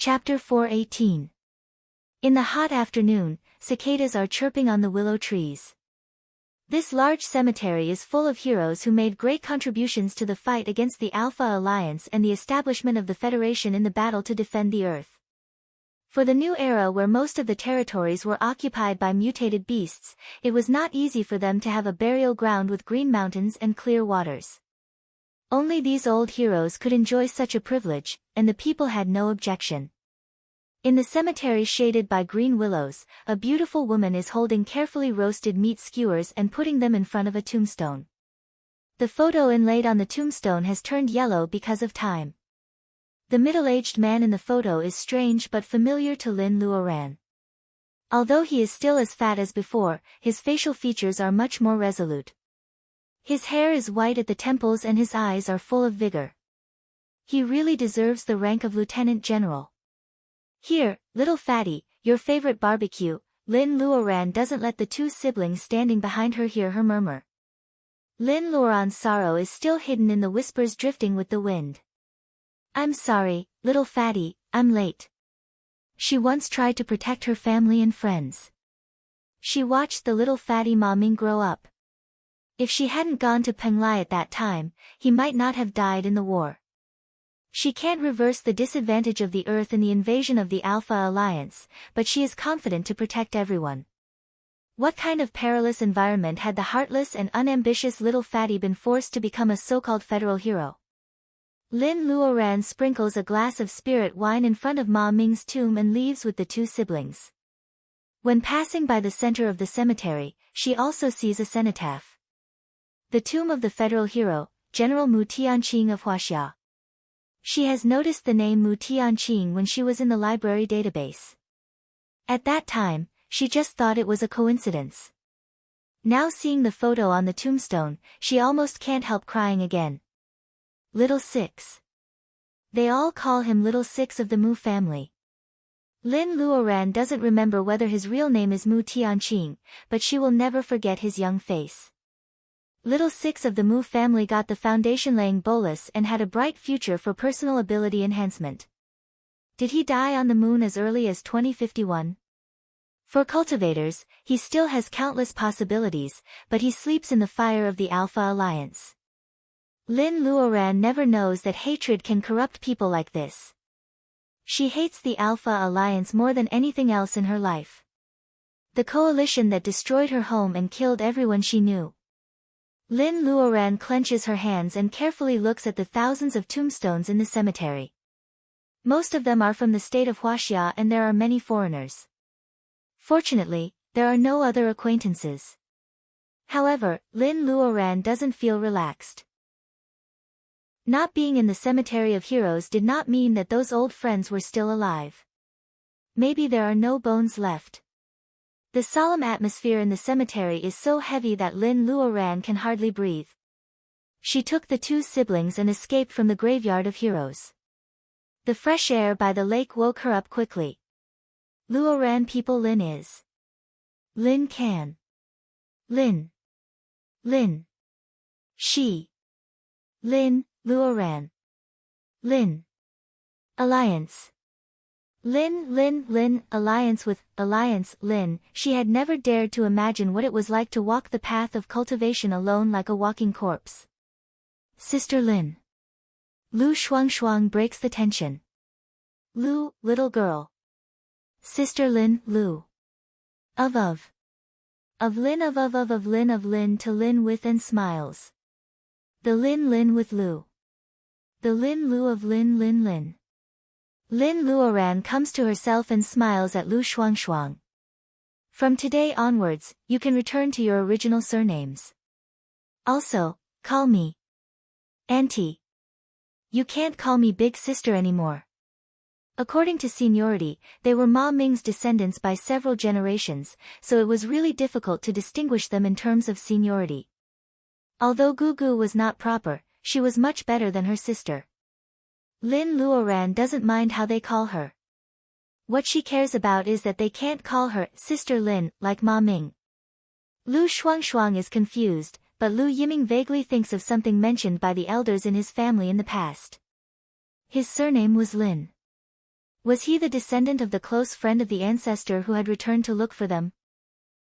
Chapter 4:18. In the hot afternoon, cicadas are chirping on the willow trees. This large cemetery is full of heroes who made great contributions to the fight against the Alpha Alliance and the establishment of the Federation in the battle to defend the Earth. For the new era where most of the territories were occupied by mutated beasts, it was not easy for them to have a burial ground with green mountains and clear waters. Only these old heroes could enjoy such a privilege, and the people had no objection. In the cemetery shaded by green willows, a beautiful woman is holding carefully roasted meat skewers and putting them in front of a tombstone. The photo inlaid on the tombstone has turned yellow because of time. The middle-aged man in the photo is strange but familiar to Lin Luoran. Although he is still as fat as before, his facial features are much more resolute. His hair is white at the temples and his eyes are full of vigor. He really deserves the rank of lieutenant general. Here, little fatty, your favorite barbecue. Lin Luoran doesn't let the two siblings standing behind her hear her murmur. Lin Luoran's sorrow is still hidden in the whispers drifting with the wind. I'm sorry, little fatty, I'm late. She once tried to protect her family and friends. She watched the little fatty Ma Ming grow up. If she hadn't gone to Penglai at that time, he might not have died in the war. She can't reverse the disadvantage of the Earth in the invasion of the Alpha Alliance, but she is confident to protect everyone. What kind of perilous environment had the heartless and unambitious little fatty been forced to become a so-called federal hero? Lin Luoran sprinkles a glass of spirit wine in front of Ma Ming's tomb and leaves with the two siblings. When passing by the center of the cemetery, she also sees a cenotaph. The tomb of the federal hero, General Mu Tianqing of Huaxia. She has noticed the name Mu Tianqing when she was in the library database. At that time, she just thought it was a coincidence. Now seeing the photo on the tombstone, she almost can't help crying again. Little Six. They all call him Little Six of the Mu family. Lin Luoran doesn't remember whether his real name is Mu Tianqing, but she will never forget his young face. Little Six of the Mu family got the foundation-laying bolus and had a bright future for personal ability enhancement. Did he die on the moon as early as 2051? For cultivators, he still has countless possibilities, but he sleeps in the fire of the Alpha Alliance. Lin Luoran never knows that hatred can corrupt people like this. She hates the Alpha Alliance more than anything else in her life. The coalition that destroyed her home and killed everyone she knew. Lin Luoran clenches her hands and carefully looks at the thousands of tombstones in the cemetery. Most of them are from the state of Huaxia and there are many foreigners. Fortunately, there are no other acquaintances. However, Lin Luoran doesn't feel relaxed. Not being in the cemetery of heroes did not mean that those old friends were still alive. Maybe there are no bones left. The solemn atmosphere in the cemetery is so heavy that Lin Luoran can hardly breathe. She took the two siblings and escaped from the graveyard of heroes. The fresh air by the lake woke her up quickly. Luoran people Lin is. Lin can. Lin. Lin. She. Lin, Luoran. Lin. Alliance. Lin, alliance with, alliance, Lin. She had never dared to imagine what it was like to walk the path of cultivation alone like a walking corpse. Sister Lin. Lu Shuang breaks the tension. Lu, little girl. Sister Lin, Lu. Of Lin of Lin to Lin with and smiles. The Lin with Lu. The Lin Lu of Lin. Lin Luoran comes to herself and smiles at Lu Shuang. From today onwards, you can return to your original surnames. Also, call me Auntie. You can't call me Big Sister anymore. According to seniority, they were Ma Ming's descendants by several generations, so it was really difficult to distinguish them in terms of seniority. Although Gugu was not proper, she was much better than her sister. Lin Luoran doesn't mind how they call her. What she cares about is that they can't call her Sister Lin like Ma Ming. Lu Shuang is confused, but Lu Yiming vaguely thinks of something mentioned by the elders in his family in the past. His surname was Lin. Was he the descendant of the close friend of the ancestor who had returned to look for them?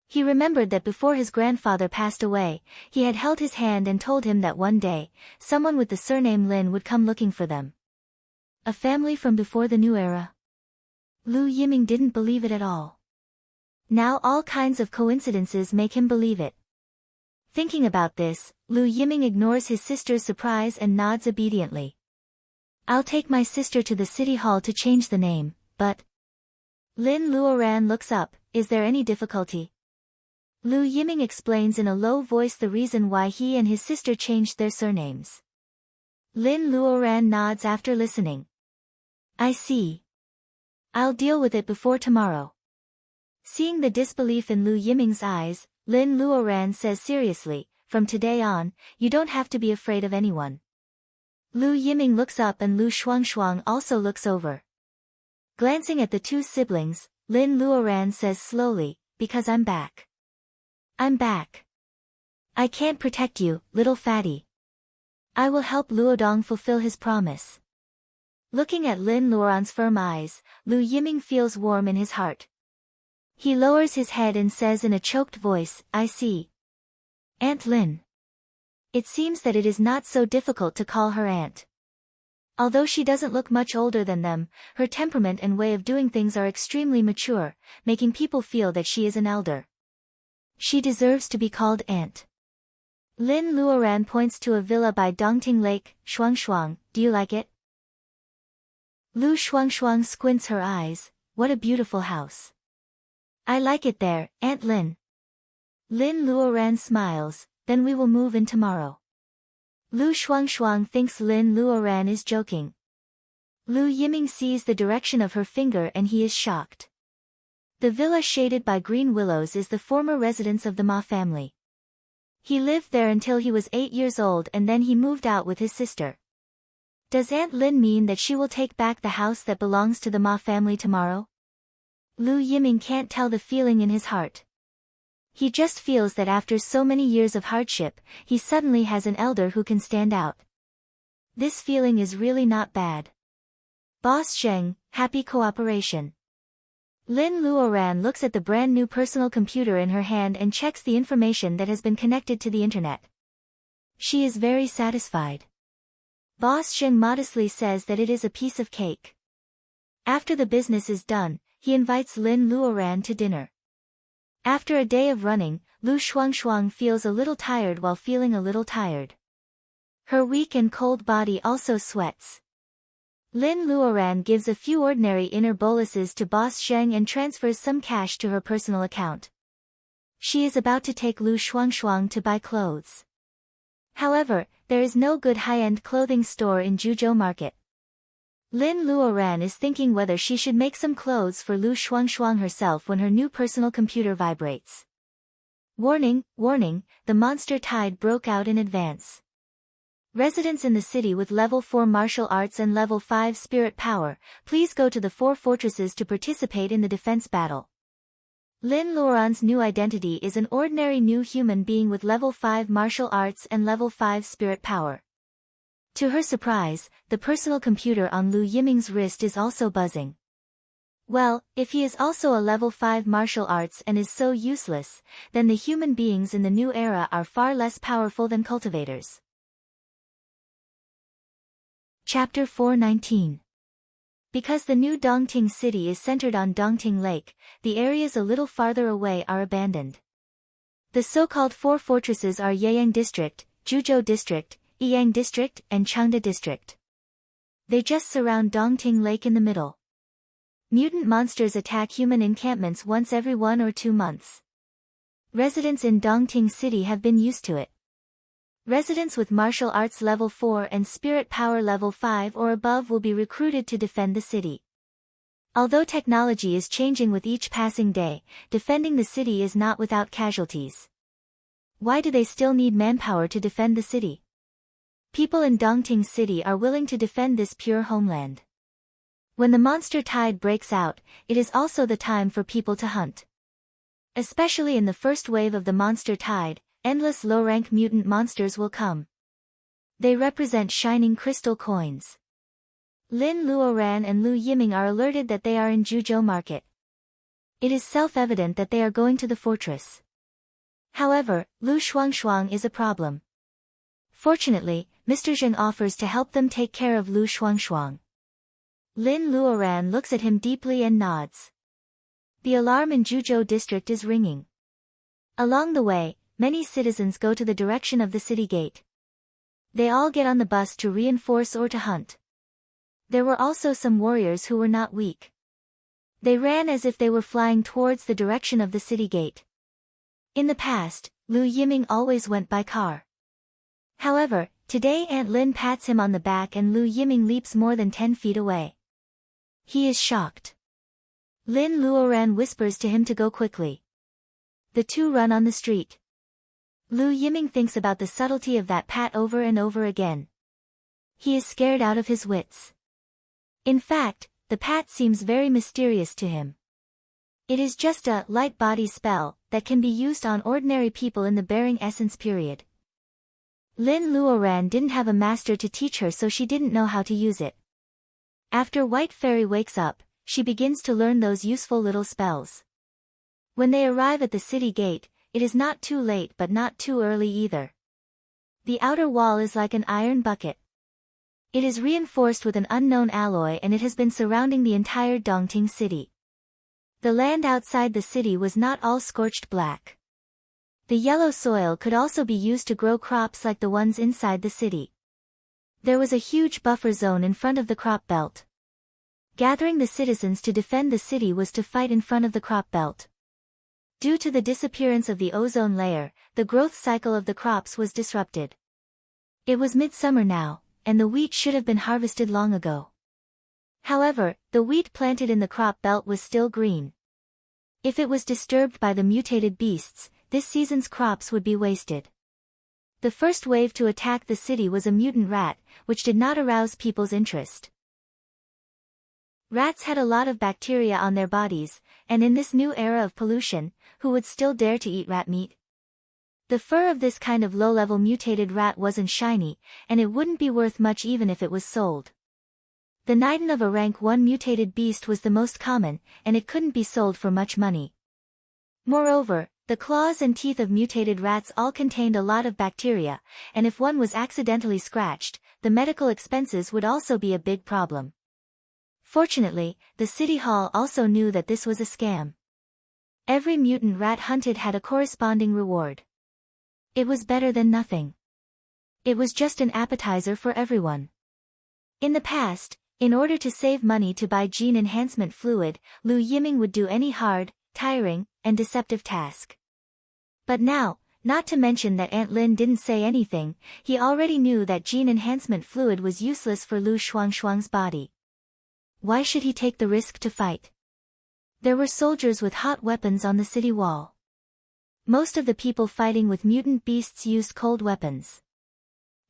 He remembered that before his grandfather passed away, he had held his hand and told him that one day, someone with the surname Lin would come looking for them. A family from before the new era. Lu Yiming didn't believe it at all. Now all kinds of coincidences make him believe it. Thinking about this, Lu Yiming ignores his sister's surprise and nods obediently. I'll take my sister to the city hall to change the name, but... Lin Luoran looks up, is there any difficulty? Lu Yiming explains in a low voice the reason why he and his sister changed their surnames. Lin Luoran nods after listening. I see. I'll deal with it before tomorrow. Seeing the disbelief in Lu Yiming's eyes, Lin Luoran says seriously, from today on, you don't have to be afraid of anyone. Lu Yiming looks up and Lu Shuangshuang also looks over. Glancing at the two siblings, Lin Luoran says slowly, because I'm back. I'm back. I can't protect you, little fatty. I will help Luodong fulfill his promise. Looking at Lin Luoran's firm eyes, Lu Yiming feels warm in his heart. He lowers his head and says in a choked voice, I see. Aunt Lin. It seems that it is not so difficult to call her aunt. Although she doesn't look much older than them, her temperament and way of doing things are extremely mature, making people feel that she is an elder. She deserves to be called aunt. Lin Luoran points to a villa by Dongting Lake. Shuangshuang, do you like it? Lu Shuangshuang squints her eyes, what a beautiful house. I like it there, Aunt Lin. Lin Luoran smiles, then we will move in tomorrow. Lu Shuangshuang thinks Lin Luoran is joking. Lu Yiming sees the direction of her finger and he is shocked. The villa shaded by green willows is the former residence of the Ma family. He lived there until he was 8 years old and then he moved out with his sister. Does Aunt Lin mean that she will take back the house that belongs to the Ma family tomorrow? Lu Yiming can't tell the feeling in his heart. He just feels that after so many years of hardship, he suddenly has an elder who can stand out. This feeling is really not bad. Boss Sheng, happy cooperation. Lin Luoran looks at the brand new personal computer in her hand and checks the information that has been connected to the internet. She is very satisfied. Boss Sheng modestly says that it is a piece of cake. After the business is done, he invites Lin Luoran to dinner. After a day of running, Lu Shuangshuang feels a little tired while feeling a little tired. Her weak and cold body also sweats. Lin Luoran gives a few ordinary inner boluses to Boss Sheng and transfers some cash to her personal account. She is about to take Lu Shuangshuang to buy clothes. However, there is no good high-end clothing store in Juzhou Market. Lin Luoran is thinking whether she should make some clothes for Lu Shuangshuang herself when her new personal computer vibrates. Warning, warning, the monster tide broke out in advance. Residents in the city with level 4 martial arts and level 5 spirit power, please go to the 4 fortresses to participate in the defense battle. Lin Luoran's new identity is an ordinary new human being with level 5 martial arts and level 5 spirit power. To her surprise, the personal computer on Lu Yiming's wrist is also buzzing. Well, if he is also a level 5 martial arts and is so useless, then the human beings in the new era are far less powerful than cultivators. Chapter 419. Because the new Dongting city is centered on Dongting Lake, the areas a little farther away are abandoned. The so-called 4 fortresses are Yeyang District, Juzhou District, Yiyang District, and Changde District. They just surround Dongting Lake in the middle. Mutant monsters attack human encampments once every 1 or 2 months. Residents in Dongting City have been used to it. Residents with martial arts level 4 and spirit power level 5 or above will be recruited to defend the city. Although technology is changing with each passing day, defending the city is not without casualties. Why do they still need manpower to defend the city? People in Dongting City are willing to defend this pure homeland. When the monster tide breaks out, it is also the time for people to hunt. Especially in the first wave of the monster tide, endless low-rank mutant monsters will come. They represent shining crystal coins. Lin Luoran and Lu Yiming are alerted that they are in Juzhou Market. It is self-evident that they are going to the fortress. However, Lu Shuangshuang is a problem. Fortunately, Mr. Zheng offers to help them take care of Lu Shuangshuang. Lin Luoran looks at him deeply and nods. The alarm in Juzhou district is ringing. Along the way, many citizens go to the direction of the city gate. They all get on the bus to reinforce or to hunt. There were also some warriors who were not weak. They ran as if they were flying towards the direction of the city gate. In the past, Lu Yiming always went by car. However, today Aunt Lin pats him on the back and Lu Yiming leaps more than 10 feet away. He is shocked. Lin Luoran whispers to him to go quickly. The two run on the street. Lu Yiming thinks about the subtlety of that pat over and over again. He is scared out of his wits. In fact, the pat seems very mysterious to him. It is just a light body spell that can be used on ordinary people in the bearing essence period. Lin Luoran didn't have a master to teach her, so she didn't know how to use it. After White Fairy wakes up, she begins to learn those useful little spells. When they arrive at the city gate, it is not too late but not too early either. The outer wall is like an iron bucket. It is reinforced with an unknown alloy and it has been surrounding the entire Dongting city. The land outside the city was not all scorched black. The yellow soil could also be used to grow crops like the ones inside the city. There was a huge buffer zone in front of the crop belt. Gathering the citizens to defend the city was to fight in front of the crop belt. Due to the disappearance of the ozone layer, the growth cycle of the crops was disrupted. It was midsummer now, and the wheat should have been harvested long ago. However, the wheat planted in the crop belt was still green. If it was disturbed by the mutated beasts, this season's crops would be wasted. The first wave to attack the city was a mutant rat, which did not arouse people's interest. Rats had a lot of bacteria on their bodies, and in this new era of pollution, who would still dare to eat rat meat? The fur of this kind of low-level mutated rat wasn't shiny, and it wouldn't be worth much even if it was sold. The nighton of a rank 1 mutated beast was the most common, and it couldn't be sold for much money. Moreover, the claws and teeth of mutated rats all contained a lot of bacteria, and if one was accidentally scratched, the medical expenses would also be a big problem. Fortunately, the city hall also knew that this was a scam. Every mutant rat hunted had a corresponding reward. It was better than nothing. It was just an appetizer for everyone. In the past, in order to save money to buy gene enhancement fluid, Lu Yiming would do any hard, tiring, and deceptive task. But now, not to mention that Aunt Lin didn't say anything, he already knew that gene enhancement fluid was useless for Lu Shuangshuang's body. Why should he take the risk to fight? There were soldiers with hot weapons on the city wall. Most of the people fighting with mutant beasts used cold weapons.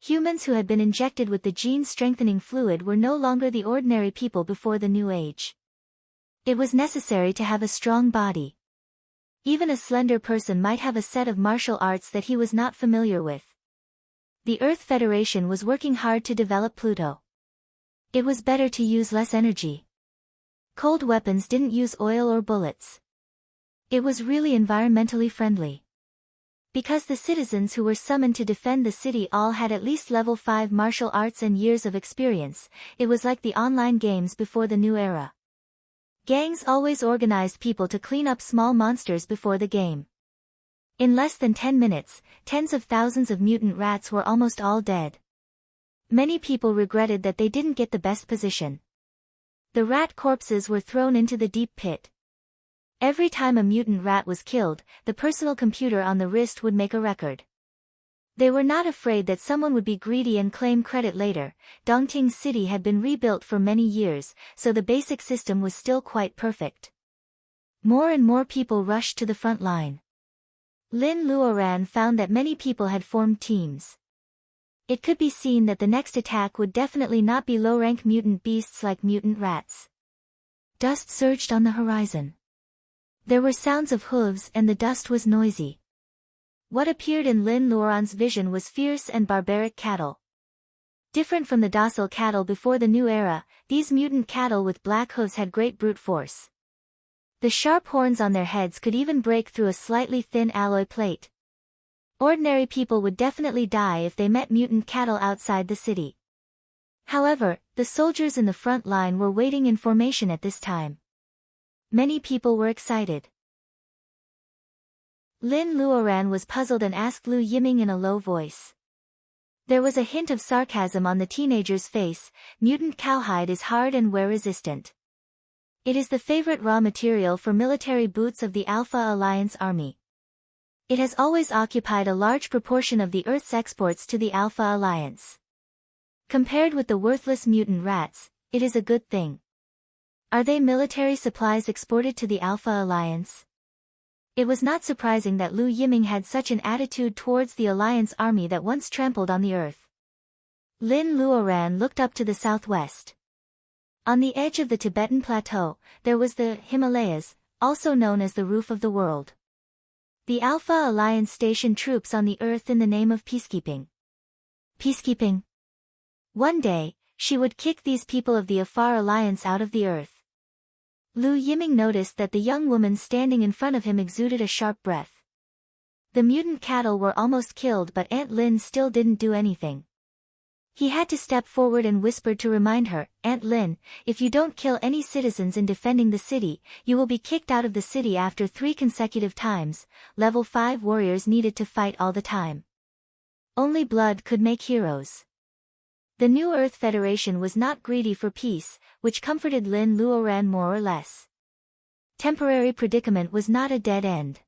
Humans who had been injected with the gene-strengthening fluid were no longer the ordinary people before the New Age. It was necessary to have a strong body. Even a slender person might have a set of martial arts that he was not familiar with. The Earth Federation was working hard to develop Pluto. It was better to use less energy. Cold weapons didn't use oil or bullets. It was really environmentally friendly. Because the citizens who were summoned to defend the city all had at least level 5 martial arts and years of experience, it was like the online games before the new era. Gangs always organized people to clean up small monsters before the game. In less than 10 minutes, tens of thousands of mutant rats were almost all dead. Many people regretted that they didn't get the best position. The rat corpses were thrown into the deep pit. Every time a mutant rat was killed, the personal computer on the wrist would make a record. They were not afraid that someone would be greedy and claim credit later. Dongting City had been rebuilt for many years, so the basic system was still quite perfect. More and more people rushed to the front line. Lin Luoran found that many people had formed teams. It could be seen that the next attack would definitely not be low-rank mutant beasts like mutant rats. Dust surged on the horizon. There were sounds of hooves and the dust was noisy. What appeared in Lin Luoran's vision was fierce and barbaric cattle. Different from the docile cattle before the new era, these mutant cattle with black hooves had great brute force. The sharp horns on their heads could even break through a slightly thin alloy plate. Ordinary people would definitely die if they met mutant cattle outside the city. However, the soldiers in the front line were waiting in formation at this time. Many people were excited. Lin Luoran was puzzled and asked Lu Yiming in a low voice. There was a hint of sarcasm on the teenager's face. Mutant cowhide is hard and wear-resistant. It is the favorite raw material for military boots of the Alpha Alliance Army. It has always occupied a large proportion of the Earth's exports to the Alpha Alliance. Compared with the worthless mutant rats, it is a good thing. Are they military supplies exported to the Alpha Alliance? It was not surprising that Lu Yiming had such an attitude towards the Alliance army that once trampled on the earth. Lin Luoran looked up to the southwest. On the edge of the Tibetan plateau, there was the Himalayas, also known as the roof of the world. The Alpha Alliance stationed troops on the earth in the name of peacekeeping. Peacekeeping? One day, she would kick these people of the Afar Alliance out of the earth. Lu Yiming noticed that the young woman standing in front of him exuded a sharp breath. The mutant cattle were almost killed, but Aunt Lin still didn't do anything. He had to step forward and whispered to remind her, "Aunt Lin, if you don't kill any citizens in defending the city, you will be kicked out of the city after 3 consecutive times." Level 5 warriors needed to fight all the time. Only blood could make heroes. The New Earth Federation was not greedy for peace, which comforted Lin Luoran more or less. Temporary predicament was not a dead end.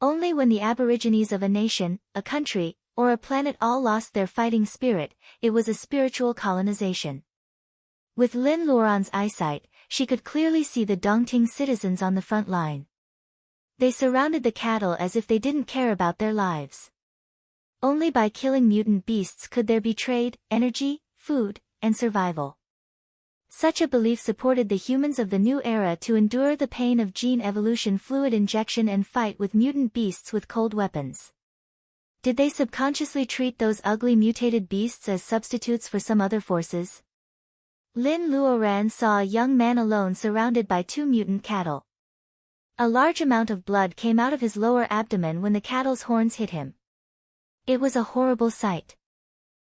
Only when the aborigines of a nation, a country, or a planet all lost their fighting spirit, it was a spiritual colonization. With Lin Luoran's eyesight, she could clearly see the Dongting citizens on the front line. They surrounded the cattle as if they didn't care about their lives. Only by killing mutant beasts could there be trade, energy, food, and survival. Such a belief supported the humans of the new era to endure the pain of gene evolution, fluid injection, and fight with mutant beasts with cold weapons. Did they subconsciously treat those ugly mutated beasts as substitutes for some other forces? Lin Luoran saw a young man alone surrounded by 2 mutant cattle. A large amount of blood came out of his lower abdomen when the cattle's horns hit him. It was a horrible sight.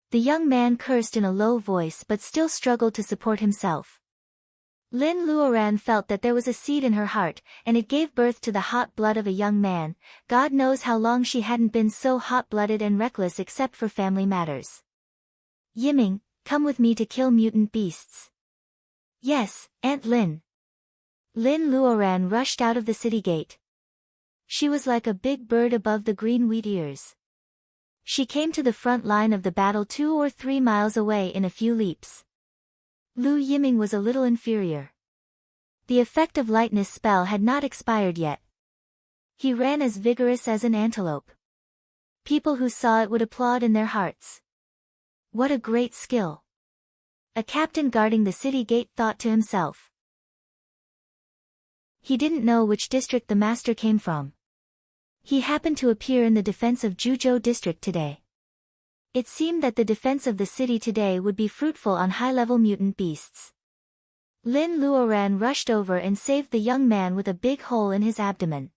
The young man cursed in a low voice but still struggled to support himself. Lin Luoran felt that there was a seed in her heart, and it gave birth to the hot blood of a young man. God knows how long she hadn't been so hot-blooded and reckless except for family matters. "Yiming, come with me to kill mutant beasts." "Yes, Aunt Lin." Lin Luoran rushed out of the city gate. She was like a big bird above the green wheat ears. She came to the front line of the battle 2 or 3 miles away in a few leaps. Lu Yiming was a little inferior. The effect of lightness spell had not expired yet. He ran as vigorous as an antelope. People who saw it would applaud in their hearts. What a great skill! A captain guarding the city gate thought to himself. He didn't know which district the master came from. He happened to appear in the defense of Juzhou district today. It seemed that the defense of the city today would be fruitful on high-level mutant beasts. Lin Luoran rushed over and saved the young man with a big hole in his abdomen.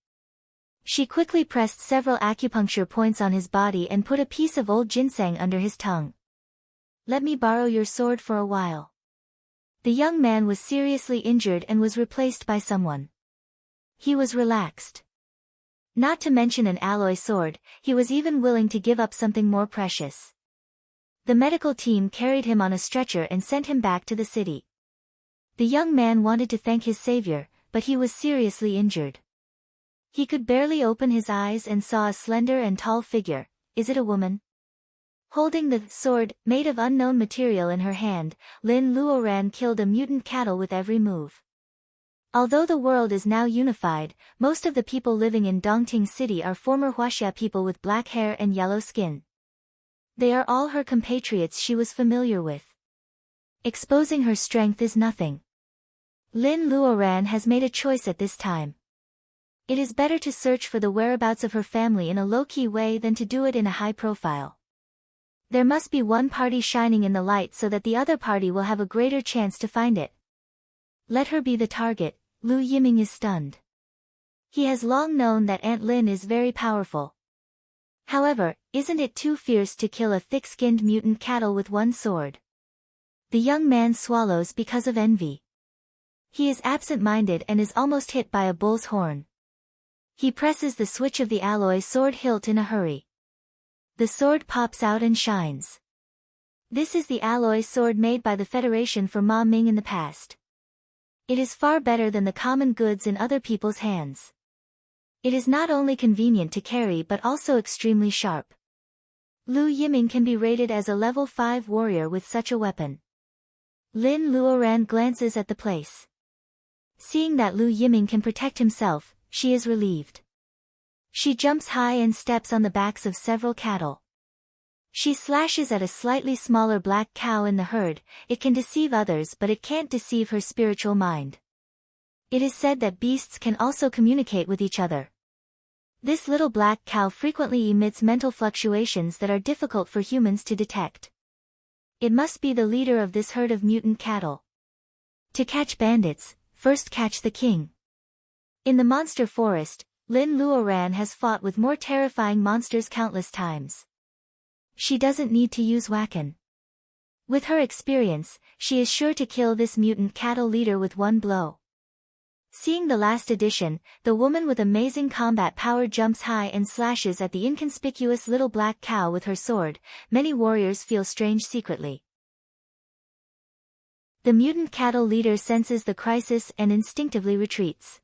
She quickly pressed several acupuncture points on his body and put a piece of old ginseng under his tongue. "Let me borrow your sword for a while." The young man was seriously injured and was replaced by someone. He was relaxed. Not to mention an alloy sword, he was even willing to give up something more precious. The medical team carried him on a stretcher and sent him back to the city. The young man wanted to thank his savior, but he was seriously injured. He could barely open his eyes and saw a slender and tall figure. Is it a woman? Holding the sword, made of unknown material, in her hand, Lin Luoran killed a mutant cattle with every move. Although the world is now unified, most of the people living in Dongting City are former Huaxia people with black hair and yellow skin. They are all her compatriots she was familiar with. Exposing her strength is nothing. Lin Luoran has made a choice at this time. It is better to search for the whereabouts of her family in a low-key way than to do it in a high profile. There must be one party shining in the light so that the other party will have a greater chance to find it. Let her be the target. Lu Yiming is stunned. He has long known that Aunt Lin is very powerful. However, isn't it too fierce to kill a thick-skinned mutant cattle with one sword? The young man swallows because of envy. He is absent-minded and is almost hit by a bull's horn. He presses the switch of the alloy sword hilt in a hurry. The sword pops out and shines. This is the alloy sword made by the Federation for Ma Ming in the past. It is far better than the common goods in other people's hands. It is not only convenient to carry but also extremely sharp. Lu Yiming can be rated as a level 5 warrior with such a weapon. Lin Luoran glances at the place. Seeing that Lu Yiming can protect himself, she is relieved. She jumps high and steps on the backs of several cattle. She slashes at a slightly smaller black cow in the herd. It can deceive others but it can't deceive her spiritual mind. It is said that beasts can also communicate with each other. This little black cow frequently emits mental fluctuations that are difficult for humans to detect. It must be the leader of this herd of mutant cattle. To catch bandits, first catch the king. In the monster forest, Lin Luoran has fought with more terrifying monsters countless times. She doesn't need to use Wakan. With her experience, she is sure to kill this mutant cattle leader with one blow. Seeing the last edition, the woman with amazing combat power jumps high and slashes at the inconspicuous little black cow with her sword. Many warriors feel strange secretly. The mutant cattle leader senses the crisis and instinctively retreats.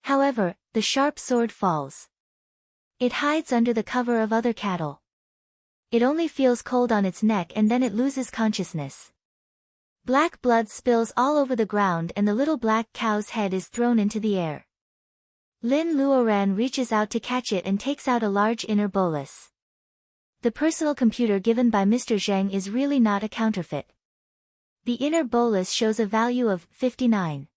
However, the sharp sword falls. It hides under the cover of other cattle. It only feels cold on its neck and then it loses consciousness. Black blood spills all over the ground and the little black cow's head is thrown into the air. Lin Luoran reaches out to catch it and takes out a large inner bolus. The personal computer given by Mr. Zheng is really not a counterfeit. The inner bolus shows a value of 59.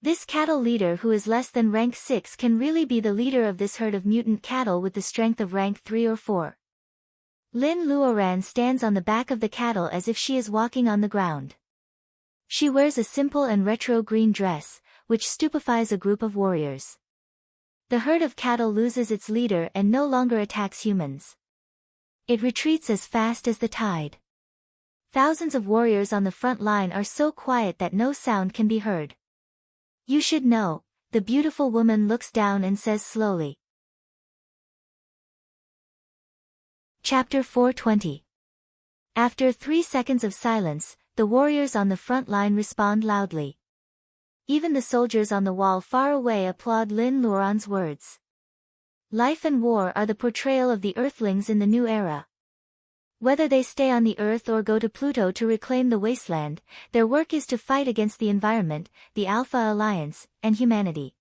This cattle leader who is less than rank 6 can really be the leader of this herd of mutant cattle with the strength of rank 3 or 4. Lin Luoran stands on the back of the cattle as if she is walking on the ground. She wears a simple and retro green dress, which stupefies a group of warriors. The herd of cattle loses its leader and no longer attacks humans. It retreats as fast as the tide. Thousands of warriors on the front line are so quiet that no sound can be heard. You should know, the beautiful woman looks down and says slowly. Chapter 420. After 3 seconds of silence, the warriors on the front line respond loudly. Even the soldiers on the wall far away applaud Lin Luoran's words. Life and war are the portrayal of the Earthlings in the new era. Whether they stay on the Earth or go to Pluto to reclaim the wasteland, their work is to fight against the environment, the Alpha Alliance, and humanity.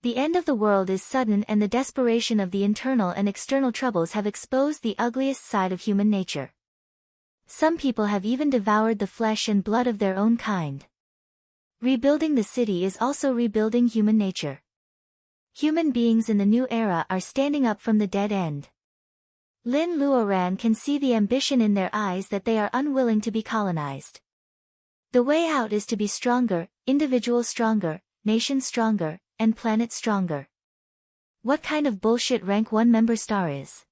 The end of the world is sudden and the desperation of the internal and external troubles have exposed the ugliest side of human nature. Some people have even devoured the flesh and blood of their own kind. Rebuilding the city is also rebuilding human nature. Human beings in the new era are standing up from the dead end. Lin Luoran can see the ambition in their eyes that they are unwilling to be colonized. The way out is to be stronger, individuals stronger, nations stronger, and planet stronger. What kind of bullshit rank 1 member star is?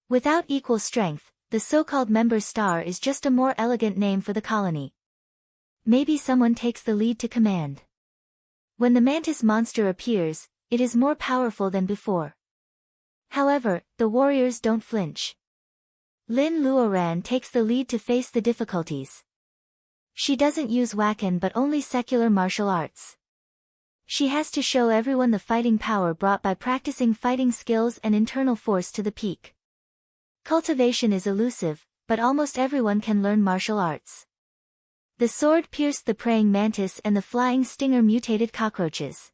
Without equal strength, the so-called member star is just a more elegant name for the colony. Maybe someone takes the lead to command. When the mantis monster appears, it is more powerful than before. However, the warriors don't flinch. Lin Luoran takes the lead to face the difficulties. She doesn't use Wakan but only secular martial arts. She has to show everyone the fighting power brought by practicing fighting skills and internal force to the peak. Cultivation is elusive, but almost everyone can learn martial arts. The sword pierced the praying mantis and the flying stinger mutated cockroaches.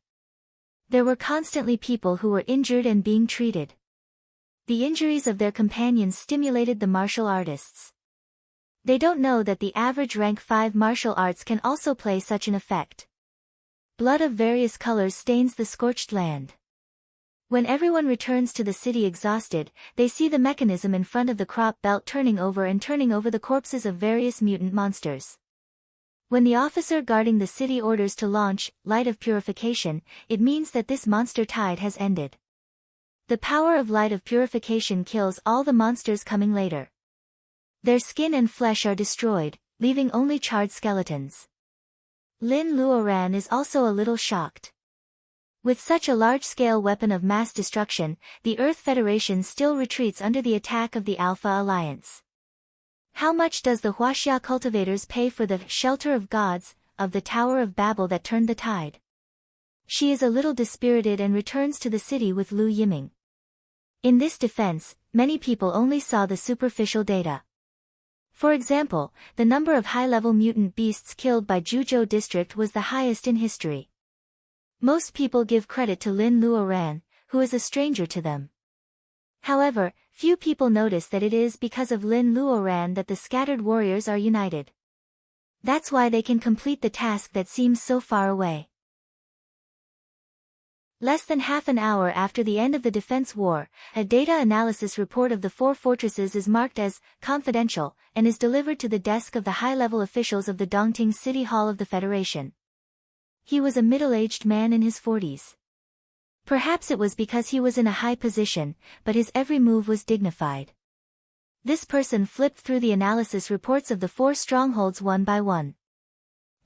There were constantly people who were injured and being treated. The injuries of their companions stimulated the martial artists. They don't know that the average rank 5 martial arts can also play such an effect. Blood of various colors stains the scorched land. When everyone returns to the city exhausted, they see the mechanism in front of the crop belt turning over the corpses of various mutant monsters. When the officer guarding the city orders to launch Light of Purification, it means that this monster tide has ended. The power of Light of Purification kills all the monsters coming later. Their skin and flesh are destroyed, leaving only charred skeletons. Lin Luoran is also a little shocked. With such a large-scale weapon of mass destruction, the Earth Federation still retreats under the attack of the Alpha Alliance. How much does the Huaxia cultivators pay for the shelter of gods, of the Tower of Babel that turned the tide? She is a little dispirited and returns to the city with Lu Yiming. In this defense, many people only saw the superficial data. For example, the number of high-level mutant beasts killed by Juzhou District was the highest in history. Most people give credit to Lin Luoran, who is a stranger to them. However, few people notice that it is because of Lin Luoran that the scattered warriors are united. That's why they can complete the task that seems so far away. Less than half an hour after the end of the defense war, a data analysis report of the 4 fortresses is marked as confidential and is delivered to the desk of the high-level officials of the Dongting City Hall of the Federation. He was a middle-aged man in his 40s. Perhaps it was because he was in a high position, but his every move was dignified. This person flipped through the analysis reports of the 4 strongholds one by one.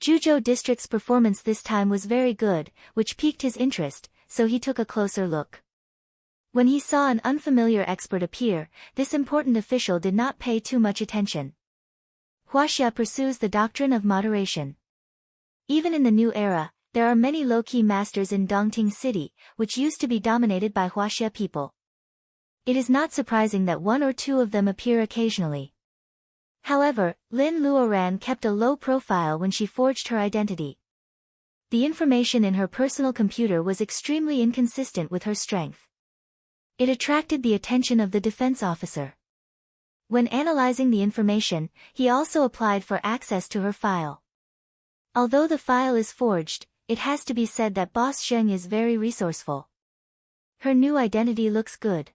Juzhou District's performance this time was very good, which piqued his interest, so he took a closer look. When he saw an unfamiliar expert appear, this important official did not pay too much attention. Huaxia pursues the doctrine of moderation. Even in the new era, there are many low-key masters in Dongting City, which used to be dominated by Huaxia people. It is not surprising that 1 or 2 of them appear occasionally. However, Lin Luoran kept a low profile when she forged her identity. The information in her personal computer was extremely inconsistent with her strength. It attracted the attention of the defense officer. When analyzing the information, he also applied for access to her file. Although the file is forged, it has to be said that Boss Zheng is very resourceful. Her new identity looks good.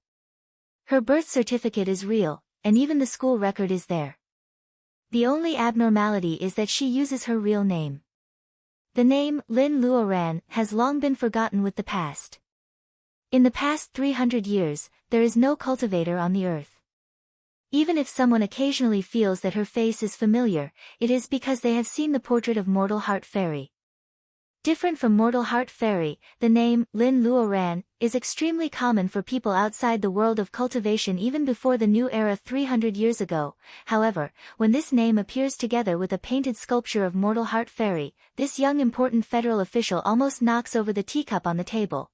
Her birth certificate is real, and even the school record is there. The only abnormality is that she uses her real name. The name, Lin Luoran, has long been forgotten with the past. In the past 300 years, there is no cultivator on the earth. Even if someone occasionally feels that her face is familiar, it is because they have seen the portrait of Mortal Heart Fairy. Different from Mortal Heart Fairy, the name, Lin Luoran, is extremely common for people outside the world of cultivation even before the new era 300 years ago. However, when this name appears together with a painted sculpture of Mortal Heart Fairy, this young important federal official almost knocks over the teacup on the table.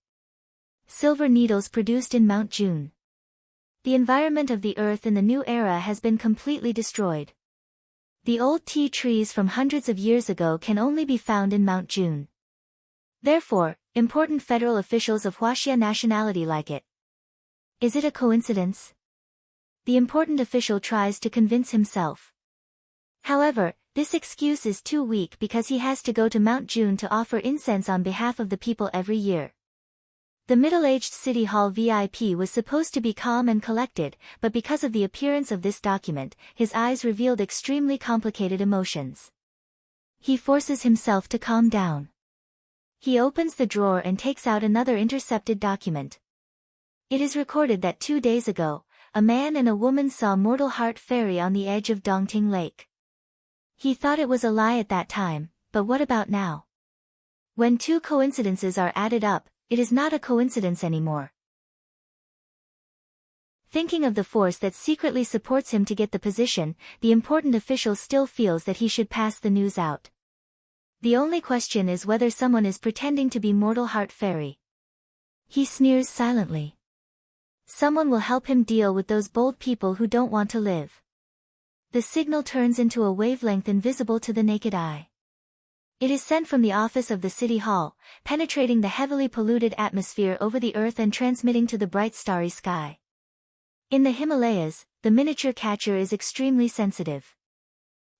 Silver needles produced in Mount June. The environment of the earth in the new era has been completely destroyed. The old tea trees from hundreds of years ago can only be found in Mount June. Therefore, important federal officials of Huaxia nationality like it. Is it a coincidence? The important official tries to convince himself. However, this excuse is too weak because he has to go to Mount June to offer incense on behalf of the people every year. The middle-aged City Hall VIP was supposed to be calm and collected, but because of the appearance of this document, his eyes revealed extremely complicated emotions. He forces himself to calm down. He opens the drawer and takes out another intercepted document. It is recorded that 2 days ago, a man and a woman saw Mortal Heart Fairy on the edge of Dongting Lake. He thought it was a lie at that time, but what about now? When 2 coincidences are added up, it is not a coincidence anymore. Thinking of the force that secretly supports him to get the position, the important official still feels that he should pass the news out. The only question is whether someone is pretending to be Mortal Heart Fairy. He sneers silently. Someone will help him deal with those bold people who don't want to live. The signal turns into a wavelength invisible to the naked eye. It is sent from the office of the City Hall, penetrating the heavily polluted atmosphere over the earth and transmitting to the bright starry sky. In the Himalayas, the miniature catcher is extremely sensitive.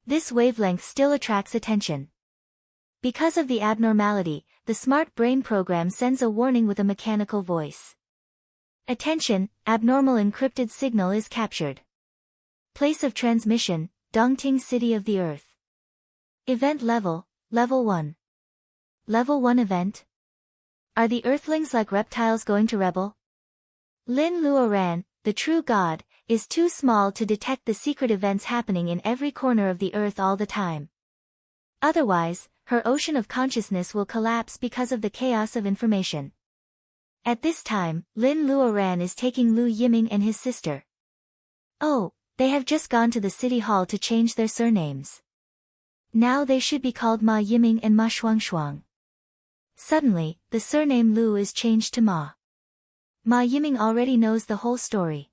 This wavelength still attracts attention. Because of the abnormality, the smart brain program sends a warning with a mechanical voice. Attention, abnormal encrypted signal is captured. Place of transmission, Dongting City of the Earth. Event level, Level 1. Level 1 event. Are the Earthlings like reptiles going to rebel? Lin Luoran, the true god, is too small to detect the secret events happening in every corner of the Earth all the time. Otherwise, her ocean of consciousness will collapse because of the chaos of information. At this time, Lin Luoran is taking Lu Yiming and his sister. Oh, they have just gone to the city hall to change their surnames. Now they should be called Ma Yiming and Ma Shuangshuang. Suddenly, the surname Lu is changed to Ma. Ma Yiming already knows the whole story.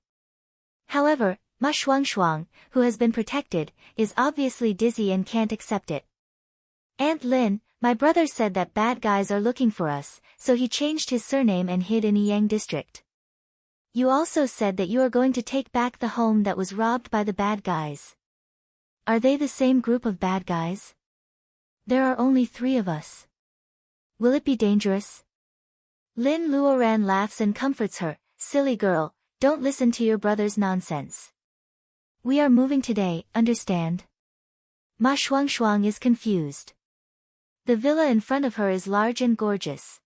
However, Ma Shuangshuang, who has been protected, is obviously dizzy and can't accept it. Aunt Lin, my brother said that bad guys are looking for us, so he changed his surname and hid in Yang district. You also said that you are going to take back the home that was robbed by the bad guys. Are they the same group of bad guys? There are only 3 of us. Will it be dangerous? Lin Luoran laughs and comforts her. Silly girl, don't listen to your brother's nonsense. We are moving today, understand? Ma Shuangshuang is confused. The villa in front of her is large and gorgeous.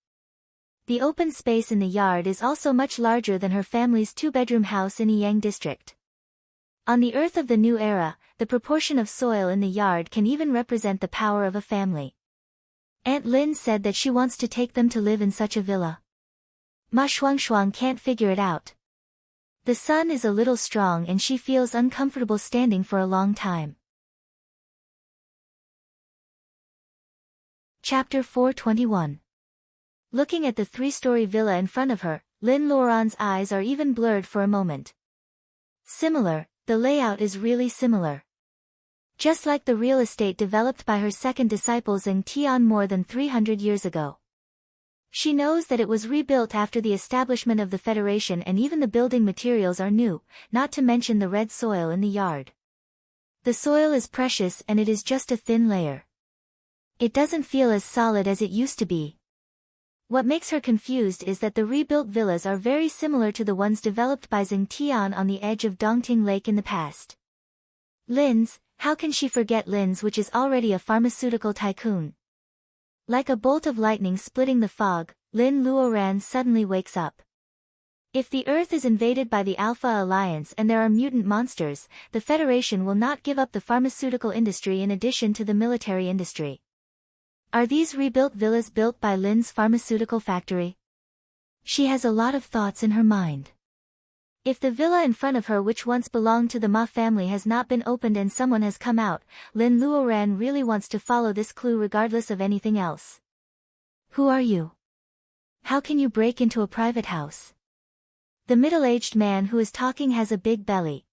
The open space in the yard is also much larger than her family's 2-bedroom house in Yang district. On the Earth of the new era, the proportion of soil in the yard can even represent the power of a family. Aunt Lin said that she wants to take them to live in such a villa. Ma Shuangshuang can't figure it out. The sun is a little strong and she feels uncomfortable standing for a long time. Chapter 421. Looking at the 3-story villa in front of her, Lin Luoran's eyes are even blurred for a moment. Similar, the layout is really similar. Just like the real estate developed by her second disciple Zheng Tian more than 300 years ago. She knows that it was rebuilt after the establishment of the Federation and even the building materials are new, not to mention the red soil in the yard. The soil is precious and it is just a thin layer. It doesn't feel as solid as it used to be. What makes her confused is that the rebuilt villas are very similar to the ones developed by Zheng Tian on the edge of Dongting Lake in the past. Lin's, how can she forget Lin's, which is already a pharmaceutical tycoon? Like a bolt of lightning splitting the fog, Lin Luoran suddenly wakes up. If the Earth is invaded by the Alpha Alliance and there are mutant monsters, the Federation will not give up the pharmaceutical industry in addition to the military industry. Are these rebuilt villas built by Lin's pharmaceutical factory? She has a lot of thoughts in her mind. If the villa in front of her which once belonged to the Ma family has not been opened and someone has come out, Lin Luoran really wants to follow this clue regardless of anything else. Who are you? How can you break into a private house? The middle-aged man who is talking has a big belly.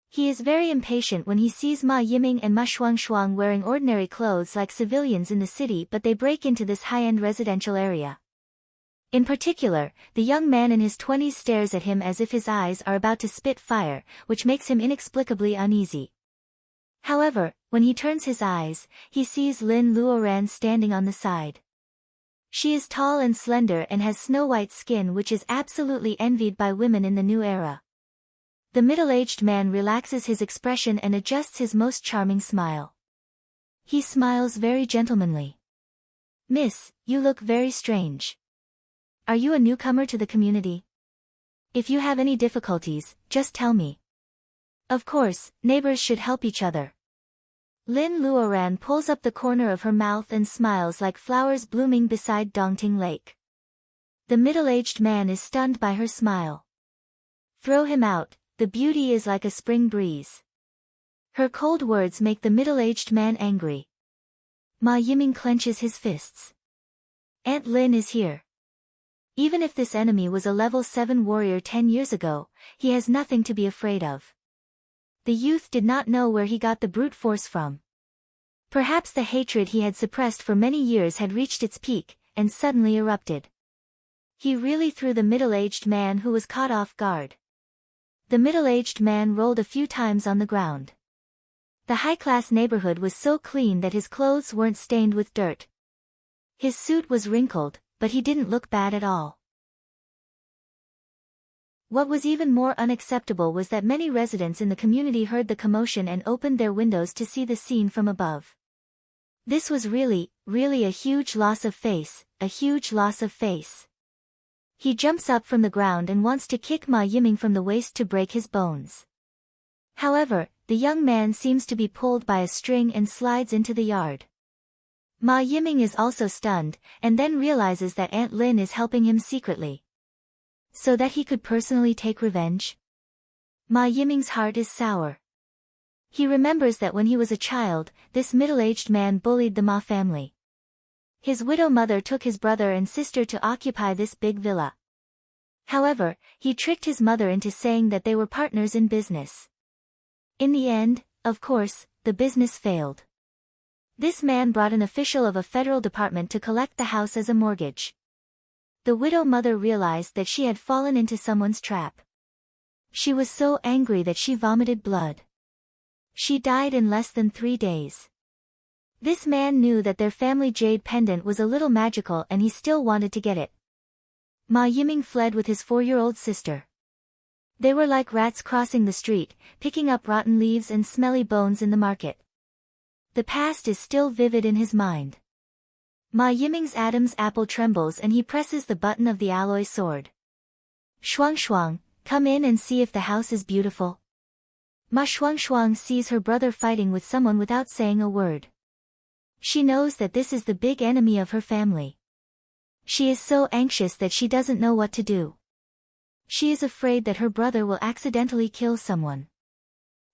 He is very impatient when he sees Ma Yiming and Ma Shuangshuang wearing ordinary clothes like civilians in the city, but they break into this high-end residential area. In particular, the young man in his 20s stares at him as if his eyes are about to spit fire, which makes him inexplicably uneasy. However, when he turns his eyes, he sees Lin Luoran standing on the side. She is tall and slender and has snow-white skin, which is absolutely envied by women in the new era. The middle-aged man relaxes his expression and adjusts his most charming smile. He smiles very gentlemanly. Miss, you look very strange. Are you a newcomer to the community? If you have any difficulties, just tell me. Of course, neighbors should help each other. Lin Luoran pulls up the corner of her mouth and smiles like flowers blooming beside Dongting Lake. The middle-aged man is stunned by her smile. Throw him out, the beauty is like a spring breeze. Her cold words make the middle-aged man angry. Ma Yiming clenches his fists. Aunt Lin is here. Even if this enemy was a level 7 warrior 10 years ago, he has nothing to be afraid of. The youth did not know where he got the brute force from. Perhaps the hatred he had suppressed for many years had reached its peak, and suddenly erupted. He really threw the middle-aged man who was caught off guard. The middle-aged man rolled a few times on the ground. The high-class neighborhood was so clean that his clothes weren't stained with dirt. His suit was wrinkled, but he didn't look bad at all. What was even more unacceptable was that many residents in the community heard the commotion and opened their windows to see the scene from above. This was really a huge loss of face, a huge loss of face. He jumps up from the ground and wants to kick Ma Yiming from the waist to break his bones. However, the young man seems to be pulled by a string and slides into the yard. Ma Yiming is also stunned, and then realizes that Aunt Lin is helping him secretly, so that he could personally take revenge. Ma Yiming's heart is sour. He remembers that when he was a child, this middle-aged man bullied the Ma family. His widow mother took his brother and sister to occupy this big villa. However, he tricked his mother into saying that they were partners in business. In the end, of course, the business failed. This man brought an official of a federal department to collect the house as a mortgage. The widow mother realized that she had fallen into someone's trap. She was so angry that she vomited blood. She died in less than 3 days. This man knew that their family jade pendant was a little magical and he still wanted to get it. Ma Yiming fled with his 4-year-old sister. They were like rats crossing the street, picking up rotten leaves and smelly bones in the market. The past is still vivid in his mind. Ma Yiming's Adam's apple trembles and he presses the button of the alloy sword. Shuang Shuang, come in and see if the house is beautiful. Ma Shuang Shuang sees her brother fighting with someone without saying a word. She knows that this is the big enemy of her family. She is so anxious that she doesn't know what to do. She is afraid that her brother will accidentally kill someone.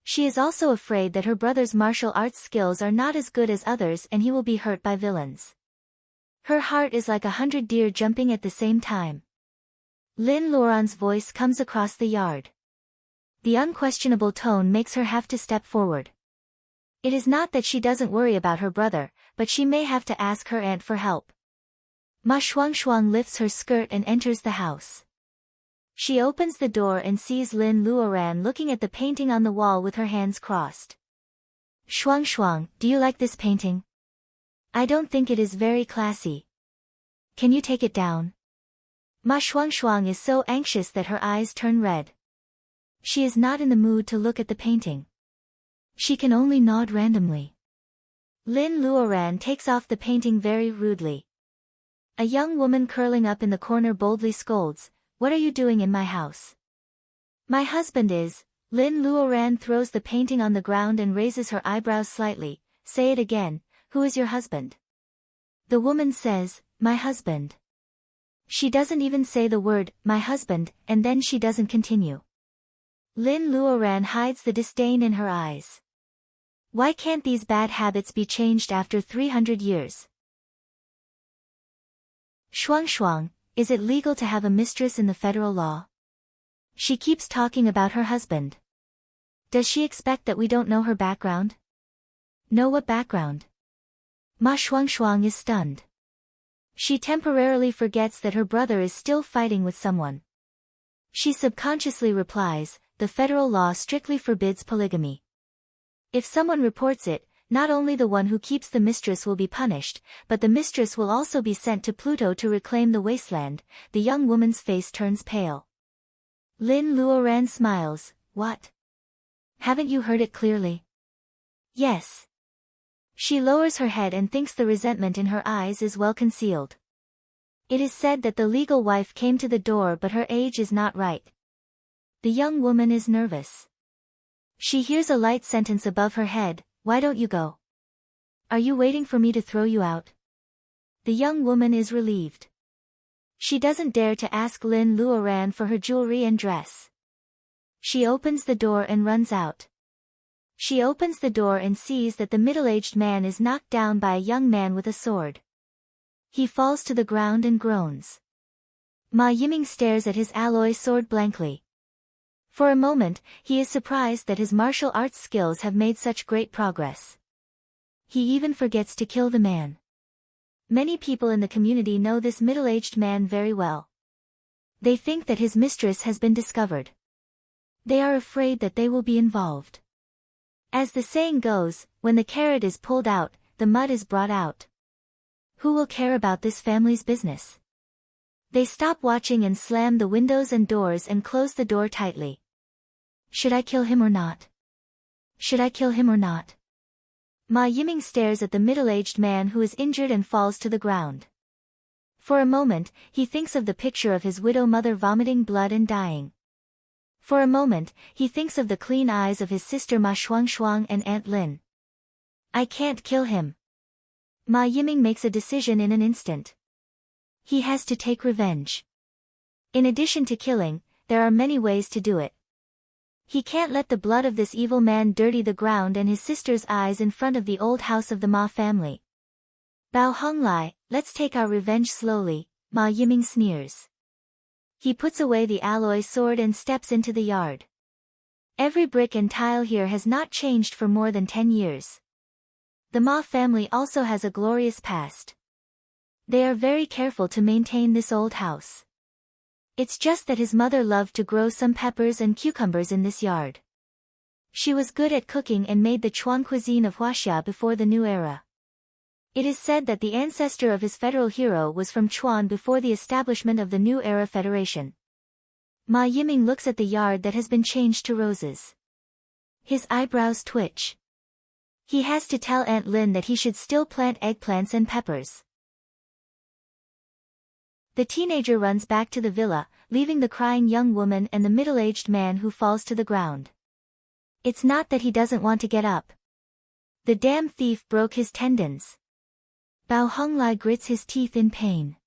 She is also afraid that her brother's martial arts skills are not as good as others and he will be hurt by villains. Her heart is like 100 deer jumping at the same time. Lin Luoran's voice comes across the yard. The unquestionable tone makes her have to step forward. It is not that she doesn't worry about her brother, but she may have to ask her aunt for help. Ma Shuang Shuang lifts her skirt and enters the house. She opens the door and sees Lin Luoran looking at the painting on the wall with her hands crossed. Shuang Shuang, do you like this painting? I don't think it is very classy. Can you take it down? Ma Shuang Shuang is so anxious that her eyes turn red. She is not in the mood to look at the painting. She can only nod randomly. Lin Luoran takes off the painting very rudely. A young woman curling up in the corner boldly scolds, "What are you doing in my house?" "My husband is." Lin Luoran throws the painting on the ground and raises her eyebrows slightly. "Say it again, who is your husband?" The woman says, "My husband." She doesn't even say the word, "my husband," and then she doesn't continue. Lin Luoran hides the disdain in her eyes. Why can't these bad habits be changed after 300 years? Shuang Shuang, is it legal to have a mistress in the federal law? She keeps talking about her husband. Does she expect that we don't know her background? Know what background? Ma Shuang Shuang is stunned. She temporarily forgets that her brother is still fighting with someone. She subconsciously replies, the federal law strictly forbids polygamy. If someone reports it, not only the one who keeps the mistress will be punished, but the mistress will also be sent to Pluto to reclaim the wasteland. The young woman's face turns pale. Lin Luoran smiles, "What? Haven't you heard it clearly?" "Yes." She lowers her head and thinks the resentment in her eyes is well concealed. It is said that the legal wife came to the door but her age is not right. The young woman is nervous. She hears a light sentence above her head, "Why don't you go? Are you waiting for me to throw you out?" The young woman is relieved. She doesn't dare to ask Lin Luoran for her jewelry and dress. She opens the door and runs out. She opens the door and sees that the middle-aged man is knocked down by a young man with a sword. He falls to the ground and groans. Ma Yiming stares at his alloy sword blankly. For a moment, he is surprised that his martial arts skills have made such great progress. He even forgets to kill the man. Many people in the community know this middle-aged man very well. They think that his mistress has been discovered. They are afraid that they will be involved. As the saying goes, when the carrot is pulled out, the mud is brought out. Who will care about this family's business? They stop watching and slam the windows and doors and close the door tightly. Should I kill him or not? Should I kill him or not? Ma Yiming stares at the middle-aged man who is injured and falls to the ground. For a moment, he thinks of the picture of his widow mother vomiting blood and dying. For a moment, he thinks of the clean eyes of his sister Ma Shuang and Aunt Lin. I can't kill him. Ma Yiming makes a decision in an instant. He has to take revenge. In addition to killing, there are many ways to do it. He can't let the blood of this evil man dirty the ground and his sister's eyes in front of the old house of the Ma family. Bao Honglai, let's take our revenge slowly, Ma Yiming sneers. He puts away the alloy sword and steps into the yard. Every brick and tile here has not changed for more than 10 years. The Ma family also has a glorious past. They are very careful to maintain this old house. It's just that his mother loved to grow some peppers and cucumbers in this yard. She was good at cooking and made the Chuan cuisine of Huaxia before the new era. It is said that the ancestor of his federal hero was from Chuan before the establishment of the New Era Federation. Ma Yiming looks at the yard that has been changed to roses. His eyebrows twitch. He has to tell Aunt Lin that he should still plant eggplants and peppers. The teenager runs back to the villa, leaving the crying young woman and the middle-aged man who falls to the ground. It's not that he doesn't want to get up. The damn thief broke his tendons. Bao Honglai grits his teeth in pain.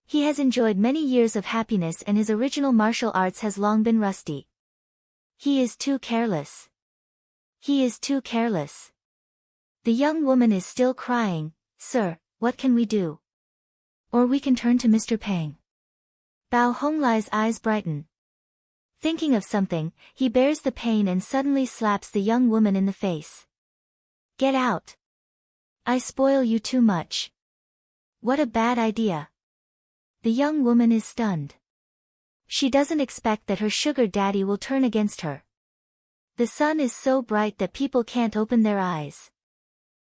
He has enjoyed many years of happiness and his original martial arts has long been rusty. He is too careless. He is too careless. The young woman is still crying. Sir, what can we do? Or we can turn to Mr. Pang. Bao Honglai's eyes brighten. Thinking of something, he bears the pain and suddenly slaps the young woman in the face. Get out. I spoil you too much. What a bad idea. The young woman is stunned. She doesn't expect that her sugar daddy will turn against her. The sun is so bright that people can't open their eyes.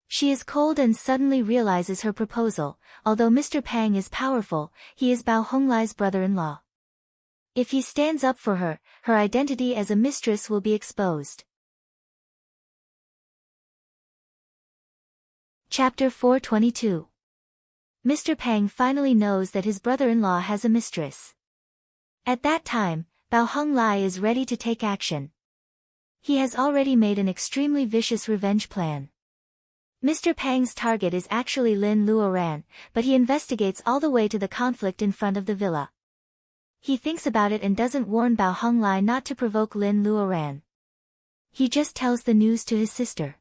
She is cold and suddenly realizes her proposal. Although Mr. Pang is powerful, he is Bao Honglai's brother-in-law. If he stands up for her, her identity as a mistress will be exposed. Chapter 422. Mr. Pang finally knows that his brother-in-law has a mistress. At that time, Bao Honglai is ready to take action. He has already made an extremely vicious revenge plan. Mr. Pang's target is actually Lin Luoran, but he investigates all the way to the conflict in front of the villa. He thinks about it and doesn't warn Bao Honglai not to provoke Lin Luoran. He just tells the news to his sister.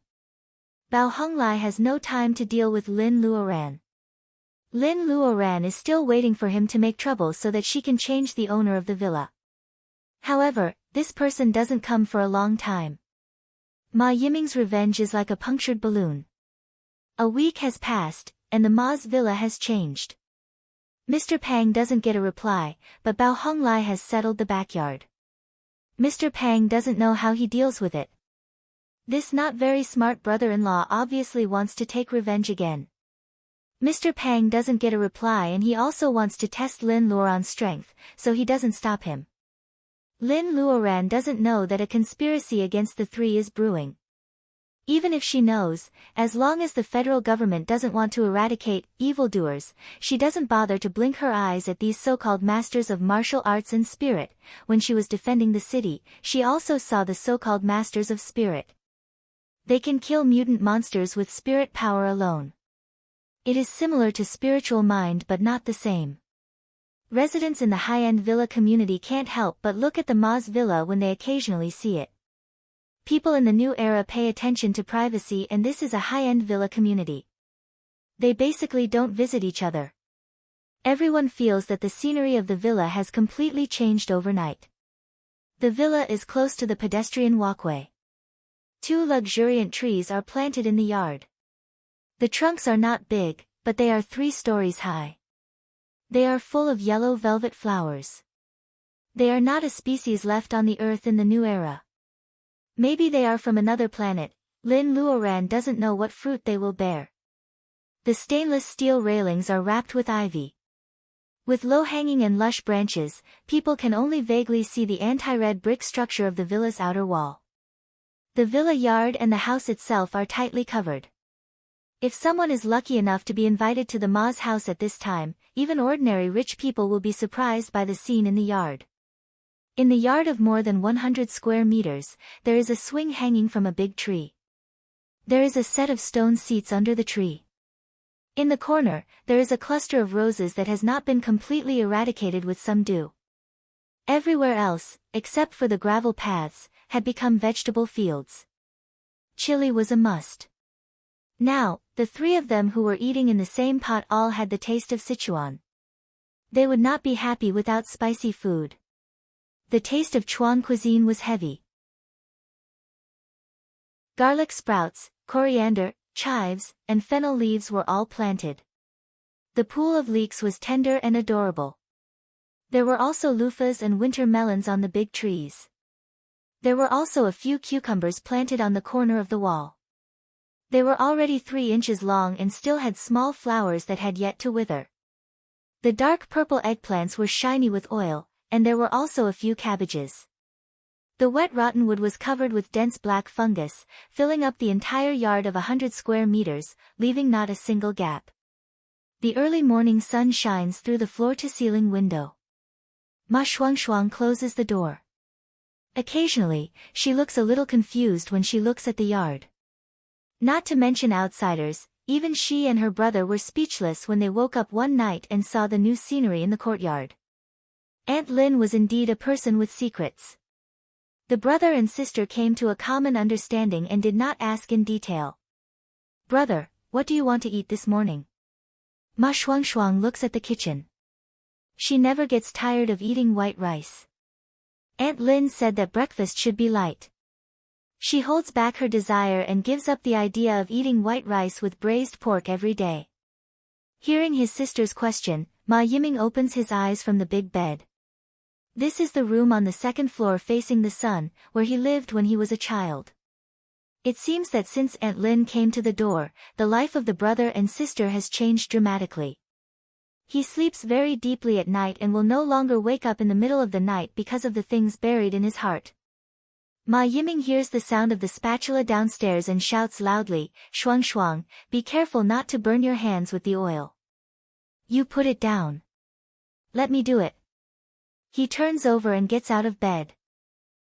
Bao Honglai has no time to deal with Lin Luoran. Lin Luoran is still waiting for him to make trouble so that she can change the owner of the villa. However, this person doesn't come for a long time. Ma Yiming's revenge is like a punctured balloon. A week has passed, and the Ma's villa has changed. Mr. Pang doesn't get a reply, but Bao Honglai has settled the backyard. Mr. Pang doesn't know how he deals with it. This not very smart brother-in-law obviously wants to take revenge again. Mr. Pang doesn't get a reply and he also wants to test Lin Luoran's strength, so he doesn't stop him. Lin Luoran doesn't know that a conspiracy against the three is brewing. Even if she knows, as long as the federal government doesn't want to eradicate evildoers, she doesn't bother to blink her eyes at these so-called masters of martial arts and spirit. When she was defending the city, she also saw the so-called masters of spirit. They can kill mutant monsters with spirit power alone. It is similar to spiritual mind but not the same. Residents in the high-end villa community can't help but look at the Ma's villa when they occasionally see it. People in the new era pay attention to privacy and this is a high-end villa community. They basically don't visit each other. Everyone feels that the scenery of the villa has completely changed overnight. The villa is close to the pedestrian walkway. 2 luxuriant trees are planted in the yard. The trunks are not big, but they are 3 stories high. They are full of yellow velvet flowers. They are not a species left on the earth in the new era. Maybe they are from another planet. Lin Luoran doesn't know what fruit they will bear. The stainless steel railings are wrapped with ivy. With low-hanging and lush branches, people can only vaguely see the anti-red brick structure of the villa's outer wall. The villa yard and the house itself are tightly covered. If someone is lucky enough to be invited to the Ma's house at this time, even ordinary rich people will be surprised by the scene in the yard. In the yard of more than 100 square meters, there is a swing hanging from a big tree. There is a set of stone seats under the tree. In the corner, there is a cluster of roses that has not been completely eradicated with some dew. Everywhere else, except for the gravel paths, had become vegetable fields. Chili was a must. Now, the three of them who were eating in the same pot all had the taste of Sichuan. They would not be happy without spicy food. The taste of Chuan cuisine was heavy. Garlic sprouts, coriander, chives, and fennel leaves were all planted. The pool of leeks was tender and adorable. There were also loofahs and winter melons on the big trees. There were also a few cucumbers planted on the corner of the wall. They were already 3 inches long and still had small flowers that had yet to wither. The dark purple eggplants were shiny with oil, and there were also a few cabbages. The wet rotten wood was covered with dense black fungus, filling up the entire yard of 100 square meters, leaving not a single gap. The early morning sun shines through the floor-to-ceiling window. Ma Shuangshuang closes the door. Occasionally, she looks a little confused when she looks at the yard. Not to mention outsiders, even she and her brother were speechless when they woke up one night and saw the new scenery in the courtyard. Aunt Lin was indeed a person with secrets. The brother and sister came to a common understanding and did not ask in detail. "Brother, what do you want to eat this morning?" Ma Shuangshuang looks at the kitchen. She never gets tired of eating white rice. Aunt Lin said that breakfast should be light. She holds back her desire and gives up the idea of eating white rice with braised pork every day. Hearing his sister's question, Ma Yiming opens his eyes from the big bed. This is the room on the second floor facing the sun, where he lived when he was a child. It seems that since Aunt Lin came to the door, the life of the brother and sister has changed dramatically. He sleeps very deeply at night and will no longer wake up in the middle of the night because of the things buried in his heart. Ma Yiming hears the sound of the spatula downstairs and shouts loudly, "Shuang Shuang, be careful not to burn your hands with the oil. You put it down. Let me do it." He turns over and gets out of bed.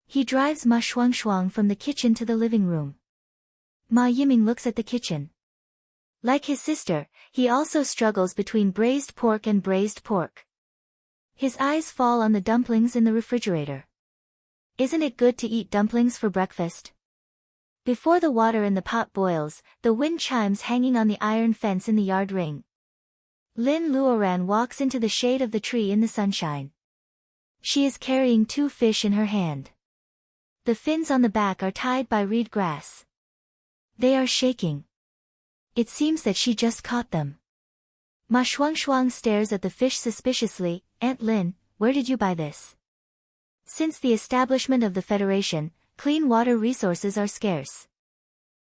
He drives Ma Shuangshuang from the kitchen to the living room. Ma Yiming looks at the kitchen. Like his sister, he also struggles between braised pork and braised pork. His eyes fall on the dumplings in the refrigerator. Isn't it good to eat dumplings for breakfast? Before the water in the pot boils, the wind chimes hanging on the iron fence in the yard ring. Lin Luoran walks into the shade of the tree in the sunshine. She is carrying 2 fish in her hand. The fins on the back are tied by reed grass. They are shaking. It seems that she just caught them. Ma Shuangshuang stares at the fish suspiciously. "Aunt Lin, where did you buy this?" Since the establishment of the Federation, clean water resources are scarce.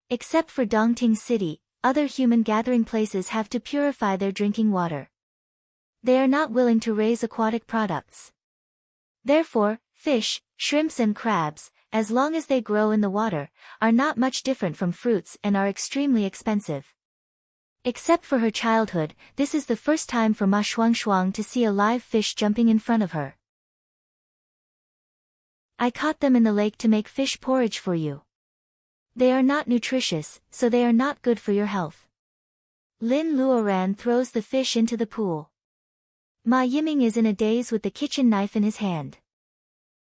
Except for Dongting City, other human gathering places have to purify their drinking water. They are not willing to raise aquatic products. Therefore, fish, shrimps and crabs, as long as they grow in the water, are not much different from fruits and are extremely expensive. Except for her childhood, this is the first time for Ma Shuangshuang to see a live fish jumping in front of her. "I caught them in the lake to make fish porridge for you. They are not nutritious, so they are not good for your health." Lin Luoran throws the fish into the pool. Ma Yiming is in a daze with the kitchen knife in his hand.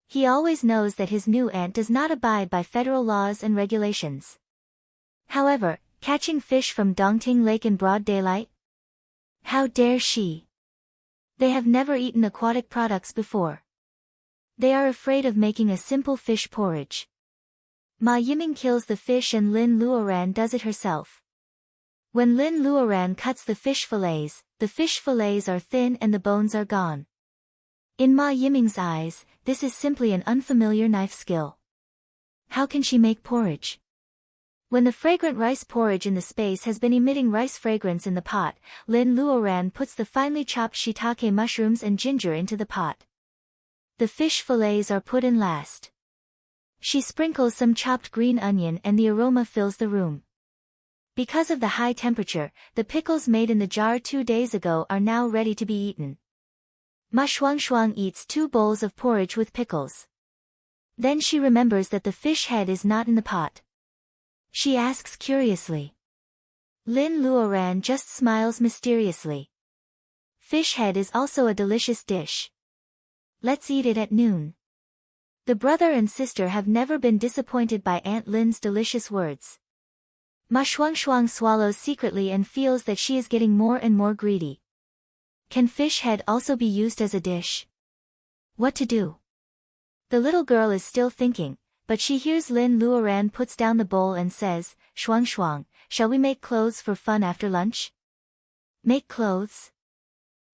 He always knows that his new aunt does not abide by federal laws and regulations. However, catching fish from Dongting Lake in broad daylight? How dare she? They have never eaten aquatic products before. They are afraid of making a simple fish porridge. Ma Yiming kills the fish and Lin Luoran does it herself. When Lin Luoran cuts the fish fillets are thin and the bones are gone. In Ma Yiming's eyes, this is simply an unfamiliar knife skill. How can she make porridge? When the fragrant rice porridge in the space has been emitting rice fragrance in the pot, Lin Luoran puts the finely chopped shiitake mushrooms and ginger into the pot. The fish fillets are put in last. She sprinkles some chopped green onion and the aroma fills the room. Because of the high temperature, the pickles made in the jar 2 days ago are now ready to be eaten. Ma Shuangshuang eats 2 bowls of porridge with pickles. Then she remembers that the fish head is not in the pot. She asks curiously. Lin Luoran just smiles mysteriously. Fish head is also a delicious dish. Let's eat it at noon. The brother and sister have never been disappointed by Aunt Lin's delicious words. Ma Shuangshuang swallows secretly and feels that she is getting more and more greedy. Can fish head also be used as a dish? What to do? The little girl is still thinking, but she hears Lin Luoran puts down the bowl and says, Shuangshuang, shall we make clothes for fun after lunch? Make clothes?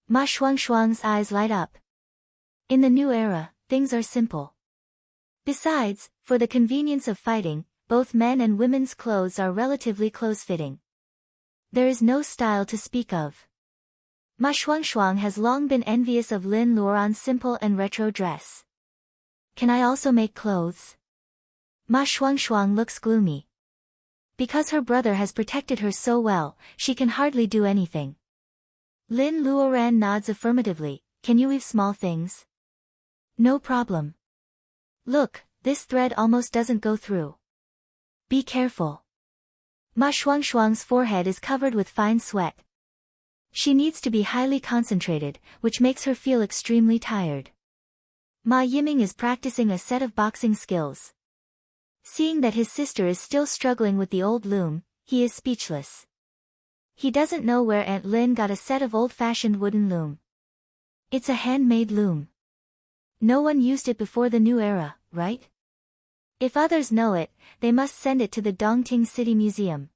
Ma Shuangshuang's eyes light up. In the new era, things are simple. Besides, for the convenience of fighting, both men and women's clothes are relatively close-fitting. There is no style to speak of. Ma Shuangshuang has long been envious of Lin Luoran's simple and retro dress. Can I also make clothes? Ma Shuangshuang looks gloomy. Because her brother has protected her so well, she can hardly do anything. Lin Luoran nods affirmatively. Can you weave small things? No problem. Look, this thread almost doesn't go through. Be careful. Ma Shuangshuang's forehead is covered with fine sweat. She needs to be highly concentrated, which makes her feel extremely tired. Ma Yiming is practicing a set of boxing skills. Seeing that his sister is still struggling with the old loom, he is speechless. He doesn't know where Aunt Lin got a set of old-fashioned wooden loom. It's a handmade loom. No one used it before the new era, right? If others know it, they must send it to the Dongting City Museum.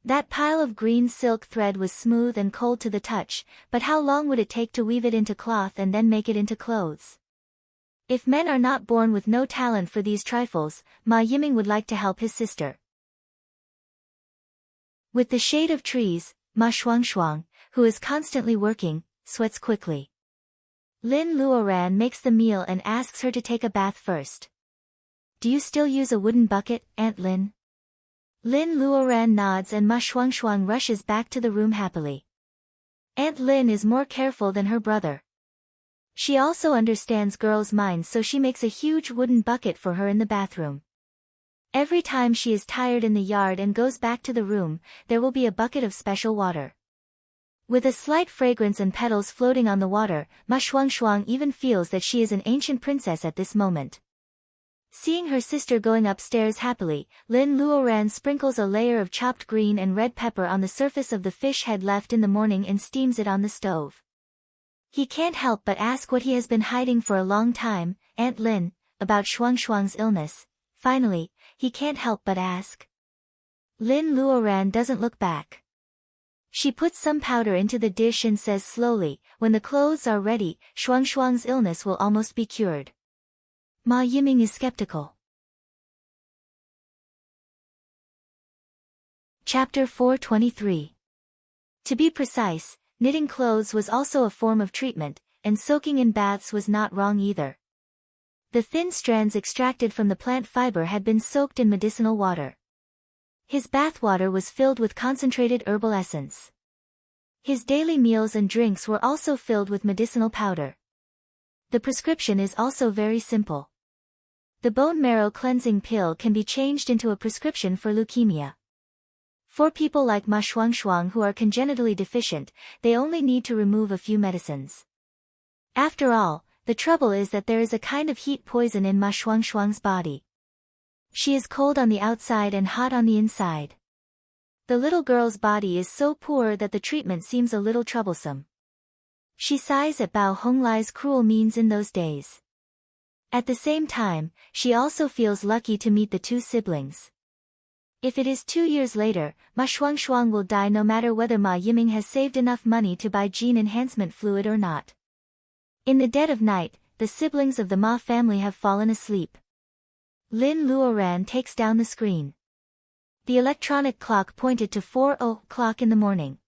That pile of green silk thread was smooth and cold to the touch, but how long would it take to weave it into cloth and then make it into clothes? If men are not born with no talent for these trifles, Ma Yiming would like to help his sister. With the shade of trees, Ma Shuangshuang, who is constantly working, sweats quickly. Lin Luoran makes the meal and asks her to take a bath first. Do you still use a wooden bucket, Aunt Lin? Lin Luoran nods and Ma Shuangshuang rushes back to the room happily. Aunt Lin is more careful than her brother. She also understands girls' minds, so she makes a huge wooden bucket for her in the bathroom. Every time she is tired in the yard and goes back to the room, there will be a bucket of special water. With a slight fragrance and petals floating on the water, Ma Shuangshuang even feels that she is an ancient princess at this moment. Seeing her sister going upstairs happily, Lin Luoran sprinkles a layer of chopped green and red pepper on the surface of the fish head left in the morning and steams it on the stove. He can't help but ask what he has been hiding for a long time, Aunt Lin, about Shuangshuang's illness. Finally, he can't help but ask. Lin Luoran doesn't look back. She puts some powder into the dish and says slowly, when the clothes are ready, Shuangshuang's illness will almost be cured. Ma Yiming is skeptical. Chapter 423. To be precise, knitting clothes was also a form of treatment, and soaking in baths was not wrong either. The thin strands extracted from the plant fiber had been soaked in medicinal water. His bath water was filled with concentrated herbal essence. His daily meals and drinks were also filled with medicinal powder. The prescription is also very simple. The bone marrow cleansing pill can be changed into a prescription for leukemia. For people like Ma Shuangshuang who are congenitally deficient, they only need to remove a few medicines. After all, the trouble is that there is a kind of heat poison in Ma Shuangshuang's body. She is cold on the outside and hot on the inside. The little girl's body is so poor that the treatment seems a little troublesome. She sighs at Bao Honglai's cruel means in those days. At the same time, she also feels lucky to meet the 2 siblings. If it is 2 years later, Ma Shuangshuang will die no matter whether Ma Yiming has saved enough money to buy gene enhancement fluid or not. In the dead of night, the siblings of the Ma family have fallen asleep. Lin Luoran takes down the screen. The electronic clock pointed to 4:00 in the morning.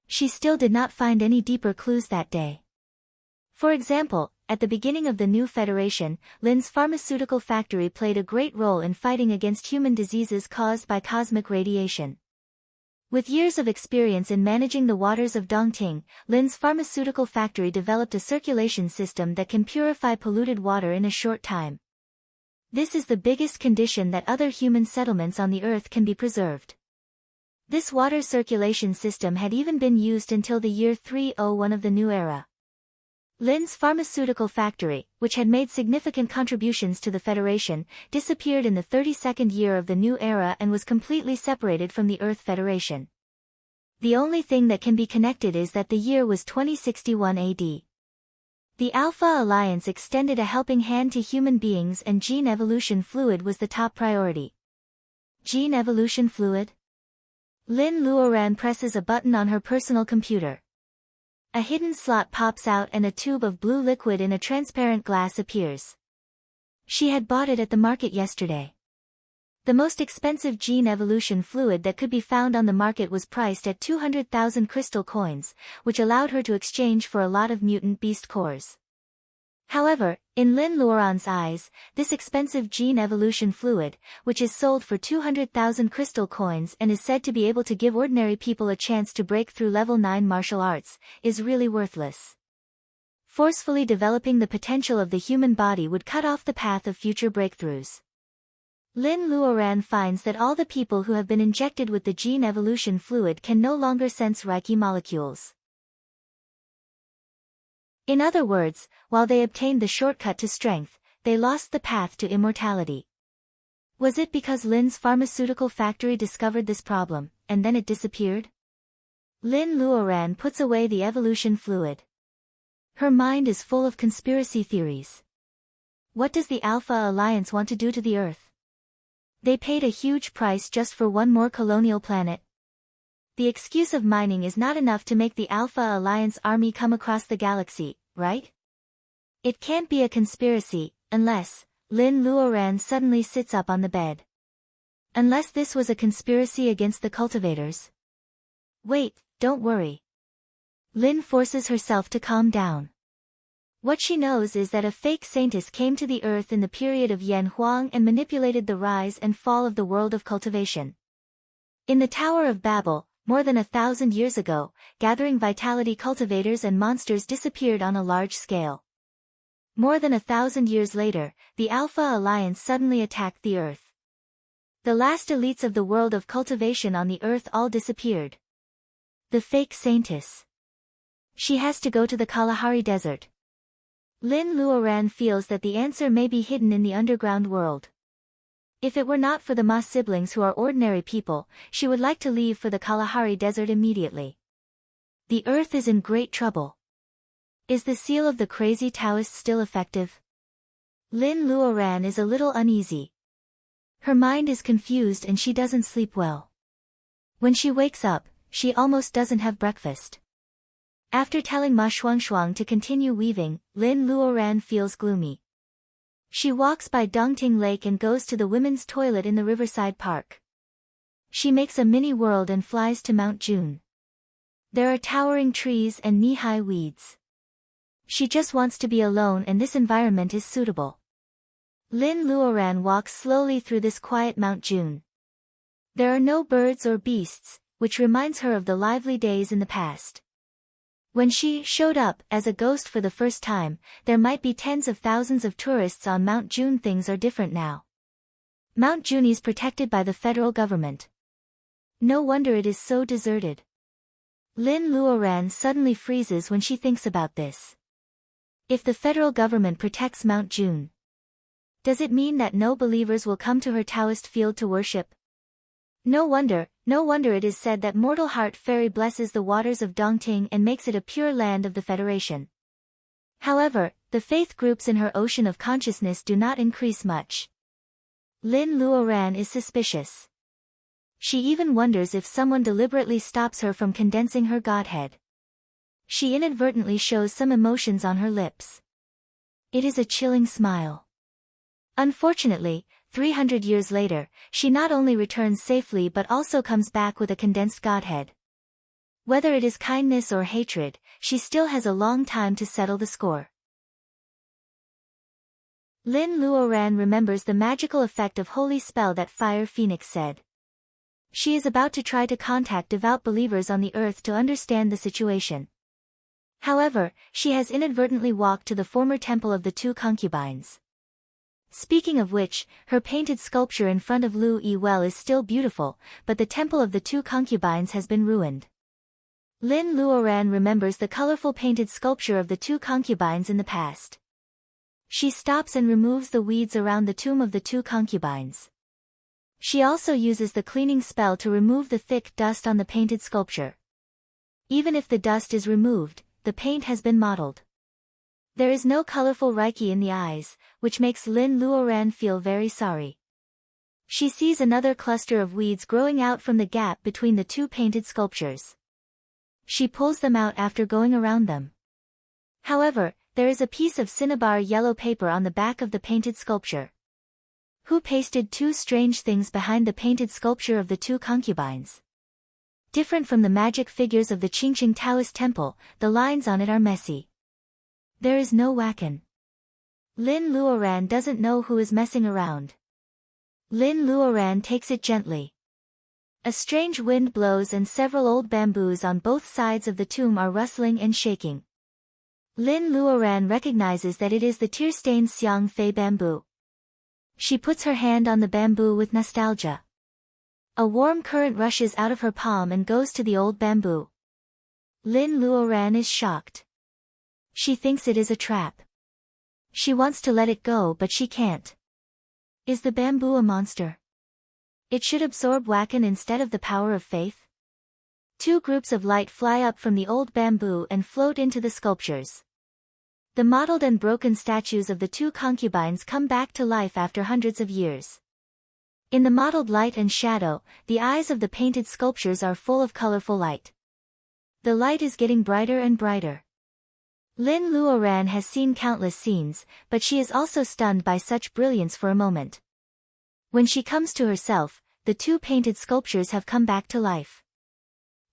She still did not find any deeper clues that day. For example, at the beginning of the new Federation, Lin's pharmaceutical factory played a great role in fighting against human diseases caused by cosmic radiation. With years of experience in managing the waters of Dongting, Lin's pharmaceutical factory developed a circulation system that can purify polluted water in a short time. This is the biggest condition that other human settlements on the Earth can be preserved. This water circulation system had even been used until the year 301 of the new era. Lin's pharmaceutical factory, which had made significant contributions to the Federation, disappeared in the 32nd year of the new era and was completely separated from the Earth Federation. The only thing that can be connected is that the year was 2061 AD. The Alpha Alliance extended a helping hand to human beings and gene evolution fluid was the top priority. Gene evolution fluid? Lin Luoran presses a button on her personal computer. A hidden slot pops out and a tube of blue liquid in a transparent glass appears. She had bought it at the market yesterday. The most expensive gene evolution fluid that could be found on the market was priced at 200,000 crystal coins, which allowed her to exchange for a lot of mutant beast cores. However, in Lin Luoran's eyes, this expensive gene evolution fluid, which is sold for 200,000 crystal coins and is said to be able to give ordinary people a chance to break through level 9 martial arts, is really worthless. Forcefully developing the potential of the human body would cut off the path of future breakthroughs. Lin Luoran finds that all the people who have been injected with the gene evolution fluid can no longer sense Reiki molecules. In other words, while they obtained the shortcut to strength, they lost the path to immortality. Was it because Lin's pharmaceutical factory discovered this problem, and then it disappeared? Lin Luoran puts away the evolution fluid. Her mind is full of conspiracy theories. What does the Alpha Alliance want to do to the Earth? They paid a huge price just for one more colonial planet. The excuse of mining is not enough to make the Alpha Alliance army come across the galaxy, right? It can't be a conspiracy, unless, Lin Luoran suddenly sits up on the bed. Unless this was a conspiracy against the cultivators. Wait, don't worry. Lin forces herself to calm down. What she knows is that a fake scientist came to the Earth in the period of Yan Huang and manipulated the rise and fall of the world of cultivation. In the Tower of Babel, more than 1,000 years ago, gathering vitality cultivators and monsters disappeared on a large scale. More than 1,000 years later, the Alpha Alliance suddenly attacked the Earth. The last elites of the world of cultivation on the Earth all disappeared. The fake scientess. She has to go to the Kalahari Desert. Lin Luoran feels that the answer may be hidden in the underground world. If it were not for the Ma siblings who are ordinary people, she would like to leave for the Kalahari Desert immediately. The Earth is in great trouble. Is the seal of the crazy Taoist still effective? Lin Luoran is a little uneasy. Her mind is confused and she doesn't sleep well. When she wakes up, she almost doesn't have breakfast. After telling Ma Shuangshuang to continue weaving, Lin Luoran feels gloomy. She walks by Dongting Lake and goes to the women's toilet in the Riverside Park. She makes a mini world and flies to Mount June. There are towering trees and knee-high weeds. She just wants to be alone and this environment is suitable. Lin Luoran walks slowly through this quiet Mount June. There are no birds or beasts, which reminds her of the lively days in the past. When she showed up as a ghost for the first time, there might be tens of thousands of tourists on Mount June. Things are different now. Mount June is protected by the federal government. No wonder it is so deserted. Lin Luoran suddenly freezes when she thinks about this. If the federal government protects Mount June, does it mean that no believers will come to her Taoist field to worship? No wonder it is said that Mortal Heart Fairy blesses the waters of Dongting and makes it a pure land of the Federation. However, the faith groups in her ocean of consciousness do not increase much. Lin Luoran is suspicious. She even wonders if someone deliberately stops her from condensing her godhead. She inadvertently shows some emotions on her lips. It is a chilling smile. Unfortunately, 300 years later, she not only returns safely but also comes back with a condensed godhead. Whether it is kindness or hatred, she still has a long time to settle the score. Lin Luoran remembers the magical effect of holy spell that Fire Phoenix said. She is about to try to contact devout believers on the earth to understand the situation. However, she has inadvertently walked to the former temple of the two concubines. Speaking of which, her painted sculpture in front of Lu Yi Well is still beautiful, but the temple of the two concubines has been ruined. Lin Luoran remembers the colorful painted sculpture of the two concubines in the past. She stops and removes the weeds around the tomb of the two concubines. She also uses the cleaning spell to remove the thick dust on the painted sculpture. Even if the dust is removed, the paint has been mottled. There is no colorful reiki in the eyes, which makes Lin Luoran feel very sorry. She sees another cluster of weeds growing out from the gap between the two painted sculptures. She pulls them out after going around them. However, there is a piece of cinnabar yellow paper on the back of the painted sculpture. Who pasted two strange things behind the painted sculpture of the two concubines? Different from the magic figures of the Qingqing Taoist temple, the lines on it are messy. There is no wakan. Lin Luoran doesn't know who is messing around. Lin Luoran takes it gently. A strange wind blows and several old bamboos on both sides of the tomb are rustling and shaking. Lin Luoran recognizes that it is the tear-stained Xiang Fei bamboo. She puts her hand on the bamboo with nostalgia. A warm current rushes out of her palm and goes to the old bamboo. Lin Luoran is shocked. She thinks it is a trap. She wants to let it go but she can't. Is the bamboo a monster? It should absorb wakan instead of the power of faith? Two groups of light fly up from the old bamboo and float into the sculptures. The mottled and broken statues of the two concubines come back to life after hundreds of years. In the mottled light and shadow, the eyes of the painted sculptures are full of colorful light. The light is getting brighter and brighter. Lin Luoran has seen countless scenes, but she is also stunned by such brilliance for a moment. When she comes to herself, the two painted sculptures have come back to life.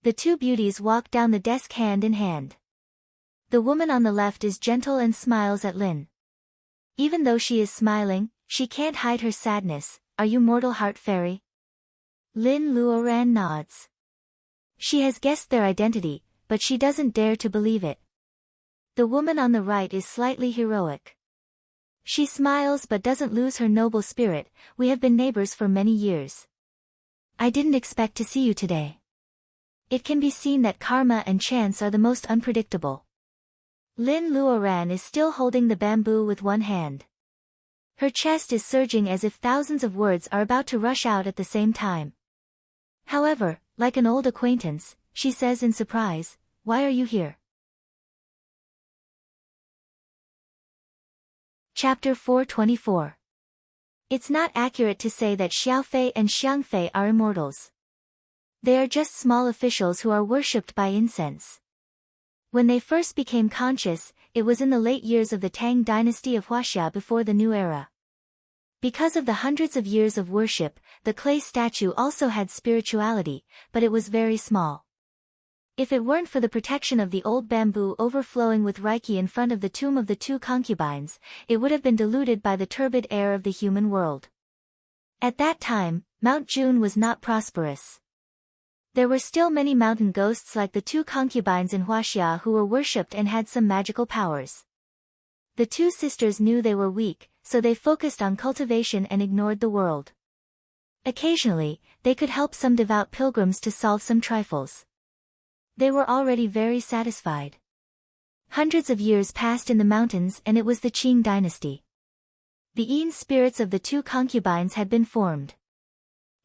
The two beauties walk down the desk hand in hand. The woman on the left is gentle and smiles at Lin. Even though she is smiling, she can't hide her sadness. Are you mortal heart fairy? Lin Luoran nods. She has guessed their identity, but she doesn't dare to believe it. The woman on the right is slightly heroic. She smiles but doesn't lose her noble spirit. We have been neighbors for many years. I didn't expect to see you today. It can be seen that karma and chance are the most unpredictable. Lin Luoran is still holding the bamboo with one hand. Her chest is surging as if thousands of words are about to rush out at the same time. However, like an old acquaintance, she says in surprise, "Why are you here?" Chapter 424. It's not accurate to say that Xiaofei and Xiangfei are immortals. They are just small officials who are worshipped by incense. When they first became conscious, it was in the late years of the Tang dynasty of Huaxia before the new era. Because of the hundreds of years of worship, the clay statue also had spirituality, but it was very small. If it weren't for the protection of the old bamboo overflowing with reiki in front of the tomb of the two concubines, it would have been diluted by the turbid air of the human world. At that time, Mount June was not prosperous. There were still many mountain ghosts like the two concubines in Huaxia who were worshipped and had some magical powers. The two sisters knew they were weak, so they focused on cultivation and ignored the world. Occasionally, they could help some devout pilgrims to solve some trifles. They were already very satisfied. Hundreds of years passed in the mountains and it was the Qing dynasty. The Yin spirits of the two concubines had been formed.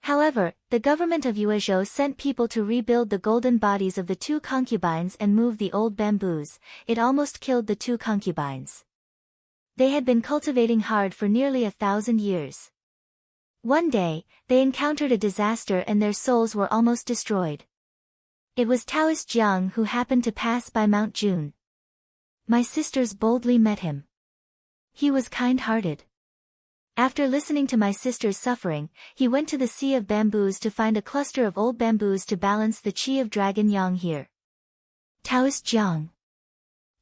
However, the government of Yuezhou sent people to rebuild the golden bodies of the two concubines and move the old bamboos. It almost killed the two concubines. They had been cultivating hard for nearly 1,000 years. One day, they encountered a disaster and their souls were almost destroyed. It was Taoist Jiang who happened to pass by Mount June. My sisters boldly met him. He was kind-hearted. After listening to my sister's suffering, he went to the Sea of Bamboos to find a cluster of old bamboos to balance the chi of Dragon Yang here. Taoist Jiang.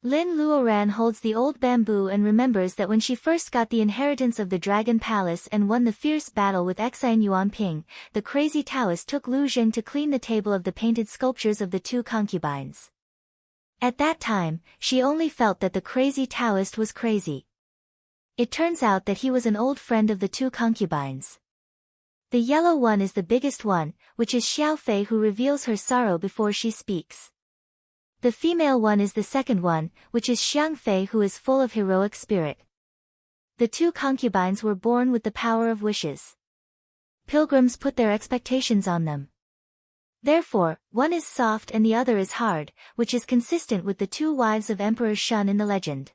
Lin Luoran holds the old bamboo and remembers that when she first got the inheritance of the Dragon Palace and won the fierce battle with Exine Yuanping, the crazy Taoist took Lu Jing to clean the table of the painted sculptures of the two concubines. At that time, she only felt that the crazy Taoist was crazy. It turns out that he was an old friend of the two concubines. The yellow one is the biggest one, which is Xiao Fei, who reveals her sorrow before she speaks. The female one is the second one, which is Xiang Fei, who is full of heroic spirit. The two concubines were born with the power of wishes. Pilgrims put their expectations on them. Therefore, one is soft and the other is hard, which is consistent with the two wives of Emperor Shun in the legend.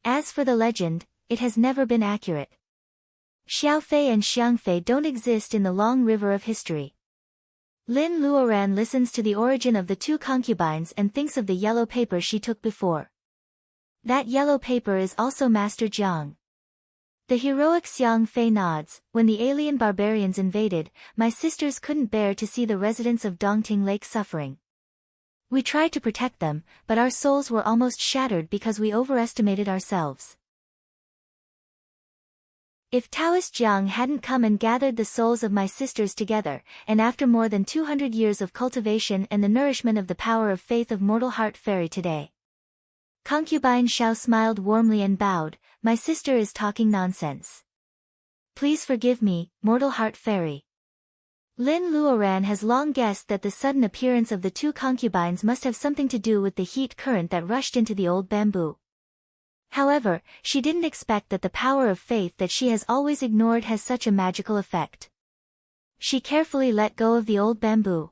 As for the legend, it has never been accurate. Xiao Fei and Xiang Fei don't exist in the long river of history. Lin Luoran listens to the origin of the two concubines and thinks of the yellow paper she took before. That yellow paper is also Master Jiang. The heroic Xiang Fei nods. When the alien barbarians invaded, my sisters couldn't bear to see the residents of Dongting Lake suffering. We tried to protect them, but our souls were almost shattered because we overestimated ourselves. If Taoist Jiang hadn't come and gathered the souls of my sisters together, and after more than 200 years of cultivation and the nourishment of the power of faith of Mortal Heart Fairy today. Concubine Xiao smiled warmly and bowed. My sister is talking nonsense. Please forgive me, Mortal Heart Fairy. Lin Luoran has long guessed that the sudden appearance of the two concubines must have something to do with the heat current that rushed into the old bamboo. However, she didn't expect that the power of faith that she has always ignored has such a magical effect. She carefully let go of the old bamboo.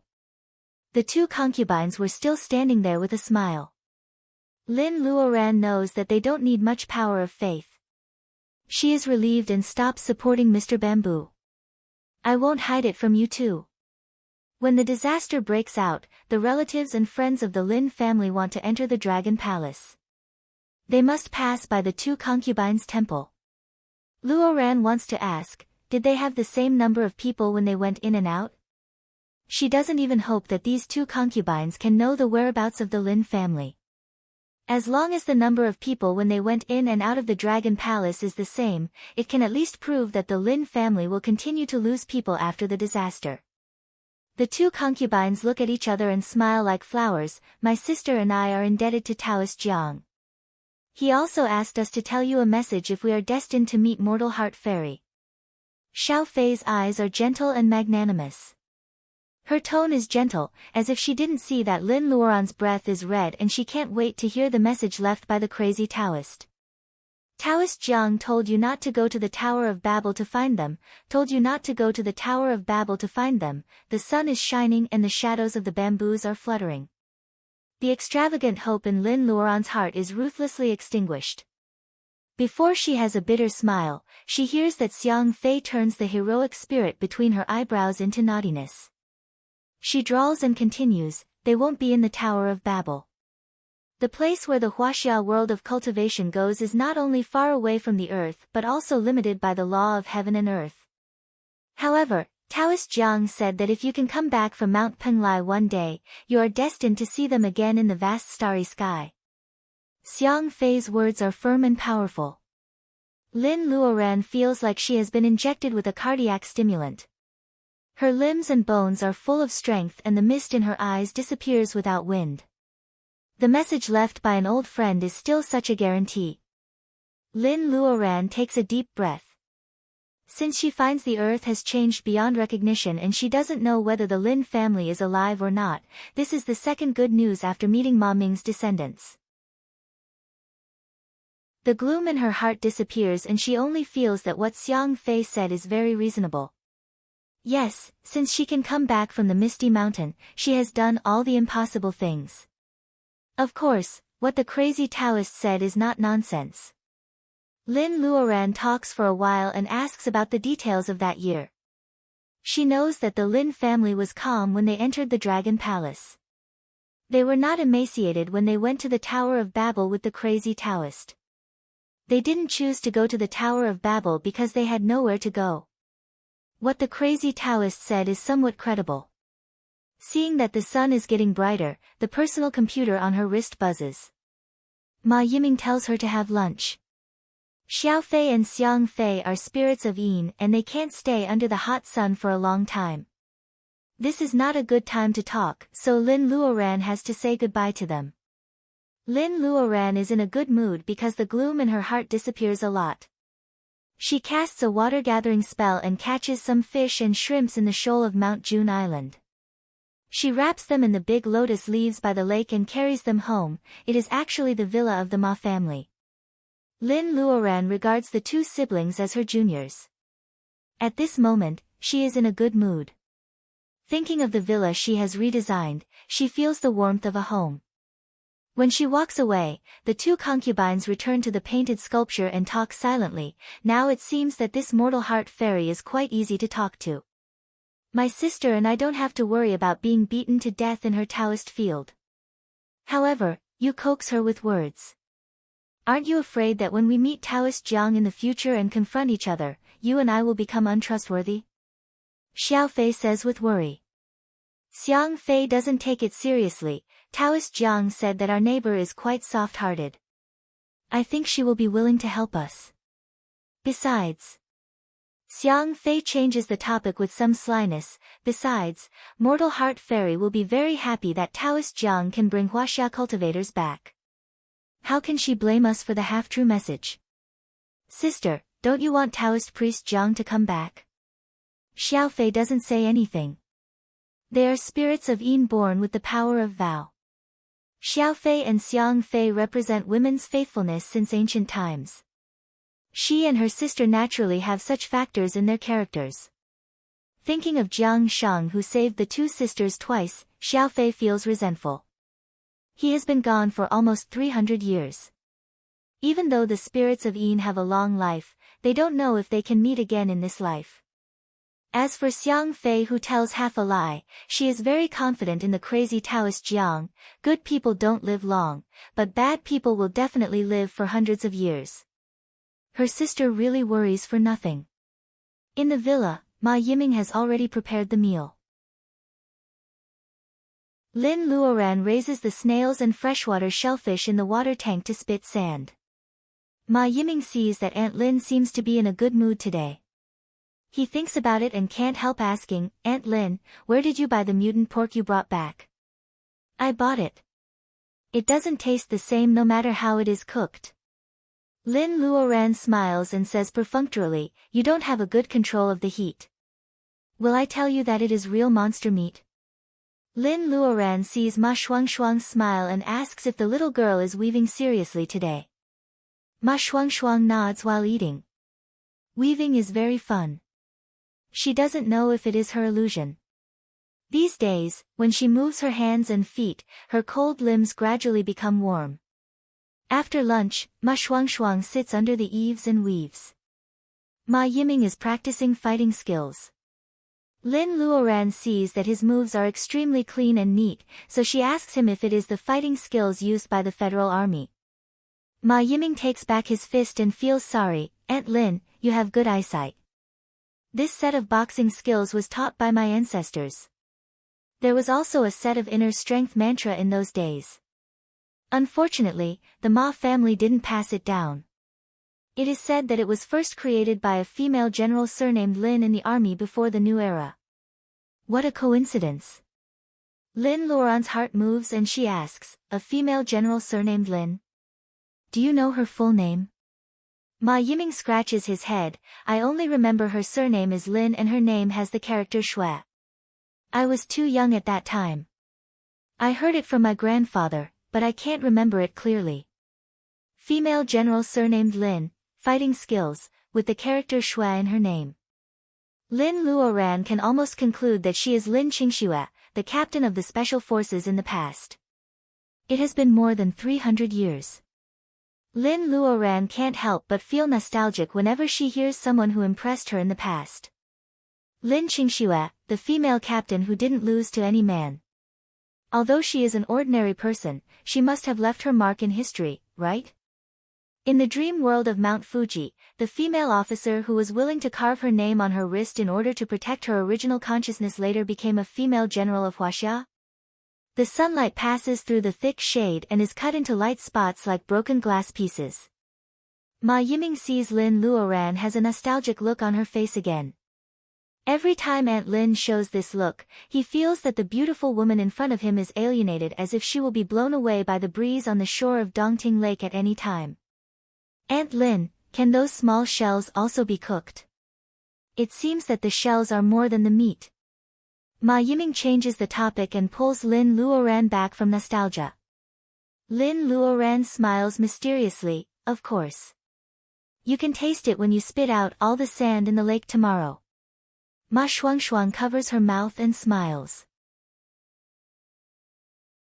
The two concubines were still standing there with a smile. Lin Luoran knows that they don't need much power of faith. She is relieved and stops supporting Mr. Bamboo. I won't hide it from you too. When the disaster breaks out, the relatives and friends of the Lin family want to enter the Dragon Palace. They must pass by the two concubines' temple. Luoran wants to ask, did they have the same number of people when they went in and out? She doesn't even hope that these two concubines can know the whereabouts of the Lin family. As long as the number of people when they went in and out of the Dragon Palace is the same, it can at least prove that the Lin family will continue to lose people after the disaster. The two concubines look at each other and smile like flowers. My sister and I are indebted to Taoist Jiang. He also asked us to tell you a message if we are destined to meet Mortal Heart Fairy. Xiao Fei's eyes are gentle and magnanimous. Her tone is gentle, as if she didn't see that Lin Luoran's breath is red and she can't wait to hear the message left by the crazy Taoist. Taoist Jiang told you not to go to the Tower of Babel to find them, told you not to go to the Tower of Babel to find them. The sun is shining and the shadows of the bamboos are fluttering. The extravagant hope in Lin Luoran's heart is ruthlessly extinguished. Before she has a bitter smile, she hears that Xiang Fei turns the heroic spirit between her eyebrows into naughtiness. She drawls and continues, they won't be in the Tower of Babel. The place where the Huaxia world of cultivation goes is not only far away from the earth but also limited by the law of heaven and earth. However, Taoist Jiang said that if you can come back from Mount Penglai one day, you are destined to see them again in the vast starry sky. Xiang Fei's words are firm and powerful. Lin Luoran feels like she has been injected with a cardiac stimulant. Her limbs and bones are full of strength and the mist in her eyes disappears without wind. The message left by an old friend is still such a guarantee. Lin Luoran takes a deep breath. Since she finds the earth has changed beyond recognition and she doesn't know whether the Lin family is alive or not, this is the second good news after meeting Ma Ming's descendants. The gloom in her heart disappears and she only feels that what Xiang Fei said is very reasonable. Yes, since she can come back from the misty mountain, she has done all the impossible things. Of course, what the crazy Taoist said is not nonsense. Lin Luoran talks for a while and asks about the details of that year. She knows that the Lin family was calm when they entered the Dragon Palace. They were not emaciated when they went to the Tower of Babel with the crazy Taoist. They didn't choose to go to the Tower of Babel because they had nowhere to go. What the crazy Taoist said is somewhat credible. Seeing that the sun is getting brighter, the personal computer on her wrist buzzes. Ma Yiming tells her to have lunch. Xiao Fei and Xiang Fei are spirits of yin and they can't stay under the hot sun for a long time. This is not a good time to talk, so Lin Luoran has to say goodbye to them. Lin Luoran is in a good mood because the gloom in her heart disappears a lot. She casts a water-gathering spell and catches some fish and shrimps in the shoal of Mount June Island. She wraps them in the big lotus leaves by the lake and carries them home. It is actually the villa of the Ma family. Lin Luoran regards the two siblings as her juniors. At this moment, she is in a good mood. Thinking of the villa she has redesigned, she feels the warmth of a home. When she walks away, the two concubines return to the painted sculpture and talk silently. Now it seems that this mortal heart fairy is quite easy to talk to. My sister and I don't have to worry about being beaten to death in her Taoist field. However, you coax her with words. Aren't you afraid that when we meet Taoist Jiang in the future and confront each other, you and I will become untrustworthy? Xiao Fei says with worry. Xiang Fei doesn't take it seriously. Taoist Jiang said that our neighbor is quite soft-hearted. I think she will be willing to help us. Besides, Xiang Fei changes the topic with some slyness. Besides, Mortal Heart Fairy will be very happy that Taoist Jiang can bring Huaxia cultivators back. How can she blame us for the half-true message? Sister, don't you want Taoist priest Jiang to come back? Xiao Fei doesn't say anything. They are spirits of yin born with the power of vow. Xiao Fei and Xiang Fei represent women's faithfulness since ancient times. She and her sister naturally have such factors in their characters. Thinking of Jiang Shang who saved the two sisters twice, Xiao Fei feels resentful. He has been gone for almost 300 years. Even though the spirits of yin have a long life, they don't know if they can meet again in this life. As for Xiang Fei who tells half a lie, she is very confident in the crazy Taoist Jiang. Good people don't live long, but bad people will definitely live for hundreds of years. Her sister really worries for nothing. In the villa, Ma Yiming has already prepared the meal. Lin Luoran raises the snails and freshwater shellfish in the water tank to spit sand. Ma Yiming sees that Aunt Lin seems to be in a good mood today. He thinks about it and can't help asking, Aunt Lin, where did you buy the mutant pork you brought back? I bought it. It doesn't taste the same no matter how it is cooked. Lin Luoran smiles and says perfunctorily, you don't have a good control of the heat. Will I tell you that it is real monster meat? Lin Luoran sees Ma Shuangshuang smile and asks if the little girl is weaving seriously today. Ma Shuangshuang nods while eating. Weaving is very fun. She doesn't know if it is her illusion. These days, when she moves her hands and feet, her cold limbs gradually become warm. After lunch, Ma Shuangshuang sits under the eaves and weaves. Ma Yiming is practicing fighting skills. Lin Luoran sees that his moves are extremely clean and neat, so she asks him if it is the fighting skills used by the Federal Army. Ma Yiming takes back his fist and feels sorry, Aunt Lin, you have good eyesight. This set of boxing skills was taught by my ancestors. There was also a set of inner strength mantra in those days. Unfortunately, the Ma family didn't pass it down. It is said that it was first created by a female general surnamed Lin in the army before the new era. What a coincidence. Lin Luoran's heart moves and she asks, a female general surnamed Lin? Do you know her full name? Ma Yiming scratches his head, I only remember her surname is Lin and her name has the character Shui. I was too young at that time. I heard it from my grandfather, but I can't remember it clearly. Female general surnamed Lin, fighting skills, with the character Shui in her name. Lin Luoran can almost conclude that she is Lin Qingxue, the captain of the special forces in the past. It has been more than 300 years. Lin Luoran can't help but feel nostalgic whenever she hears someone who impressed her in the past. Lin Qingxue, the female captain who didn't lose to any man. Although she is an ordinary person, she must have left her mark in history, right? In the dream world of Mount Fuji, the female officer who was willing to carve her name on her wrist in order to protect her original consciousness later became a female general of Huaxia. The sunlight passes through the thick shade and is cut into light spots like broken glass pieces. Ma Yiming sees Lin Luoran has a nostalgic look on her face again. Every time Aunt Lin shows this look, he feels that the beautiful woman in front of him is alienated, as if she will be blown away by the breeze on the shore of Dongting Lake at any time. Aunt Lin, can those small shells also be cooked? It seems that the shells are more than the meat. Ma Yiming changes the topic and pulls Lin Luoran back from nostalgia. Lin Luoran smiles mysteriously, of course. You can taste it when you spit out all the sand in the lake tomorrow. Ma Shuangshuang covers her mouth and smiles.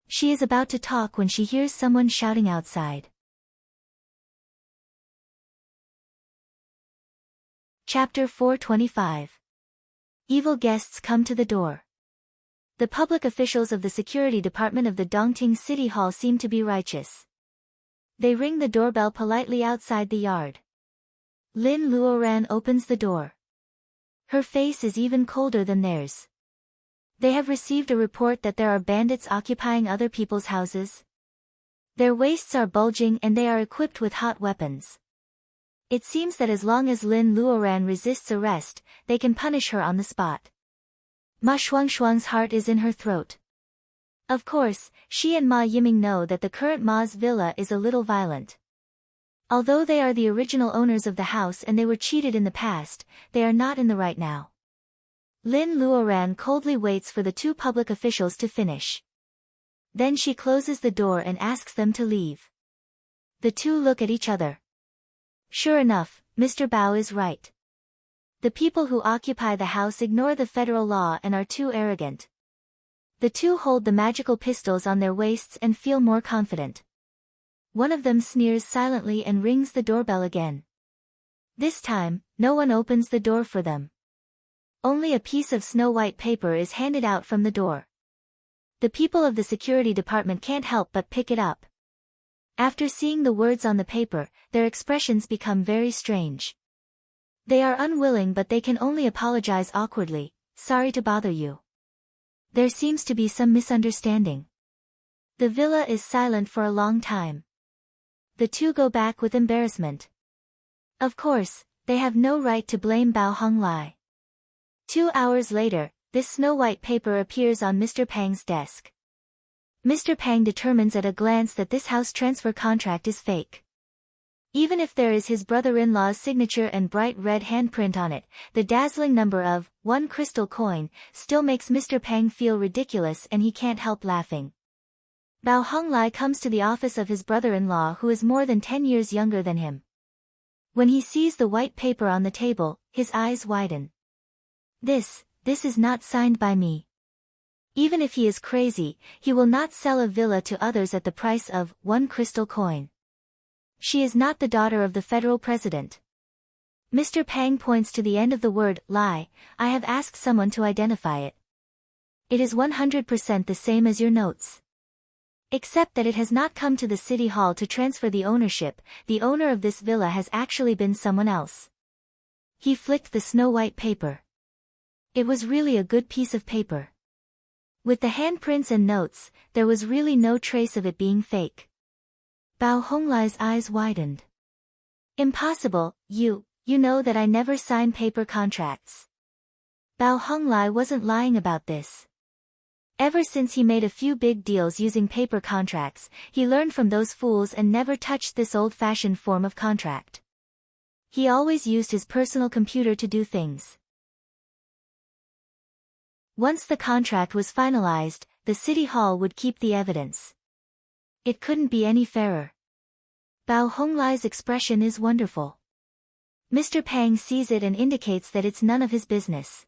She is about to talk when she hears someone shouting outside. Chapter 425. Evil guests come to the door. The public officials of the security department of the Dongting City Hall seem to be righteous. They ring the doorbell politely outside the yard. Lin Luoran opens the door. Her face is even colder than theirs. They have received a report that there are bandits occupying other people's houses. Their waists are bulging and they are equipped with hot weapons. It seems that as long as Lin Luoran resists arrest, they can punish her on the spot. Ma Shuangshuang's heart is in her throat. Of course, she and Ma Yiming know that the current Ma's villa is a little violent. Although they are the original owners of the house and they were cheated in the past, they are not in the right now. Lin Luoran coldly waits for the two public officials to finish. Then she closes the door and asks them to leave. The two look at each other. Sure enough, Mr. Bao is right. The people who occupy the house ignore the federal law and are too arrogant. The two hold the magical pistols on their waists and feel more confident. One of them sneers silently and rings the doorbell again. This time, no one opens the door for them. Only a piece of snow-white paper is handed out from the door. The people of the security department can't help but pick it up. After seeing the words on the paper, their expressions become very strange. They are unwilling, but they can only apologize awkwardly. Sorry to bother you. There seems to be some misunderstanding. The villa is silent for a long time. The two go back with embarrassment. Of course, they have no right to blame Bao Honglai. 2 hours later, this snow-white paper appears on Mr. Pang's desk. Mr. Pang determines at a glance that this house transfer contract is fake. Even if there is his brother-in-law's signature and bright red handprint on it, the dazzling number of 1 crystal coin still makes Mr. Pang feel ridiculous and he can't help laughing. Bao Honglai comes to the office of his brother-in-law, who is more than 10 years younger than him. When he sees the white paper on the table, his eyes widen. This is not signed by me. Even if he is crazy, he will not sell a villa to others at the price of 1 crystal coin. She is not the daughter of the federal president. Mr. Pang points to the end of the word lie. I have asked someone to identify it. It is 100% the same as your notes. Except that it has not come to the city hall to transfer the ownership. The owner of this villa has actually been someone else. He flicked the snow-white paper. It was really a good piece of paper. With the handprints and notes, there was really no trace of it being fake. Bao Honglai's eyes widened. Impossible, you know that I never sign paper contracts. Bao Honglai wasn't lying about this. Ever since he made a few big deals using paper contracts, he learned from those fools and never touched this old-fashioned form of contract. He always used his personal computer to do things. Once the contract was finalized, the city hall would keep the evidence. It couldn't be any fairer. Bao Honglai's expression is wonderful. Mr. Pang sees it and indicates that it's none of his business.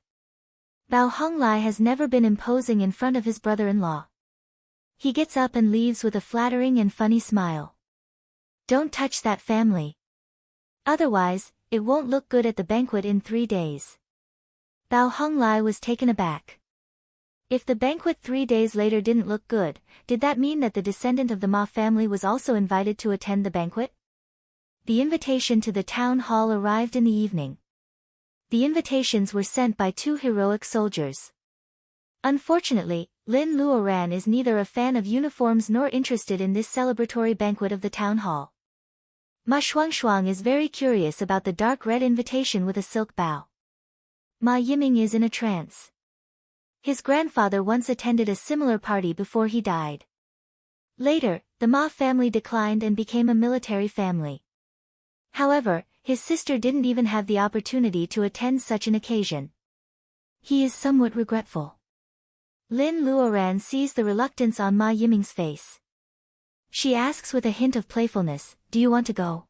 Bao Honglai has never been imposing in front of his brother-in-law. He gets up and leaves with a flattering and funny smile. Don't touch that family. Otherwise, it won't look good at the banquet in 3 days. Bao Honglai was taken aback. If the banquet 3 days later didn't look good, did that mean that the descendant of the Ma family was also invited to attend the banquet? The invitation to the town hall arrived in the evening. The invitations were sent by 2 heroic soldiers. Unfortunately, Lin Luoran is neither a fan of uniforms nor interested in this celebratory banquet of the town hall. Ma Shuangshuang is very curious about the dark red invitation with a silk bow. Ma Yiming is in a trance. His grandfather once attended a similar party before he died. Later, the Ma family declined and became a military family. However, his sister didn't even have the opportunity to attend such an occasion. He is somewhat regretful. Lin Luoran sees the reluctance on Ma Yiming's face. She asks with a hint of playfulness, "Do you want to go?"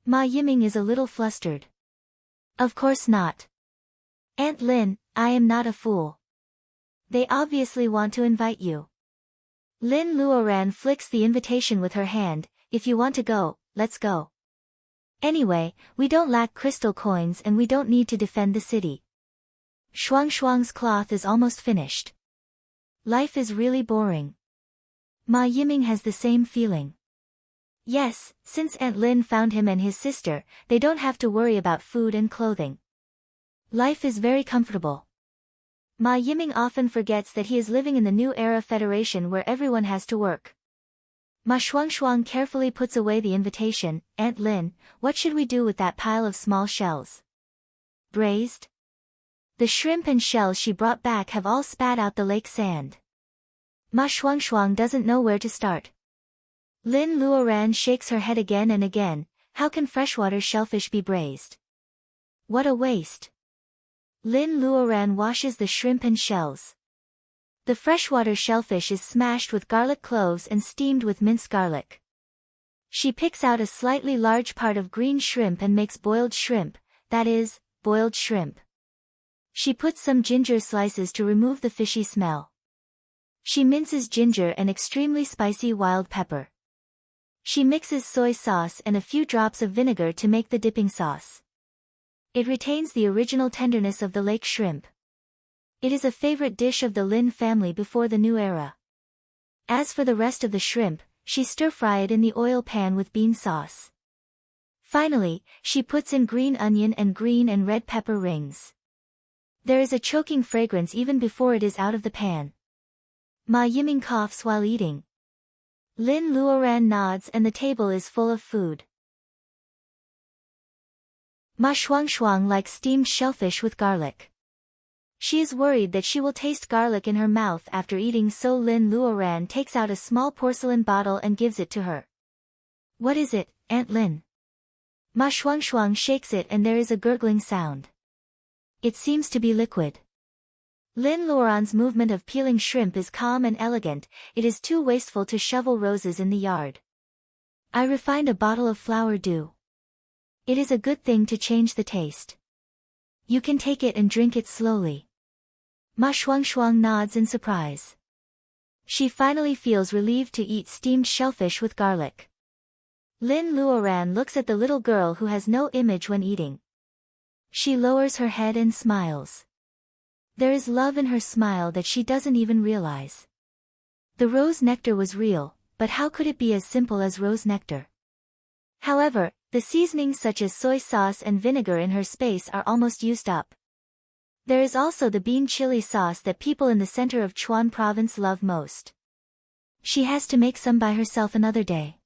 Ma Yiming is a little flustered. "Of course not. Aunt Lin, I am not a fool. They obviously want to invite you." Lin Luoran flicks the invitation with her hand, "If you want to go, let's go. Anyway, we don't lack crystal coins and we don't need to defend the city. Shuangshuang's cloth is almost finished. Life is really boring." Ma Yiming has the same feeling. Yes, since Aunt Lin found him and his sister, they don't have to worry about food and clothing. Life is very comfortable. Ma Yiming often forgets that he is living in the new era federation where everyone has to work. Ma Shuangshuang carefully puts away the invitation. "Aunt Lin, what should we do with that pile of small shells?" "Braised?" The shrimp and shells she brought back have all spat out the lake sand. Ma Shuangshuang doesn't know where to start. Lin Luoran shakes her head again and again. How can freshwater shellfish be braised? What a waste. Lin Luoran washes the shrimp and shells. The freshwater shellfish is smashed with garlic cloves and steamed with minced garlic. She picks out a slightly large part of green shrimp and makes boiled shrimp, that is, boiled shrimp. She puts some ginger slices to remove the fishy smell. She minces ginger and extremely spicy wild pepper. She mixes soy sauce and a few drops of vinegar to make the dipping sauce. It retains the original tenderness of the lake shrimp. It is a favorite dish of the Lin family before the new era. As for the rest of the shrimp, she stir-fry it in the oil pan with bean sauce. Finally, she puts in green onion and green and red pepper rings. There is a choking fragrance even before it is out of the pan. Ma Yiming coughs while eating. Lin Luoran nods and the table is full of food. Ma Shuangshuang likes steamed shellfish with garlic. She is worried that she will taste garlic in her mouth after eating, so Lin Luoran takes out a small porcelain bottle and gives it to her. "What is it, Aunt Lin?" Ma Shuangshuang shakes it and there is a gurgling sound. It seems to be liquid. Lin Luoran's movement of peeling shrimp is calm and elegant. It is too wasteful to shovel roses in the yard. "I refined a bottle of flower dew. It is a good thing to change the taste. You can take it and drink it slowly." Ma Shuangshuang nods in surprise. She finally feels relieved to eat steamed shellfish with garlic. Lin Luoran looks at the little girl who has no image when eating. She lowers her head and smiles. There is love in her smile that she doesn't even realize. The rose nectar was real, but how could it be as simple as rose nectar? However, the seasonings such as soy sauce and vinegar in her space are almost used up. There is also the bean chili sauce that people in the center of Chuan province love most. She has to make some by herself another day.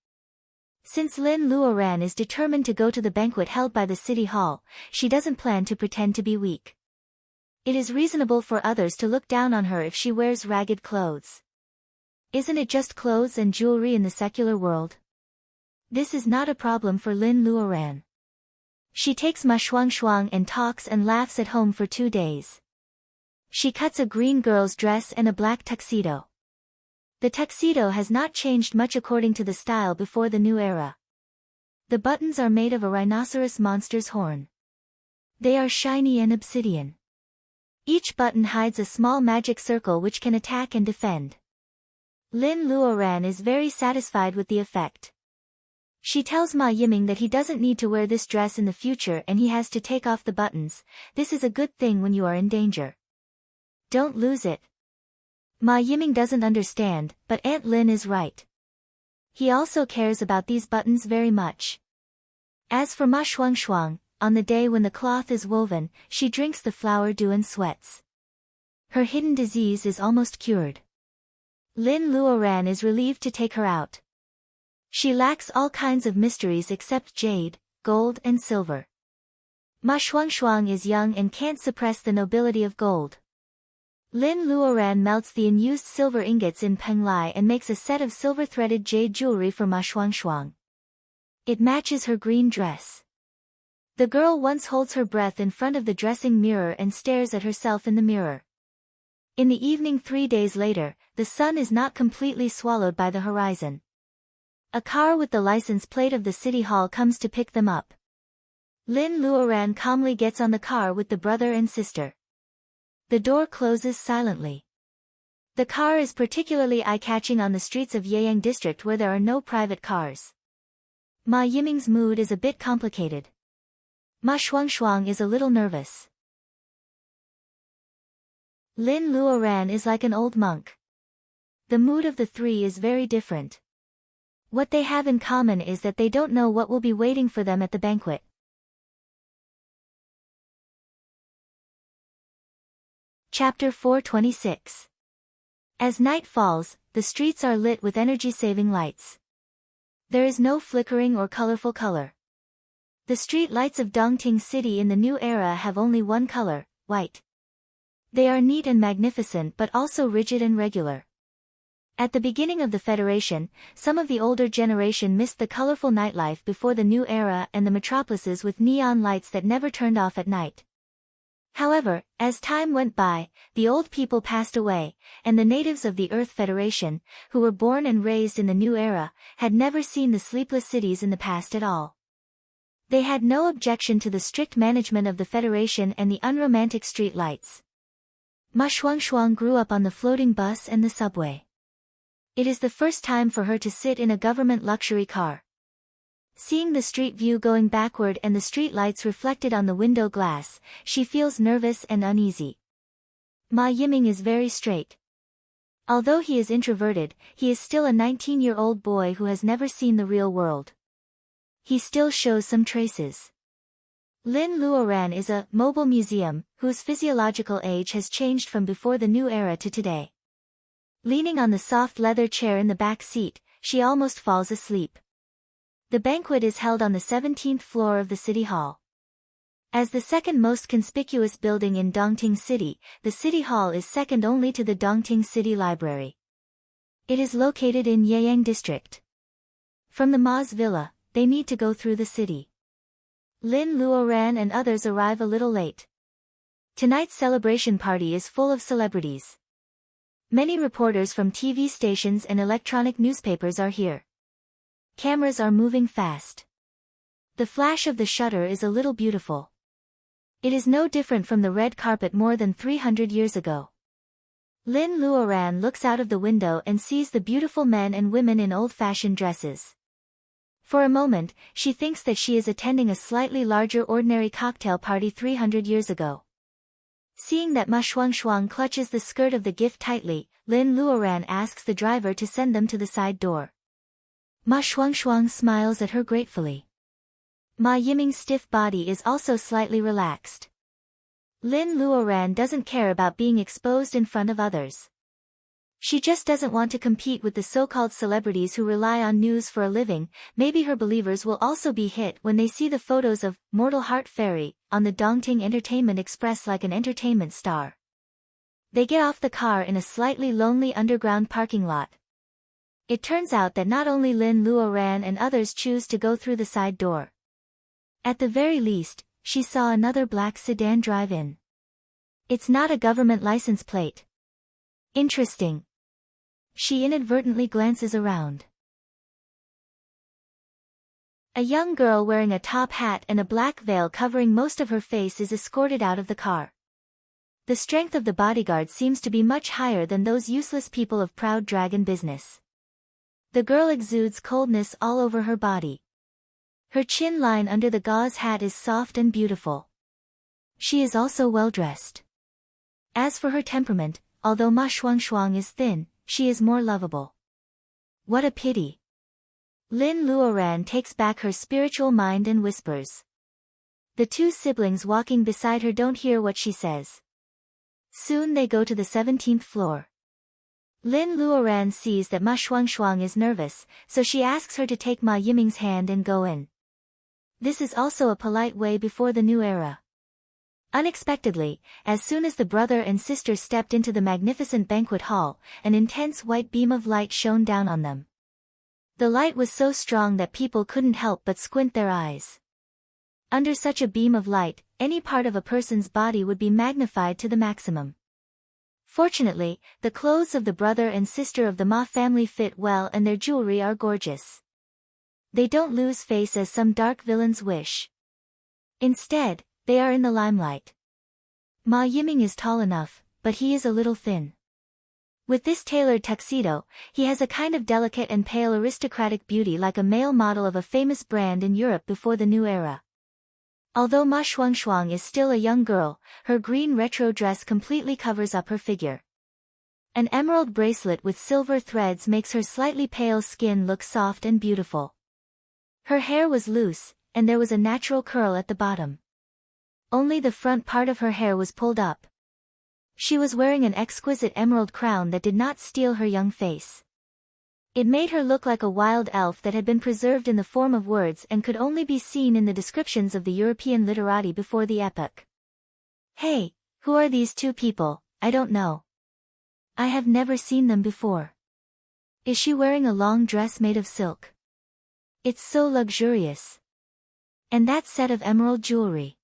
Since Lin Luoran is determined to go to the banquet held by the city hall, she doesn't plan to pretend to be weak. It is reasonable for others to look down on her if she wears ragged clothes. Isn't it just clothes and jewelry in the secular world? This is not a problem for Lin Luoran. She takes Ma Shuangshuang and talks and laughs at home for 2 days. She cuts a green girl's dress and a black tuxedo. The tuxedo has not changed much according to the style before the new era. The buttons are made of a rhinoceros monster's horn. They are shiny and obsidian. Each button hides a small magic circle which can attack and defend. Lin Luoran is very satisfied with the effect. She tells Ma Yiming that he doesn't need to wear this dress in the future and he has to take off the buttons. This is a good thing when you are in danger. Don't lose it. Ma Yiming doesn't understand, but Aunt Lin is right. He also cares about these buttons very much. As for Ma Shuang, on the day when the cloth is woven, she drinks the flower dew and sweats. Her hidden disease is almost cured. Lin Luoran is relieved to take her out. She lacks all kinds of mysteries except jade, gold and silver. Ma Shuang is young and can't suppress the nobility of gold. Lin Luoran melts the unused silver ingots in penglai and makes a set of silver-threaded jade jewelry for Ma Shuang. It matches her green dress. The girl once holds her breath in front of the dressing mirror and stares at herself in the mirror. In the evening 3 days later, the sun is not completely swallowed by the horizon. A car with the license plate of the city hall comes to pick them up. Lin Luoran calmly gets on the car with the brother and sister. The door closes silently. The car is particularly eye-catching on the streets of Yeyang district where there are no private cars. Ma Yiming's mood is a bit complicated. Ma Shuang is a little nervous. Lin Luoran is like an old monk. The mood of the three is very different. What they have in common is that they don't know what will be waiting for them at the banquet. Chapter 426. As night falls, the streets are lit with energy-saving lights. There is no flickering or colorful color. The street lights of Dongting City in the new era have only one color, white. They are neat and magnificent but also rigid and regular. At the beginning of the Federation, some of the older generation missed the colorful nightlife before the new era and the metropolises with neon lights that never turned off at night. However, as time went by, the old people passed away, and the natives of the Earth Federation, who were born and raised in the new era, had never seen the sleepless cities in the past at all. They had no objection to the strict management of the Federation and the unromantic street lights. Ma Shuang grew up on the floating bus and the subway. It is the first time for her to sit in a government luxury car. Seeing the street view going backward and the street lights reflected on the window glass, she feels nervous and uneasy. Ma Yiming is very straight. Although he is introverted, he is still a 19-year-old boy who has never seen the real world. He still shows some traces. Lin Luoran is a mobile museum whose physiological age has changed from before the new era to today. Leaning on the soft leather chair in the back seat, she almost falls asleep. The banquet is held on the 17th floor of the City Hall. As the second most conspicuous building in Dongting City, the City Hall is second only to the Dongting City Library. It is located in Yeyang District. From the Ma's villa, they need to go through the city. Lin Luoran and others arrive a little late. Tonight's celebration party is full of celebrities. Many reporters from TV stations and electronic newspapers are here. Cameras are moving fast. The flash of the shutter is a little beautiful. It is no different from the red carpet more than 300 years ago. Lin Luoran looks out of the window and sees the beautiful men and women in old-fashioned dresses. For a moment, she thinks that she is attending a slightly larger ordinary cocktail party 300 years ago. Seeing that Ma Shuang clutches the skirt of the gift tightly, Lin Luoran asks the driver to send them to the side door. Ma Shuang smiles at her gratefully. Ma Yiming's stiff body is also slightly relaxed. Lin Luoran doesn't care about being exposed in front of others. She just doesn't want to compete with the so-called celebrities who rely on news for a living. Maybe her believers will also be hit when they see the photos of Mortal Heart Fairy on the Dongting Entertainment Express like an entertainment star. They get off the car in a slightly lonely underground parking lot. It turns out that not only Lin Luoran and others choose to go through the side door. At the very least, she saw another black sedan drive in. It's not a government license plate. Interesting. She inadvertently glances around. A young girl wearing a top hat and a black veil covering most of her face is escorted out of the car. The strength of the bodyguard seems to be much higher than those useless people of Proud Dragon business. The girl exudes coldness all over her body. Her chin line under the gauze hat is soft and beautiful. She is also well dressed. As for her temperament, although Ma Shuang is thin, she is more lovable. What a pity. Lin Luoran takes back her spiritual mind and whispers. The two siblings walking beside her don't hear what she says. Soon they go to the 17th floor. Lin Luoran sees that Ma Shuangshuang is nervous, so she asks her to take Ma Yiming's hand and go in. This is also a polite way before the new era. Unexpectedly, as soon as the brother and sister stepped into the magnificent banquet hall, an intense white beam of light shone down on them. The light was so strong that people couldn't help but squint their eyes. Under such a beam of light, any part of a person's body would be magnified to the maximum. Fortunately, the clothes of the brother and sister of the Ma family fit well and their jewelry are gorgeous. They don't lose face as some dark villains wish. Instead, they are in the limelight. Ma Yiming is tall enough, but he is a little thin. With this tailored tuxedo, he has a kind of delicate and pale aristocratic beauty like a male model of a famous brand in Europe before the new era. Although Ma Shuangshuang is still a young girl, her green retro dress completely covers up her figure. An emerald bracelet with silver threads makes her slightly pale skin look soft and beautiful. Her hair was loose, and there was a natural curl at the bottom. Only the front part of her hair was pulled up. She was wearing an exquisite emerald crown that did not steal her young face. It made her look like a wild elf that had been preserved in the form of words and could only be seen in the descriptions of the European literati before the epoch. Hey, who are these two people? I don't know. I have never seen them before. Is she wearing a long dress made of silk? It's so luxurious. And that set of emerald jewelry.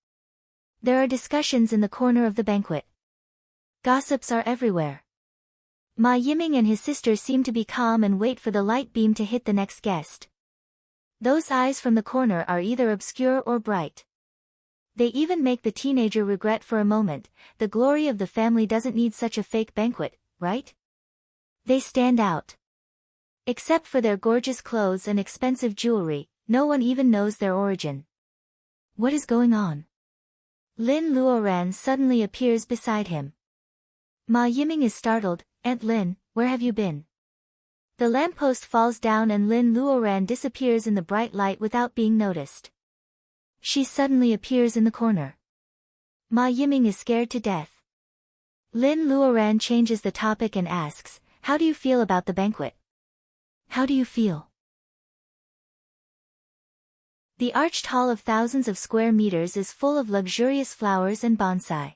There are discussions in the corner of the banquet. Gossips are everywhere. Ma Yiming and his sister seem to be calm and wait for the light beam to hit the next guest. Those eyes from the corner are either obscure or bright. They even make the teenager regret for a moment, the glory of the family doesn't need such a fake banquet, right? They stand out. Except for their gorgeous clothes and expensive jewelry, no one even knows their origin. What is going on? Lin Luoran suddenly appears beside him. Ma Yiming is startled. Aunt Lin, where have you been? The lamppost falls down and Lin Luoran disappears in the bright light without being noticed. She suddenly appears in the corner. Ma Yiming is scared to death. Lin Luoran changes the topic and asks, how do you feel about the banquet? How do you feel? The arched hall of thousands of square meters is full of luxurious flowers and bonsai.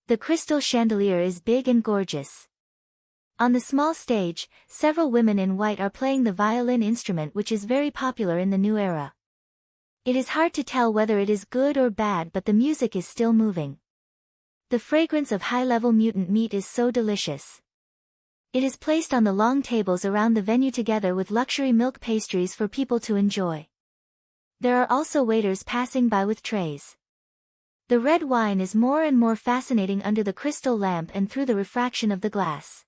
The crystal chandelier is big and gorgeous. On the small stage, several women in white are playing the violin instrument which is very popular in the new era. It is hard to tell whether it is good or bad, but the music is still moving. The fragrance of high-level mutant meat is so delicious. It is placed on the long tables around the venue together with luxury milk pastries for people to enjoy. There are also waiters passing by with trays. The red wine is more and more fascinating under the crystal lamp and through the refraction of the glass.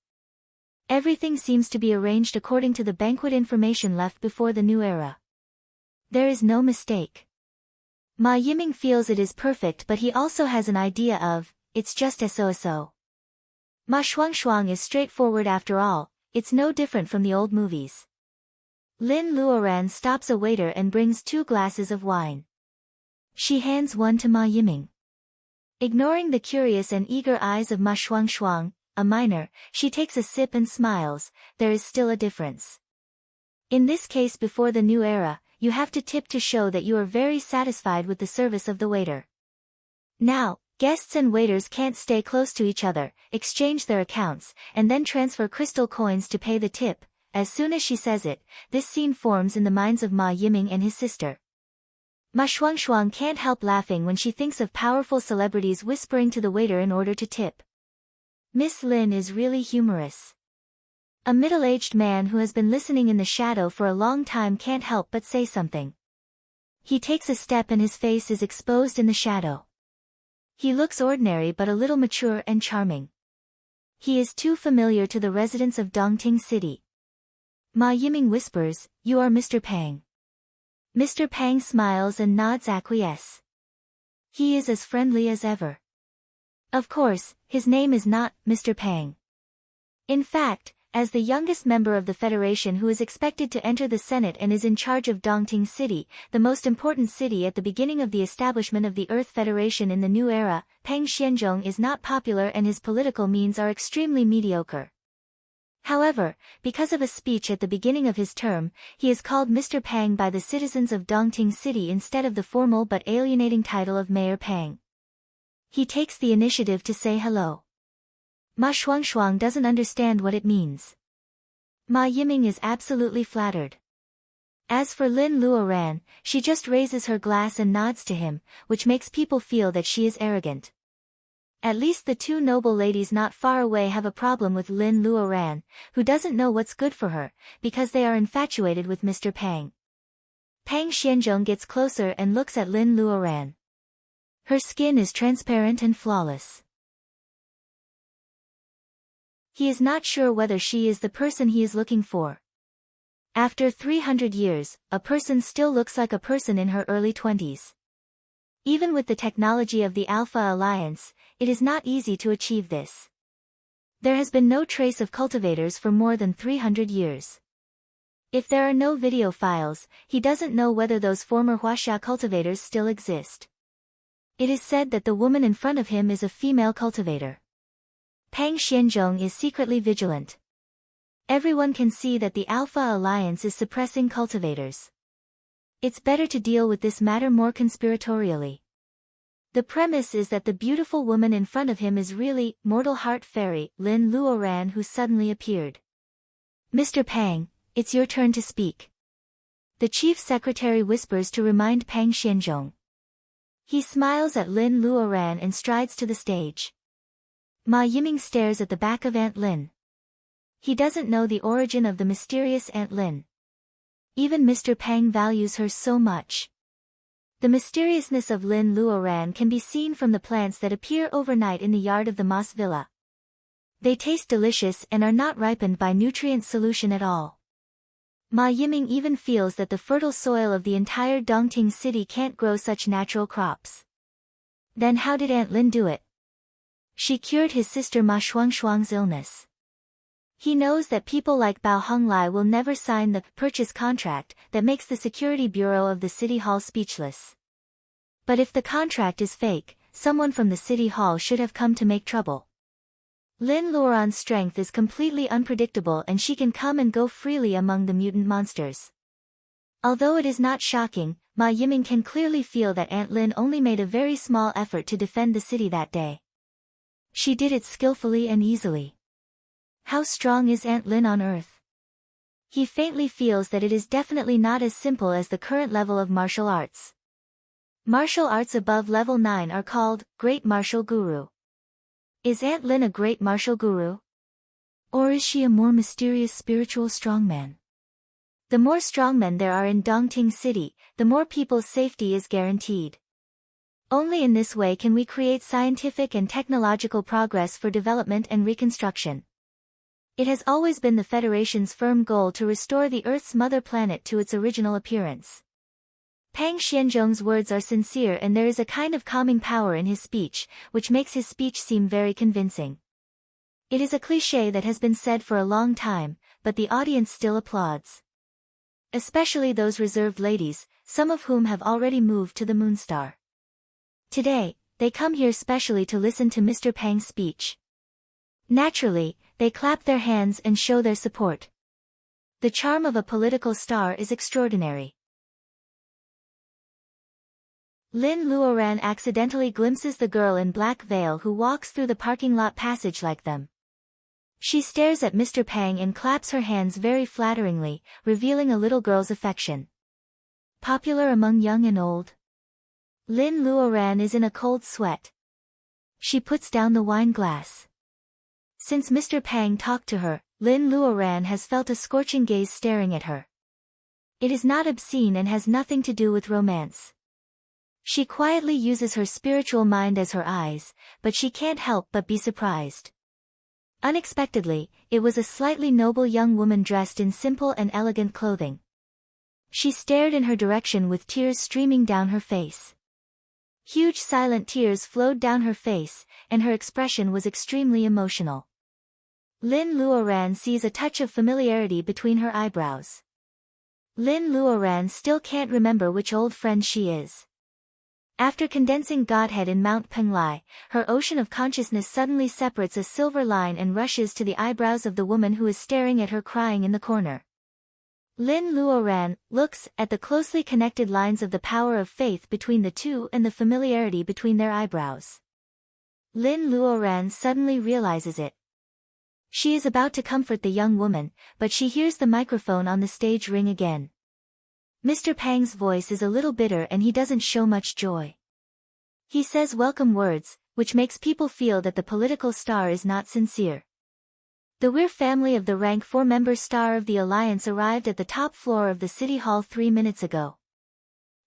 Everything seems to be arranged according to the banquet information left before the new era. There is no mistake. Ma Yiming feels it is perfect, but he also has an idea of, it's just so. Ma Shuangshuang is straightforward after all, it's no different from the old movies. Lin Luoran stops a waiter and brings 2 glasses of wine. She hands one to Ma Yiming. Ignoring the curious and eager eyes of Ma Shuangshuang, a minor, she takes a sip and smiles. There is still a difference. In this case, before the new era, you have to tip to show that you are very satisfied with the service of the waiter. Now, guests and waiters can't stay close to each other, exchange their accounts, and then transfer crystal coins to pay the tip. As soon as she says it, this scene forms in the minds of Ma Yiming and his sister. Ma Shuangshuang can't help laughing when she thinks of powerful celebrities whispering to the waiter in order to tip. Miss Lin is really humorous. A middle-aged man who has been listening in the shadow for a long time can't help but say something. He takes a step and his face is exposed in the shadow. He looks ordinary but a little mature and charming. He is too familiar to the residents of Dongting City. Ma Yiming whispers, "You are Mr. Pang." Mr. Pang smiles and nods acquiesce. He is as friendly as ever. Of course, his name is not Mr. Pang. In fact, As the youngest member of the Federation who is expected to enter the Senate and is in charge of Dongting City, the most important city at the beginning of the establishment of the Earth Federation in the new era, Peng Xianzhong is not popular and his political means are extremely mediocre. However, because of a speech at the beginning of his term, he is called Mr. Pang by the citizens of Dongting City instead of the formal but alienating title of Mayor Pang. He takes the initiative to say hello. Ma Shuangshuang doesn't understand what it means. Ma Yiming is absolutely flattered. As for Lin Luoran, she just raises her glass and nods to him, which makes people feel that she is arrogant. At least the two noble ladies not far away have a problem with Lin Luoran, who doesn't know what's good for her, because they are infatuated with Mr. Pang. Peng Xianzhong gets closer and looks at Lin Luoran. Her skin is transparent and flawless. He is not sure whether she is the person he is looking for. After 300 years, a person still looks like a person in her early 20s. Even with the technology of the Alpha Alliance, it is not easy to achieve this. There has been no trace of cultivators for more than 300 years. If there are no video files, he doesn't know whether those former Huaxia cultivators still exist. It is said that the woman in front of him is a female cultivator. Peng Xianzhong is secretly vigilant. Everyone can see that the Alpha Alliance is suppressing cultivators. It's better to deal with this matter more conspiratorially. The premise is that the beautiful woman in front of him is really mortal heart fairy Lin Luoran who suddenly appeared. Mr. Pang, it's your turn to speak. The chief secretary whispers to remind Peng Xianzhong. He smiles at Lin Luoran and strides to the stage. Ma Yiming stares at the back of Aunt Lin. He doesn't know the origin of the mysterious Aunt Lin. Even Mr. Pang values her so much. The mysteriousness of Lin Luoran can be seen from the plants that appear overnight in the yard of the Moss Villa. They taste delicious and are not ripened by nutrient solution at all. Ma Yiming even feels that the fertile soil of the entire Dongting city can't grow such natural crops. Then how did Aunt Lin do it? She cured his sister Ma Shuangshuang's illness. He knows that people like Bao Honglai will never sign the purchase contract that makes the security bureau of the city hall speechless. But if the contract is fake, someone from the city hall should have come to make trouble. Lin Luoran's strength is completely unpredictable and she can come and go freely among the mutant monsters. Although it is not shocking, Ma Yiming can clearly feel that Aunt Lin only made a very small effort to defend the city that day. She did it skillfully and easily. How strong is Aunt Lin on Earth? He faintly feels that it is definitely not as simple as the current level of martial arts. Martial arts above level 9 are called Great Martial Guru. Is Aunt Lin a great martial guru? Or is she a more mysterious spiritual strongman? The more strongmen there are in Dongting City, the more people's safety is guaranteed. Only in this way can we create scientific and technological progress for development and reconstruction. It has always been the Federation's firm goal to restore the Earth's mother planet to its original appearance. Peng Xianzhong's words are sincere and there is a kind of calming power in his speech, which makes his speech seem very convincing. It is a cliché that has been said for a long time, but the audience still applauds. Especially those reserved ladies, some of whom have already moved to the Moonstar. Today, they come here specially to listen to Mr. Pang's speech. Naturally, they clap their hands and show their support. The charm of a political star is extraordinary. Lin Luoran accidentally glimpses the girl in black veil who walks through the parking lot passage like them. She stares at Mr. Pang and claps her hands very flatteringly, revealing a little girl's affection. Popular among young and old. Lin Luoran is in a cold sweat. She puts down the wine glass. Since Mr. Pang talked to her, Lin Luoran has felt a scorching gaze staring at her. It is not obscene and has nothing to do with romance. She quietly uses her spiritual mind as her eyes, but she can't help but be surprised. Unexpectedly, it was a slightly noble young woman dressed in simple and elegant clothing. She stared in her direction with tears streaming down her face. Huge silent tears flowed down her face, and her expression was extremely emotional. Lin Luoran sees a touch of familiarity between her eyebrows. Lin Luoran still can't remember which old friend she is. After condensing Godhead in Mount Penglai, her ocean of consciousness suddenly separates a silver line and rushes to the eyebrows of the woman who is staring at her crying in the corner. Lin Luoran looks at the closely connected lines of the power of faith between the two and the familiarity between their eyebrows. Lin Luoran suddenly realizes it. She is about to comfort the young woman, but she hears the microphone on the stage ring again. Mr. Pang's voice is a little bitter and he doesn't show much joy. He says welcome words, which makes people feel that the political star is not sincere. The Weir family of the rank 4-member star of the Alliance arrived at the top floor of the City Hall 3 minutes ago.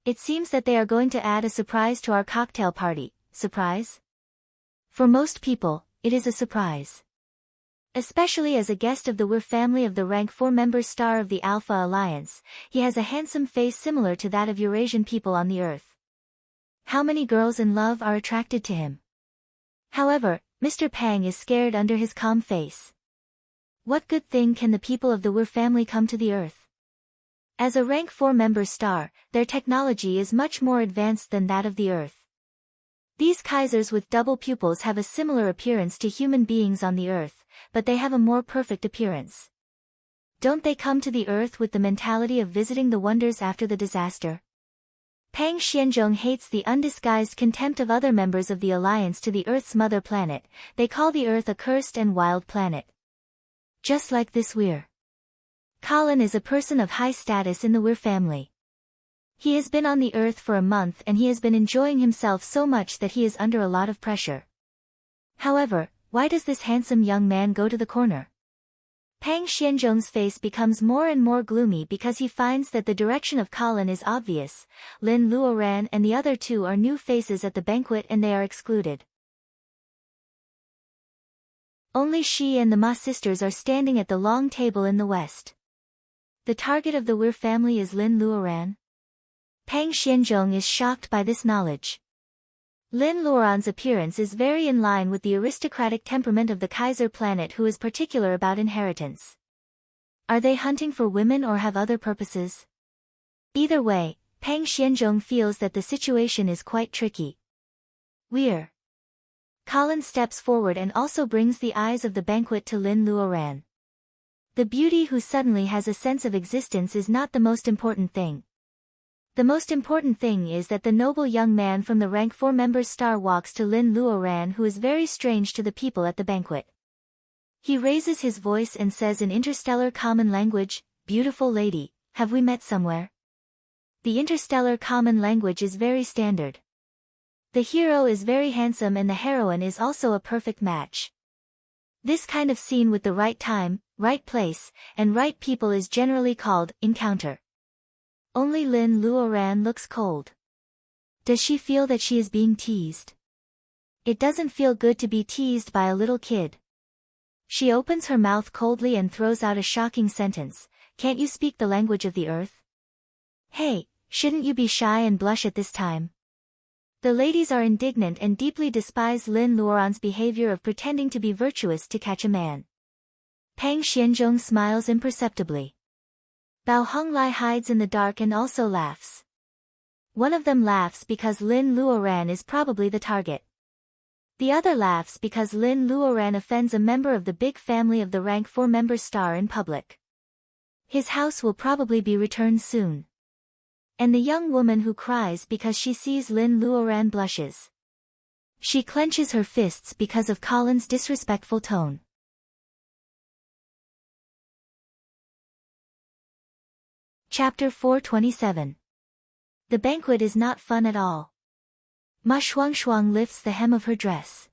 It seems that they are going to add a surprise to our cocktail party. Surprise? For most people, it is a surprise. Especially as a guest of the Weir family of the rank 4-member star of the Alpha Alliance, he has a handsome face similar to that of Eurasian people on the Earth. How many girls in love are attracted to him? However, Mr. Pang is scared under his calm face. What good thing can the people of the Weir family come to the Earth? As a rank 4-member star, their technology is much more advanced than that of the Earth. These Kaisers with double pupils have a similar appearance to human beings on the Earth, but they have a more perfect appearance. Don't they come to the Earth with the mentality of visiting the wonders after the disaster? Pang Xianzhong hates the undisguised contempt of other members of the Alliance to the Earth's mother planet. They call the Earth a cursed and wild planet. Just like this Weir. Colin is a person of high status in the Weir family. He has been on the Earth for a month and he has been enjoying himself so much that he is under a lot of pressure. However, why does this handsome young man go to the corner? Pang Xianzhong's face becomes more and more gloomy because he finds that the direction of Colin is obvious. Lin Luoran and the other two are new faces at the banquet and they are excluded. Only she and the Ma sisters are standing at the long table in the west. The target of the Weir family is Lin Luoran. Pang Xianzhong is shocked by this knowledge. Lin Luoran's appearance is very in line with the aristocratic temperament of the Kaiser planet, who is particular about inheritance. Are they hunting for women or have other purposes? Either way, Pang Xianzhong feels that the situation is quite tricky. Weir. Colin steps forward and also brings the eyes of the banquet to Lin Luoran. The beauty who suddenly has a sense of existence is not the most important thing. The most important thing is that the noble young man from the rank 4-member star walks to Lin Luoran, who is very strange to the people at the banquet. He raises his voice and says in interstellar common language, "Beautiful lady, have we met somewhere?" The interstellar common language is very standard. The hero is very handsome and the heroine is also a perfect match. This kind of scene with the right time, right place, and right people is generally called encounter. Only Lin Luoran looks cold. Does she feel that she is being teased? It doesn't feel good to be teased by a little kid. She opens her mouth coldly and throws out a shocking sentence. Can't you speak the language of the Earth? Hey, shouldn't you be shy and blush at this time? The ladies are indignant and deeply despise Lin Luoran's behavior of pretending to be virtuous to catch a man. Pang Xianzhong smiles imperceptibly. Bao Honglai hides in the dark and also laughs. One of them laughs because Lin Luoran is probably the target. The other laughs because Lin Luoran offends a member of the big family of the rank 4-member star in public. His house will probably be returned soon. And the young woman who cries because she sees Lin Luoran blushes. She clenches her fists because of Colin's disrespectful tone. Chapter 427. The banquet is not fun at all. Ma Shuangshuang lifts the hem of her dress.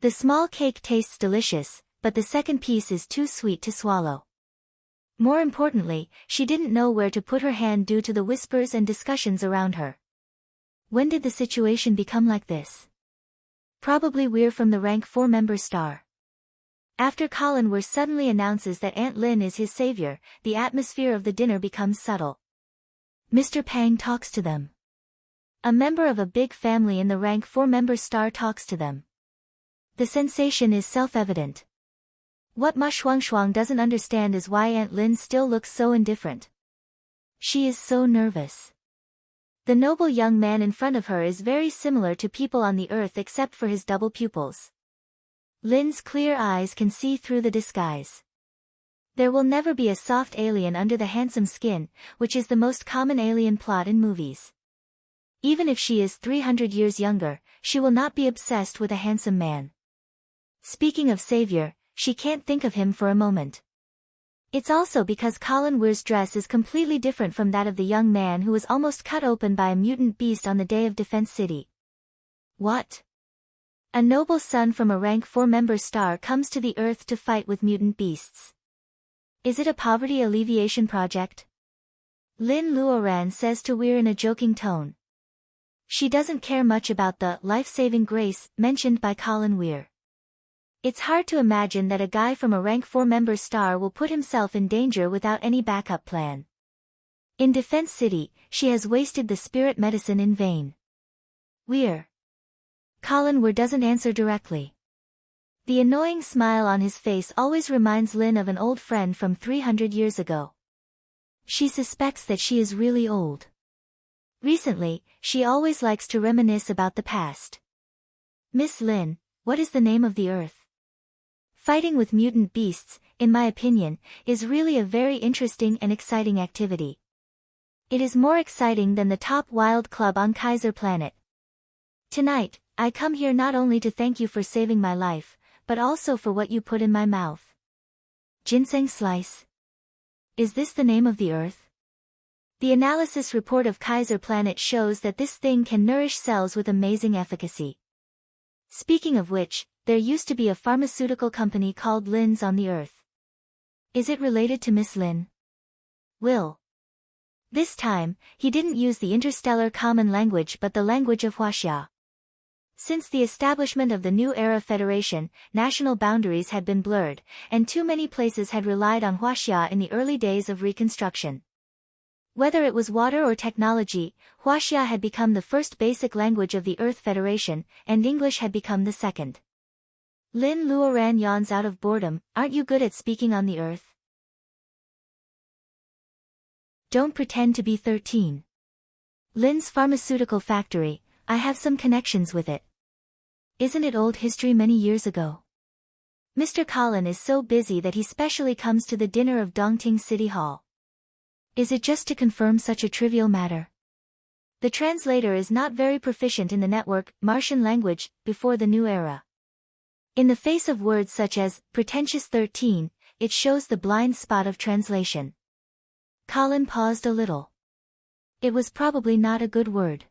The small cake tastes delicious, but the second piece is too sweet to swallow. More importantly, she didn't know where to put her hand due to the whispers and discussions around her. When did the situation become like this? Probably Weir from the rank 4-member star. After Colin Weir suddenly announces that Aunt Lin is his savior, the atmosphere of the dinner becomes subtle. Mr. Pang talks to them. A member of a big family in the rank 4-member star talks to them. The sensation is self-evident. What Ma Shuangshuang doesn't understand is why Aunt Lin still looks so indifferent. She is so nervous. The noble young man in front of her is very similar to people on the earth except for his double pupils. Lin's clear eyes can see through the disguise. There will never be a soft alien under the handsome skin, which is the most common alien plot in movies. Even if she is 300 years younger, she will not be obsessed with a handsome man. Speaking of savior, she can't think of him for a moment. It's also because Colin Weir's dress is completely different from that of the young man who was almost cut open by a mutant beast on the day of Defense City. What? A noble son from a rank 4-member star comes to the Earth to fight with mutant beasts. Is it a poverty alleviation project? Lin Luoran says to Weir in a joking tone. She doesn't care much about the life-saving grace mentioned by Colin Weir. It's hard to imagine that a guy from a rank 4-member star will put himself in danger without any backup plan. In Defense City, she has wasted the spirit medicine in vain. Weir. Colin Weir doesn't answer directly. The annoying smile on his face always reminds Lin of an old friend from 300 years ago. She suspects that she is really old. Recently, she always likes to reminisce about the past. Miss Lin, what is the name of the Earth? Fighting with mutant beasts, in my opinion, is really a very interesting and exciting activity. It is more exciting than the top wild club on Kaiser Planet. Tonight, I come here not only to thank you for saving my life, but also for what you put in my mouth. Ginseng slice. Is this the name of the Earth? The analysis report of Kaiser Planet shows that this thing can nourish cells with amazing efficacy. Speaking of which, there used to be a pharmaceutical company called Lin's on the Earth. Is it related to Miss Lin? Will. This time, he didn't use the interstellar common language but the language of Huaxia. Since the establishment of the New Era Federation, national boundaries had been blurred, and too many places had relied on Huaxia in the early days of Reconstruction. Whether it was water or technology, Huaxia had become the first basic language of the Earth Federation, and English had become the second. Lin Luoran yawns out of boredom. Aren't you good at speaking on the Earth? Don't pretend to be 13. Lin's pharmaceutical factory, I have some connections with it. Isn't it old history many years ago? Mr. Colin is so busy that he specially comes to the dinner of Dongting City Hall. Is it just to confirm such a trivial matter? The translator is not very proficient in the network, Martian language, before the new era. In the face of words such as, pretentious 13, it shows the blind spot of translation. Colin paused a little. It was probably not a good word.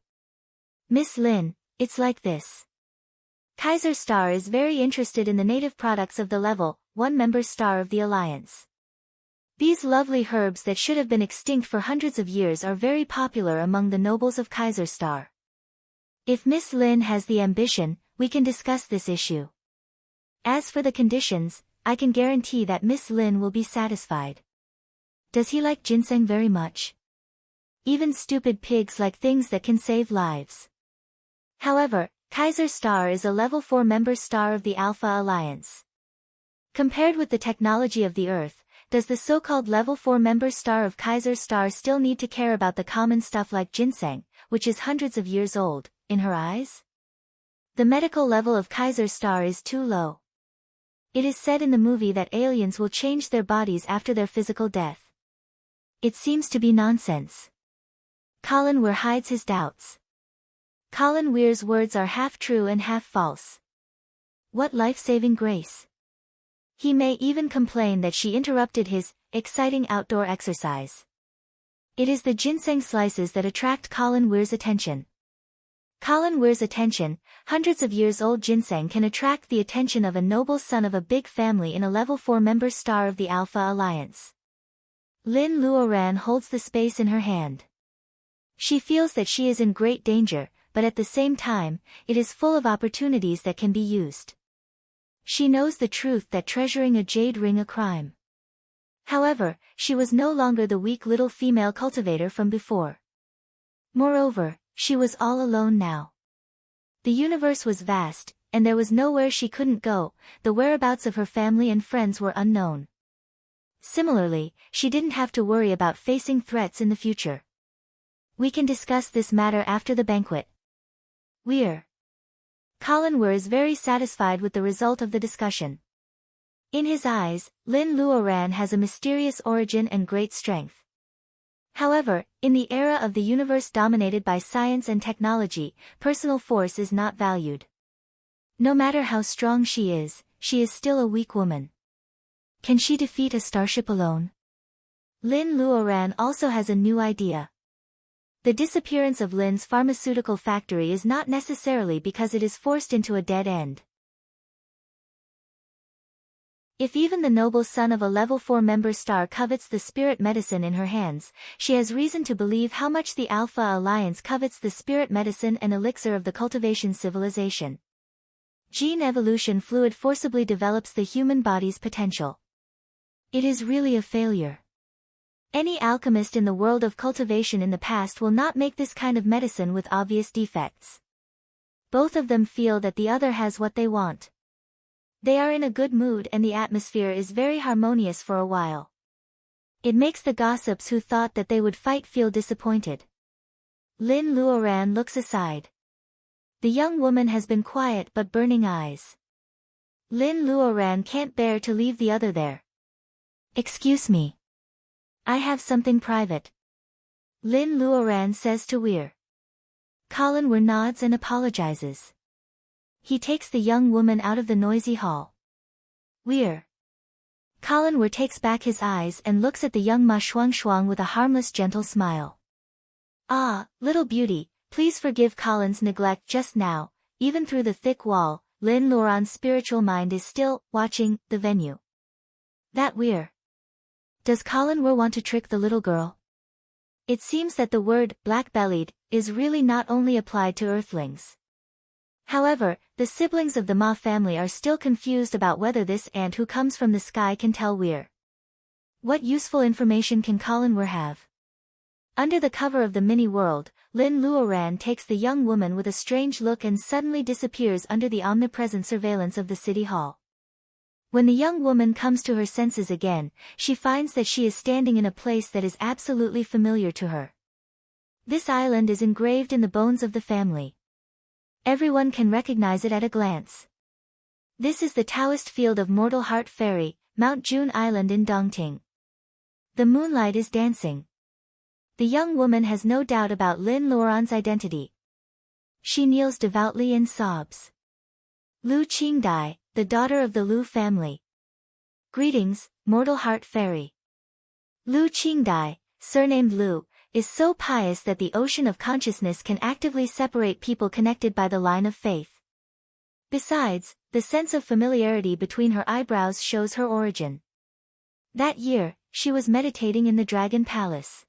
Miss Lin, it's like this. Kaiser Star is very interested in the native products of the level 1-member star of the Alliance. These lovely herbs that should have been extinct for hundreds of years are very popular among the nobles of Kaiser Star. If Miss Lin has the ambition, we can discuss this issue. As for the conditions, I can guarantee that Miss Lin will be satisfied. Does he like ginseng very much? Even stupid pigs like things that can save lives. However, Kaiser Star is a level 4-member star of the Alpha Alliance. Compared with the technology of the Earth, does the so-called level 4-member star of Kaiser Star still need to care about the common stuff like ginseng, which is hundreds of years old, in her eyes? The medical level of Kaiser Star is too low. It is said in the movie that aliens will change their bodies after their physical death. It seems to be nonsense. Colin Weir hides his doubts. Colin Weir's words are half true and half false. What life-saving grace. He may even complain that she interrupted his exciting outdoor exercise. It is the ginseng slices that attract Colin Weir's attention. Colin Weir's attention, hundreds of years old ginseng can attract the attention of a noble son of a big family in a level 4-member star of the Alpha Alliance. Lin Luoran holds the space in her hand. She feels that she is in great danger, but at the same time, it is full of opportunities that can be used. She knows the truth that treasuring a jade ring a crime. However, she was no longer the weak little female cultivator from before. Moreover, she was all alone now. The universe was vast, and there was nowhere she couldn't go. The whereabouts of her family and friends were unknown. Similarly, she didn't have to worry about facing threats in the future. We can discuss this matter after the banquet. Colin Weir is very satisfied with the result of the discussion. In his eyes, Lin Luoran has a mysterious origin and great strength. However, in the era of the universe dominated by science and technology, personal force is not valued. No matter how strong she is still a weak woman. Can she defeat a starship alone? Lin Luoran also has a new idea. The disappearance of Lin's pharmaceutical factory is not necessarily because it is forced into a dead end. If even the noble son of a level 4 member star covets the spirit medicine in her hands, she has reason to believe how much the Alpha Alliance covets the spirit medicine and elixir of the cultivation civilization. Gene evolution fluid forcibly develops the human body's potential. It is really a failure. Any alchemist in the world of cultivation in the past will not make this kind of medicine with obvious defects. Both of them feel that the other has what they want. They are in a good mood and the atmosphere is very harmonious for a while. It makes the gossips who thought that they would fight feel disappointed. Lin Luoran looks aside. The young woman has been quiet but burning eyes. Lin Luoran can't bear to leave the other there. Excuse me. I have something private. Lin Luoran says to Weir. Colin Weir nods and apologizes. He takes the young woman out of the noisy hall. Weir. Colin Weir takes back his eyes and looks at the young Ma Shuang with a harmless gentle smile. Ah, little beauty, please forgive Colin's neglect just now. Even through the thick wall, Lin Luoran's spiritual mind is still watching the venue. That Weir. Does Colin Weir want to trick the little girl? It seems that the word black-bellied is really not only applied to earthlings. However, the siblings of the Ma family are still confused about whether this ant who comes from the sky can tell Weir. What useful information can Colin Weir have? Under the cover of the mini-world, Lin Luoran takes the young woman with a strange look and suddenly disappears under the omnipresent surveillance of the city hall. When the young woman comes to her senses again, she finds that she is standing in a place that is absolutely familiar to her. This island is engraved in the bones of the family. Everyone can recognize it at a glance. This is the Taoist field of Mortal Heart Ferry, Mount June Island in Dongting. The moonlight is dancing. The young woman has no doubt about Lin Luoran's identity. She kneels devoutly and sobs. Lu Qingdai, the daughter of the Lu family. Greetings, Mortal Heart Fairy. Lu Qingdai, surnamed Lu, is so pious that the ocean of consciousness can actively separate people connected by the line of faith. Besides, the sense of familiarity between her eyebrows shows her origin. That year, she was meditating in the Dragon Palace.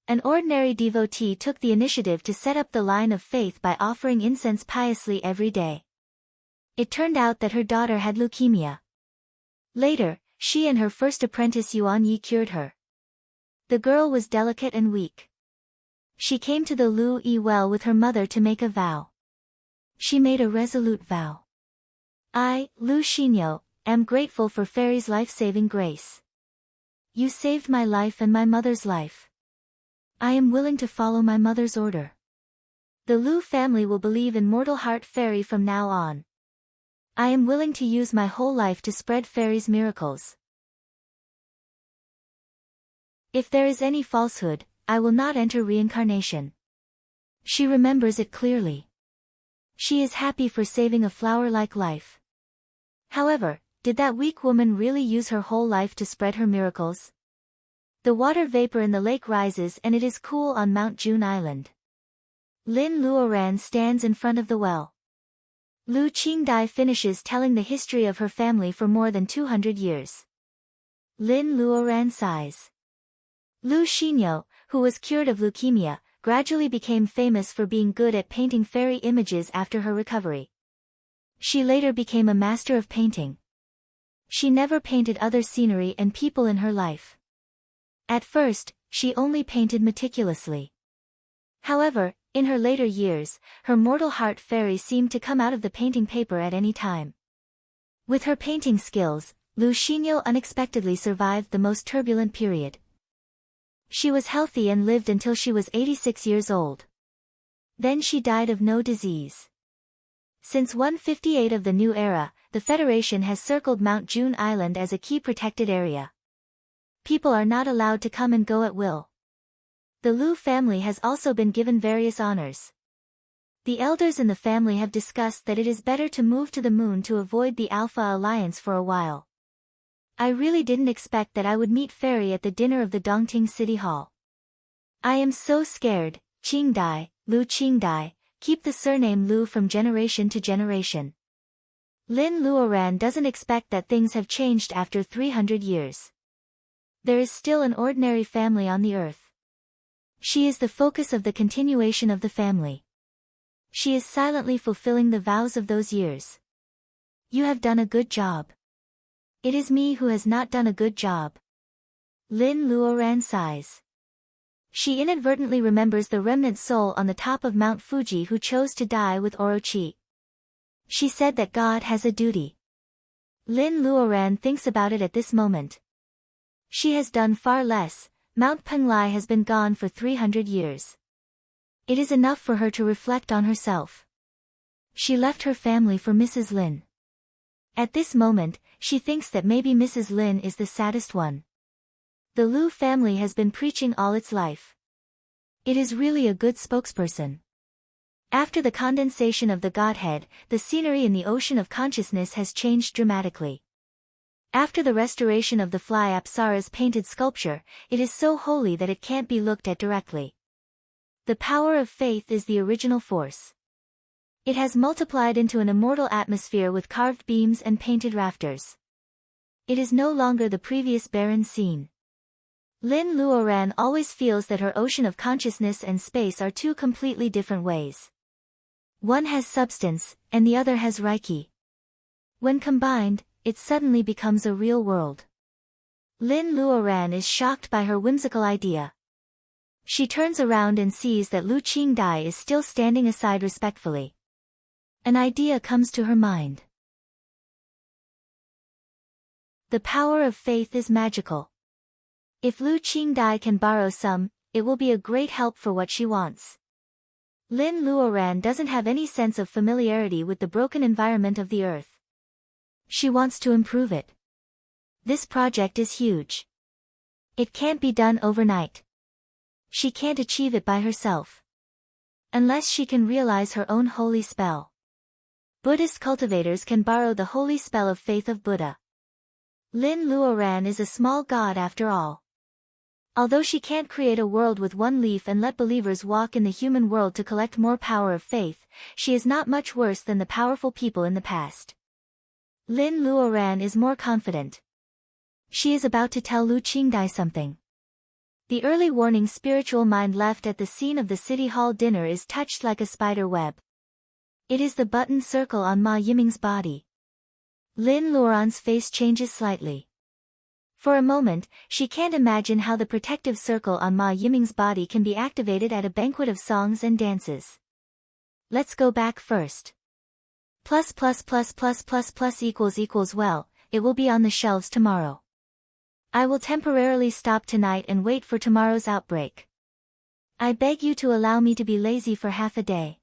An ordinary devotee took the initiative to set up the line of faith by offering incense piously every day. It turned out that her daughter had leukemia. Later, she and her first apprentice Yuan Yi cured her. The girl was delicate and weak. She came to the Lu Yi well with her mother to make a vow. She made a resolute vow. I, Lu Xinyo, am grateful for Fairy's life-saving grace. You saved my life and my mother's life. I am willing to follow my mother's order. The Lu family will believe in Mortal Heart Fairy from now on. I am willing to use my whole life to spread Fairy's miracles. If there is any falsehood, I will not enter reincarnation. She remembers it clearly. She is happy for saving a flower-like life. However, did that weak woman really use her whole life to spread her miracles? The water vapor in the lake rises and it is cool on Mount June Island. Lin Luoran stands in front of the well. Lu Qingdai finishes telling the history of her family for more than 200 years. Lin Luoran sighs. Lu Xinyo, who was cured of leukemia, gradually became famous for being good at painting fairy images after her recovery. She later became a master of painting. She never painted other scenery and people in her life. At first, she only painted meticulously. However, In her later years, her mortal heart fairy seemed to come out of the painting paper at any time. With her painting skills, Lu Xinyo unexpectedly survived the most turbulent period. She was healthy and lived until she was 86 years old. Then she died of no disease. Since 158 of the new era, the Federation has circled Mount June Island as a key protected area. People are not allowed to come and go at will. The Lu family has also been given various honors. The elders in the family have discussed that it is better to move to the moon to avoid the Alpha Alliance for a while. I really didn't expect that I would meet Fairy at the dinner of the Dongting City Hall. I am so scared. Qingdai, Lu Qingdai, keep the surname Lu from generation to generation. Lin Luoran doesn't expect that things have changed after 300 years. There is still an ordinary family on the earth. She is the focus of the continuation of the family. She is silently fulfilling the vows of those years. You have done a good job. It is me who has not done a good job. Lin Luoran sighs. She inadvertently remembers the remnant soul on the top of Mount Fuji who chose to die with Orochi. She said that God has a duty. Lin Luoran thinks about it at this moment. She has done far less. Mount Penglai has been gone for 300 years. It is enough for her to reflect on herself. She left her family for Mrs. Lin. At this moment, she thinks that maybe Mrs. Lin is the saddest one. The Lu family has been preaching all its life. It is really a good spokesperson. After the condensation of the Godhead, the scenery in the ocean of consciousness has changed dramatically. After the restoration of the fly Apsara's painted sculpture, it is so holy that it can't be looked at directly. The power of faith is the original force. It has multiplied into an immortal atmosphere with carved beams and painted rafters. It is no longer the previous barren scene. Lin Luoran always feels that her ocean of consciousness and space are two completely different ways. One has substance, and the other has Reiki. When combined, it suddenly becomes a real world. Lin Luoran is shocked by her whimsical idea. She turns around and sees that Lu Qingdai is still standing aside respectfully. An idea comes to her mind. The power of faith is magical. If Lu Qingdai can borrow some, it will be a great help for what she wants. Lin Luoran doesn't have any sense of familiarity with the broken environment of the earth. She wants to improve it. This project is huge. It can't be done overnight. She can't achieve it by herself. Unless she can realize her own holy spell. Buddhist cultivators can borrow the holy spell of faith of Buddha. Lin Luoran is a small god after all. Although she can't create a world with one leaf and let believers walk in the human world to collect more power of faith, she is not much worse than the powerful people in the past. Lin Luoran is more confident. She is about to tell Lu Qingdai something. The early warning spiritual mind left at the scene of the City Hall dinner is touched like a spider web. It is the button circle on Ma Yiming's body. Lin Luoran's face changes slightly. For a moment, she can't imagine how the protective circle on Ma Yiming's body can be activated at a banquet of songs and dances. Let's go back first. Plus equals well, it will be on the shelves tomorrow. I will temporarily stop tonight and wait for tomorrow's outbreak. I beg you to allow me to be lazy for half a day.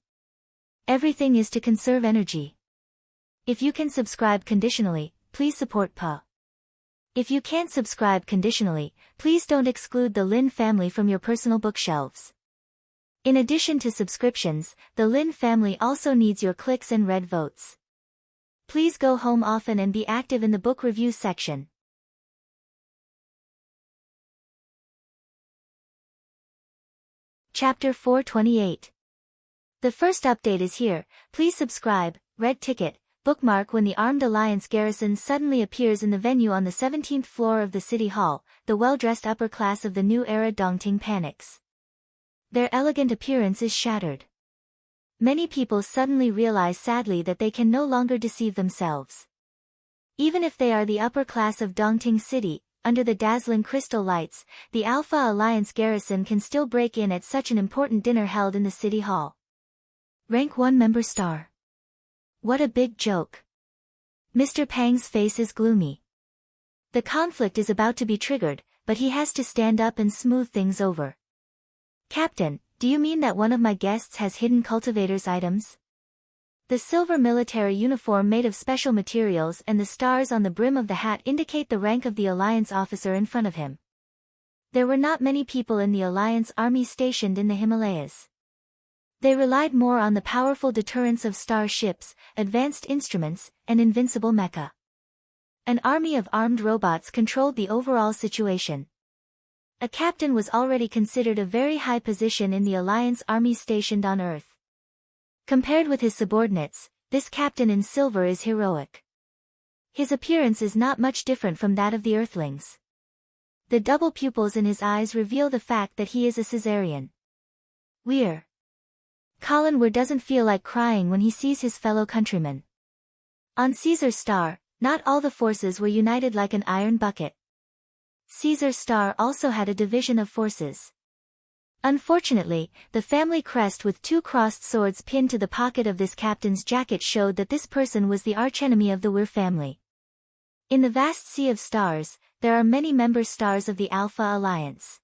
Everything is to conserve energy. If you can subscribe conditionally, please support Pa. If you can't subscribe conditionally, please don't exclude the Lin family from your personal bookshelves. In addition to subscriptions, the Lin family also needs your clicks and red votes. Please go home often and be active in the book review section. Chapter 428. The first update is here. Please subscribe, red ticket, bookmark. When the armed alliance garrison suddenly appears in the venue on the 17th floor of the city hall, the well-dressed upper class of the new era Dongting panics. Their elegant appearance is shattered. Many people suddenly realize sadly that they can no longer deceive themselves. Even if they are the upper class of Dongting City, under the dazzling crystal lights, the Alpha Alliance garrison can still break in at such an important dinner held in the city hall. Rank 1 member star. What a big joke. Mr. Pang's face is gloomy. The conflict is about to be triggered, but he has to stand up and smooth things over. Captain, do you mean that one of my guests has hidden cultivator's items? The silver military uniform made of special materials and the stars on the brim of the hat indicate the rank of the Alliance officer in front of him. There were not many people in the Alliance army stationed in the Himalayas. They relied more on the powerful deterrence of star ships, advanced instruments, and invincible mecha. An army of armed robots controlled the overall situation. A captain was already considered a very high position in the Alliance army stationed on Earth. Compared with his subordinates, this captain in silver is heroic. His appearance is not much different from that of the Earthlings. The double pupils in his eyes reveal the fact that he is a Caesarian. We're. Colin Weir doesn't feel like crying when he sees his fellow countrymen. On Caesar's star, not all the forces were united like an iron bucket. Caesar's star also had a division of forces. Unfortunately, the family crest with 2 crossed swords pinned to the pocket of this captain's jacket showed that this person was the archenemy of the Weir family. In the vast sea of stars, there are many member stars of the Alpha Alliance.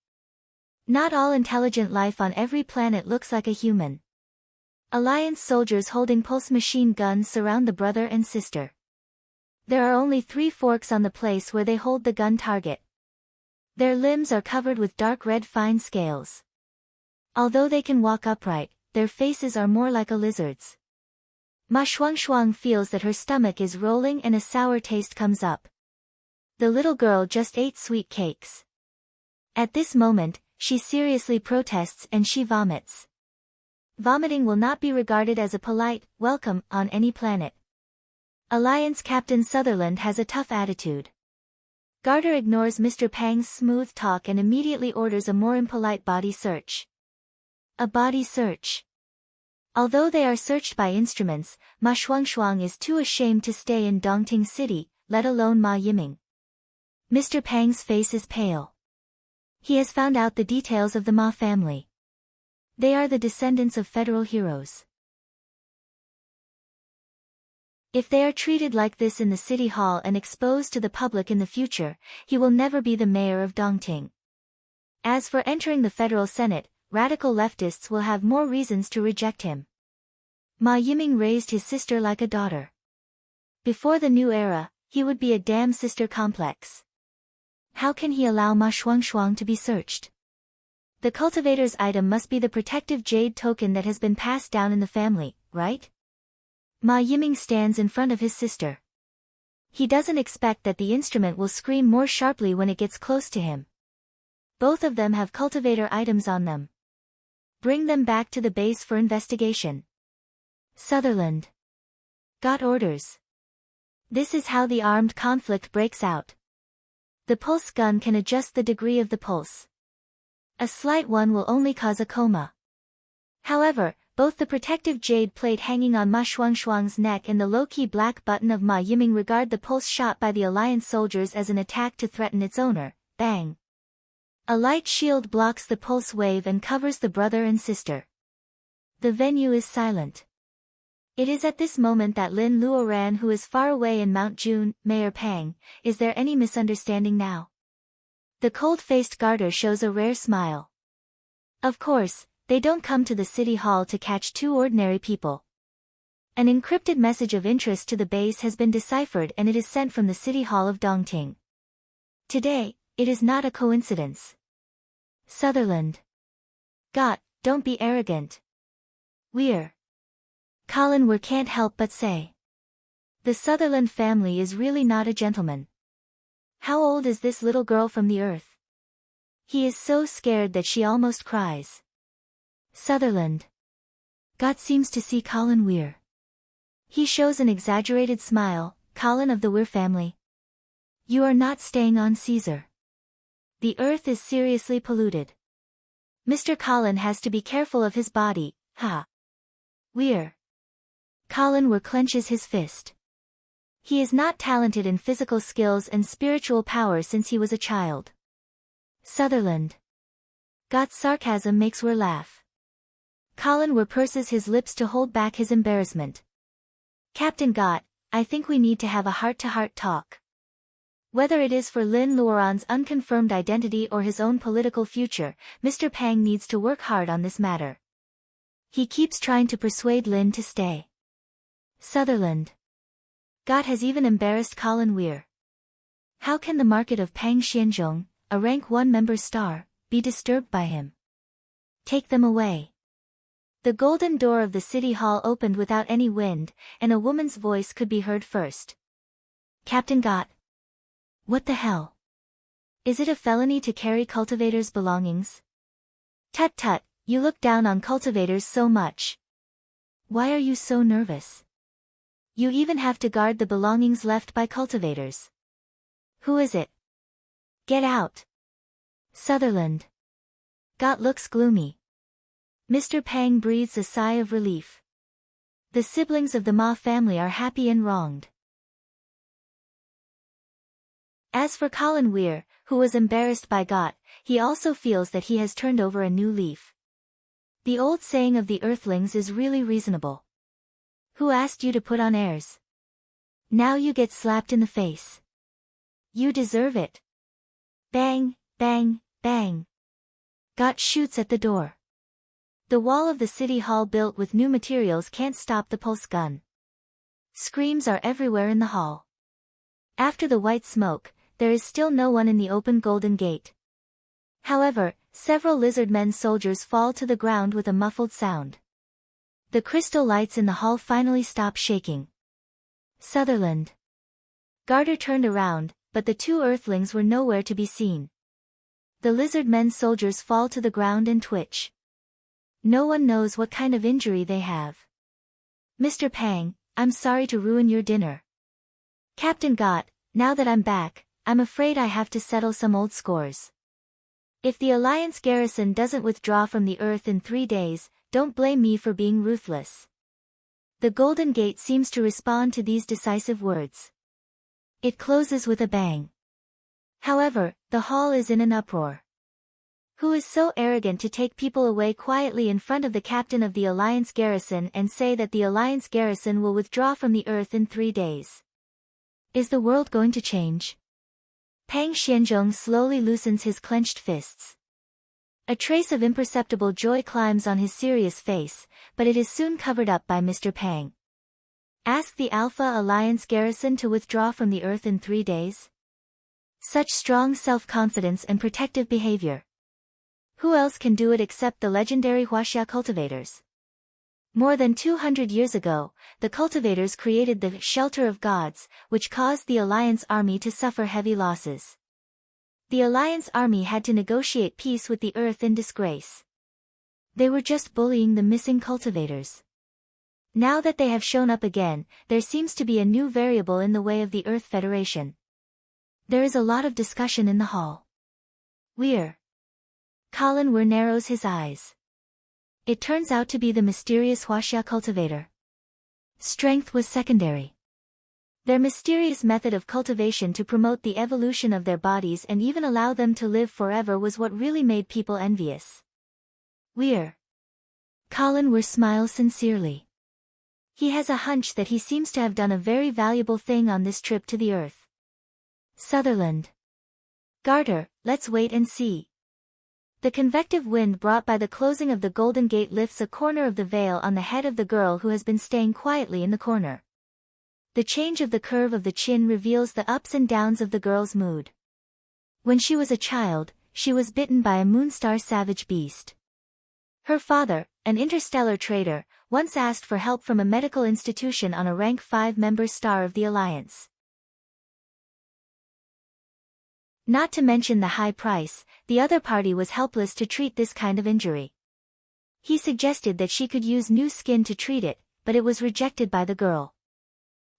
Not all intelligent life on every planet looks like a human. Alliance soldiers holding pulse machine guns surround the brother and sister. There are only 3 forks on the place where they hold the gun target. Their limbs are covered with dark red fine scales. Although they can walk upright, their faces are more like a lizard's. Ma Shuangshuang feels that her stomach is rolling and a sour taste comes up. The little girl just ate sweet cakes. At this moment, she seriously protests and she vomits. Vomiting will not be regarded as a polite welcome on any planet. Alliance Captain Sutherland has a tough attitude. Garter ignores Mr. Pang's smooth talk and immediately orders a more impolite body search. A body search. Although they are searched by instruments, Ma Shuangshuang is too ashamed to stay in Dongting City, let alone Ma Yiming. Mr. Pang's face is pale. He has found out the details of the Ma family. They are the descendants of federal heroes. If they are treated like this in the city hall and exposed to the public in the future, he will never be the mayor of Dongting. As for entering the federal senate, radical leftists will have more reasons to reject him. Ma Yiming raised his sister like a daughter. Before the new era, he would be a damn sister complex. How can he allow Ma Shuangshuang to be searched? The cultivator's item must be the protective jade token that has been passed down in the family, right? Ma Yiming stands in front of his sister. He doesn't expect that the instrument will scream more sharply when it gets close to him. Both of them have cultivator items on them. Bring them back to the base for investigation. Sutherland. Got orders. This is how the armed conflict breaks out. The pulse gun can adjust the degree of the pulse. A slight one will only cause a coma. However, both the protective jade plate hanging on Ma Shuangshuang's neck and the low-key black button of Ma Yiming regard the pulse shot by the Alliance soldiers as an attack to threaten its owner. Bang! A light shield blocks the pulse wave and covers the brother and sister. The venue is silent. It is at this moment that Lin Luoran, who is far away in Mount June, Mayor Pang, is there any misunderstanding now? The cold-faced Garter shows a rare smile. Of course, they don't come to the city hall to catch 2 ordinary people. An encrypted message of interest to the base has been deciphered and it is sent from the city hall of Dongting. Today, it is not a coincidence. Sutherland. Don't be arrogant. We're. Colin Weir can't help but say. The Sutherland family is really not a gentleman. How old is this little girl from the Earth? He is so scared that she almost cries. Sutherland. Seems to see Colin Weir. He shows an exaggerated smile. Colin of the Weir family. You are not staying on Caesar. The Earth is seriously polluted. Mr. Colin has to be careful of his body, Weir. Colin Weir clenches his fist. He is not talented in physical skills and spiritual power since he was a child. Sutherland. Gott's sarcasm makes Weir laugh. Colin Weir purses his lips to hold back his embarrassment. Captain Gott, I think we need to have a heart-to-heart talk. Whether it is for Lin Luoran's unconfirmed identity or his own political future, Mr. Pang needs to work hard on this matter. He keeps trying to persuade Lin to stay. Sutherland. Gott has even embarrassed Colin Weir. How can the market of Pang Xianzhong, a rank 1 member star, be disturbed by him? Take them away. The golden door of the city hall opened without any wind, and a woman's voice could be heard first. Captain Gott. What the hell? Is it a felony to carry cultivators' belongings? Tut tut, you look down on cultivators so much. Why are you so nervous? You even have to guard the belongings left by cultivators. Who is it? Get out. Sutherland. Gott looks gloomy. Mr. Pang breathes a sigh of relief. The siblings of the Ma family are happy and wronged. As for Colin Weir, who was embarrassed by Gott, he also feels that he has turned over a new leaf. The old saying of the Earthlings is really reasonable. Who asked you to put on airs? Now you get slapped in the face. You deserve it. Bang, bang, bang. Gott shoots at the door. The wall of the city hall built with new materials can't stop the pulse gun. Screams are everywhere in the hall. After the white smoke, there is still no one in the open Golden Gate. However, several lizard-men soldiers fall to the ground with a muffled sound. The crystal lights in the hall finally stop shaking. Sutherland. Garter turned around, but the 2 Earthlings were nowhere to be seen. The lizard-men soldiers fall to the ground and twitch. No one knows what kind of injury they have. Mr. Pang, I'm sorry to ruin your dinner. Captain Gott, now that I'm back, I'm afraid I have to settle some old scores. If the Alliance garrison doesn't withdraw from the Earth in 3 days, don't blame me for being ruthless. The Golden Gate seems to respond to these decisive words. It closes with a bang. However, the hall is in an uproar. Who is so arrogant to take people away quietly in front of the captain of the Alliance garrison and say that the Alliance garrison will withdraw from the Earth in 3 days? Is the world going to change? Pang Xianzhong slowly loosens his clenched fists. A trace of imperceptible joy climbs on his serious face, but it is soon covered up by Mr. Pang. Ask the Alpha Alliance garrison to withdraw from the Earth in 3 days? Such strong self-confidence and protective behavior. Who else can do it except the legendary Huaxia cultivators? More than 200 years ago, the cultivators created the Shelter of Gods, which caused the Alliance army to suffer heavy losses. The Alliance army had to negotiate peace with the Earth in disgrace. They were just bullying the missing cultivators. Now that they have shown up again, there seems to be a new variable in the way of the Earth Federation. There is a lot of discussion in the hall. Weir. Colin Weir narrows his eyes. It turns out to be the mysterious Huaxia cultivator. Strength was secondary. Their mysterious method of cultivation to promote the evolution of their bodies and even allow them to live forever was what really made people envious. Weir. Colin Weir smiles sincerely. He has a hunch that he seems to have done a very valuable thing on this trip to the Earth. Sutherland. Garter, let's wait and see. The convective wind brought by the closing of the Golden Gate lifts a corner of the veil on the head of the girl who has been staying quietly in the corner. The change of the curve of the chin reveals the ups and downs of the girl's mood. When she was a child, she was bitten by a Moonstar savage beast. Her father, an interstellar trader, once asked for help from a medical institution on a rank 5 member star of the Alliance. Not to mention the high price, the other party was helpless to treat this kind of injury. He suggested that she could use new skin to treat it, but it was rejected by the girl.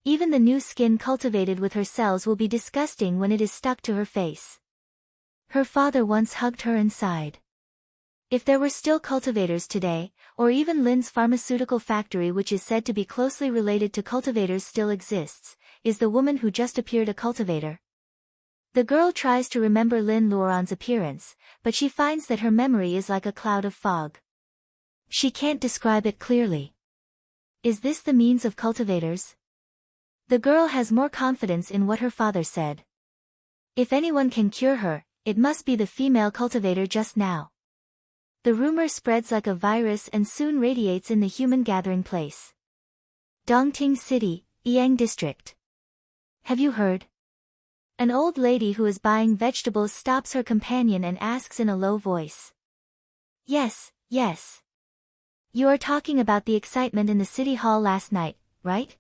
Even the new skin cultivated with her cells will be disgusting when it is stuck to her face. Her father once hugged her and sighed. If there were still cultivators today, or even Lin's pharmaceutical factory, which is said to be closely related to cultivators, still exists, is the woman who just appeared a cultivator? The girl tries to remember Lin Luoran's appearance, but she finds that her memory is like a cloud of fog. She can't describe it clearly. Is this the means of cultivators? The girl has more confidence in what her father said. If anyone can cure her, it must be the female cultivator just now. The rumor spreads like a virus and soon radiates in the human gathering place. Dongting City, Yang District. Have you heard? An old lady who is buying vegetables stops her companion and asks in a low voice. Yes, yes. You are talking about the excitement in the city hall last night, right?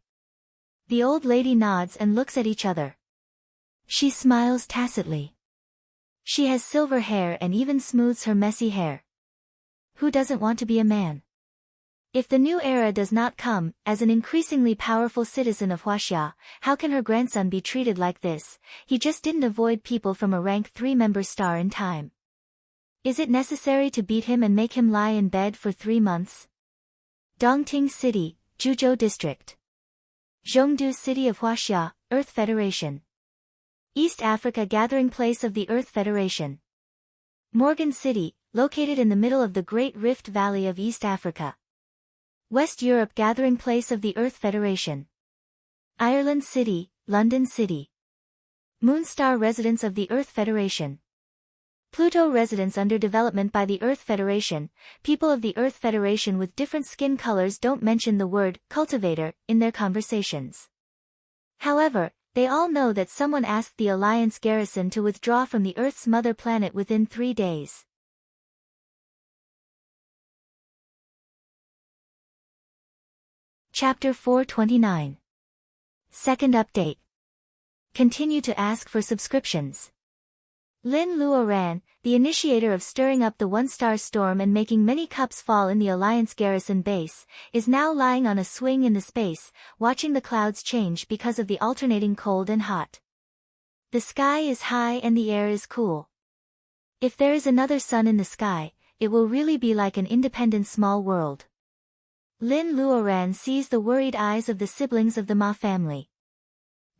The old lady nods and looks at each other. She smiles tacitly. She has silver hair and even smooths her messy hair. Who doesn't want to be a man? If the new era does not come, as an increasingly powerful citizen of Huaxia, how can her grandson be treated like this? He just didn't avoid people from a rank 3 member star in time. Is it necessary to beat him and make him lie in bed for 3 months? Dongting City, Juzhou District. Zhongdu City of Huaxia, Earth Federation. East Africa gathering place of the Earth Federation. Morgan City, located in the middle of the Great Rift Valley of East Africa. West Europe gathering place of the Earth Federation. Ireland City, London City. Moonstar residence of the Earth Federation. Pluto residence under development by the Earth Federation. People of the Earth Federation with different skin colors don't mention the word cultivator in their conversations. However, they all know that someone asked the Alliance garrison to withdraw from the Earth's mother planet within 3 days. Chapter 429. Second update. Continue to ask for subscriptions. Lin Luoran, the initiator of stirring up the one-star storm and making many cups fall in the Alliance garrison base, is now lying on a swing in the space, watching the clouds change because of the alternating cold and hot. The sky is high and the air is cool. If there is another sun in the sky, it will really be like an independent small world. Lin Luoran sees the worried eyes of the siblings of the Ma family.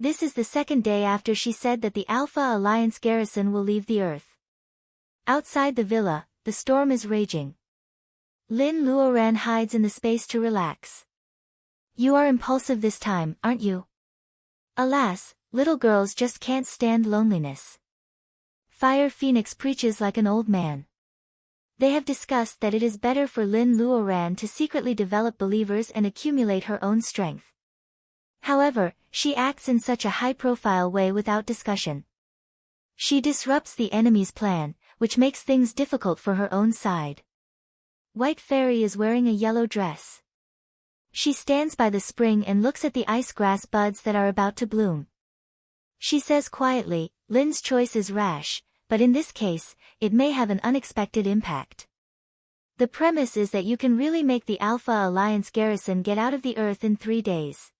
This is the second day after she said that the Alpha Alliance garrison will leave the Earth. Outside the villa, the storm is raging. Lin Luoran hides in the space to relax. You are impulsive this time, aren't you? Alas, little girls just can't stand loneliness. Fire Phoenix preaches like an old man. They have discussed that it is better for Lin Luoran to secretly develop believers and accumulate her own strength. However, she acts in such a high-profile way without discussion. She disrupts the enemy's plan, which makes things difficult for her own side. White Fairy is wearing a yellow dress. She stands by the spring and looks at the ice grass buds that are about to bloom. She says quietly, Lin's choice is rash, but in this case, it may have an unexpected impact. The premise is that you can really make the Alpha Alliance garrison get out of the Earth in 3 days.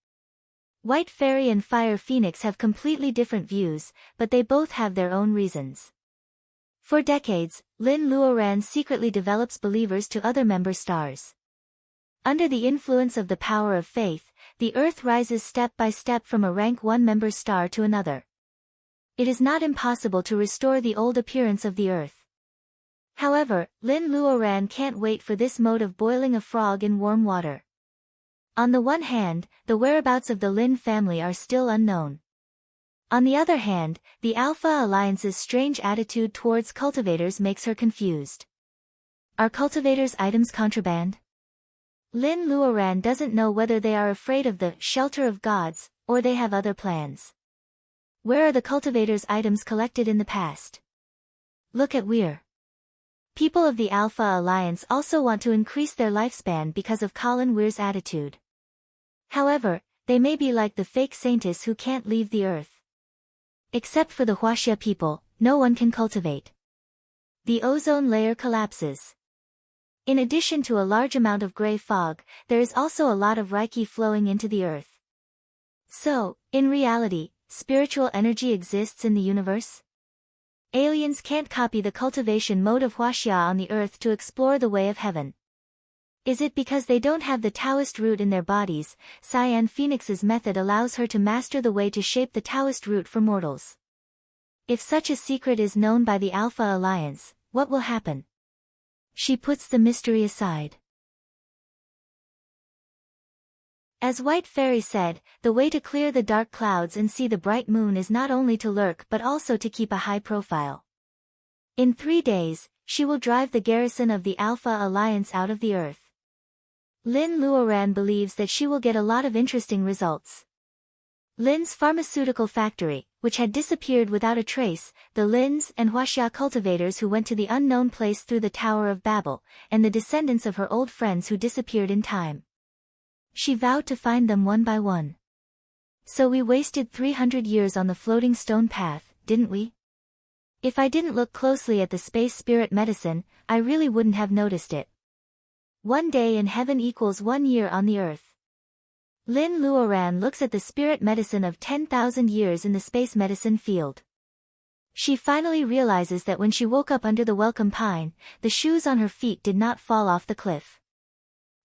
White Fairy and Fire Phoenix have completely different views, but they both have their own reasons. For decades, Lin Luoran secretly develops believers to other member stars. Under the influence of the power of faith, the Earth rises step by step from a rank 1 member star to another. It is not impossible to restore the old appearance of the Earth. However, Lin Luoran can't wait for this mode of boiling a frog in warm water. On the one hand, the whereabouts of the Lin family are still unknown. On the other hand, the Alpha Alliance's strange attitude towards cultivators makes her confused. Are cultivators' items contraband? Lin Luoran doesn't know whether they are afraid of the shelter of gods, or they have other plans. Where are the cultivators' items collected in the past? Look at Weir. People of the Alpha Alliance also want to increase their lifespan because of Colin Weir's attitude. However, they may be like the fake saints who can't leave the Earth. Except for the Huaxia people, no one can cultivate. The ozone layer collapses. In addition to a large amount of gray fog, there is also a lot of Reiki flowing into the Earth. So, in reality, spiritual energy exists in the universe? Aliens can't copy the cultivation mode of Huaxia on the earth to explore the way of heaven. Is it because they don't have the Taoist root in their bodies? Cyan Phoenix's method allows her to master the way to shape the Taoist root for mortals. If such a secret is known by the Alpha Alliance, what will happen? She puts the mystery aside. As White Fairy said, the way to clear the dark clouds and see the bright moon is not only to lurk but also to keep a high profile. In 3 days, she will drive the garrison of the Alpha Alliance out of the earth. Lin Luoran believes that she will get a lot of interesting results. Lin's pharmaceutical factory, which had disappeared without a trace, the Lins and Huaxia cultivators who went to the unknown place through the Tower of Babel, and the descendants of her old friends who disappeared in time. She vowed to find them one by one. So we wasted 300 years on the floating stone path, didn't we? If I didn't look closely at the space spirit medicine, I really wouldn't have noticed it. 1 day in heaven equals 1 year on the earth. Lin Luoran looks at the spirit medicine of 10,000 years in the space medicine field. She finally realizes that when she woke up under the welcome pine, the shoes on her feet did not fall off the cliff.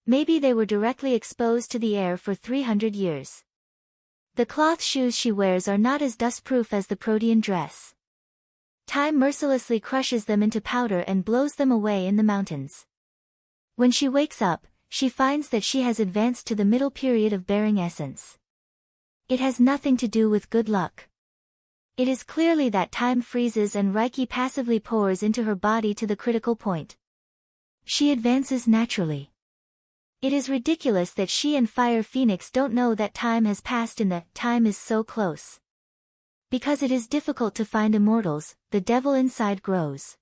Maybe they were directly exposed to the air for 300 years. The cloth shoes she wears are not as dust-proof as the protean dress. Time mercilessly crushes them into powder and blows them away in the mountains. When she wakes up, she finds that she has advanced to the middle period of bearing essence. It has nothing to do with good luck. It is clearly that time freezes and Reiki passively pours into her body to the critical point. She advances naturally. It is ridiculous that she and Fire Phoenix don't know that time has passed in the time is so close. Because it is difficult to find immortals, the devil inside grows.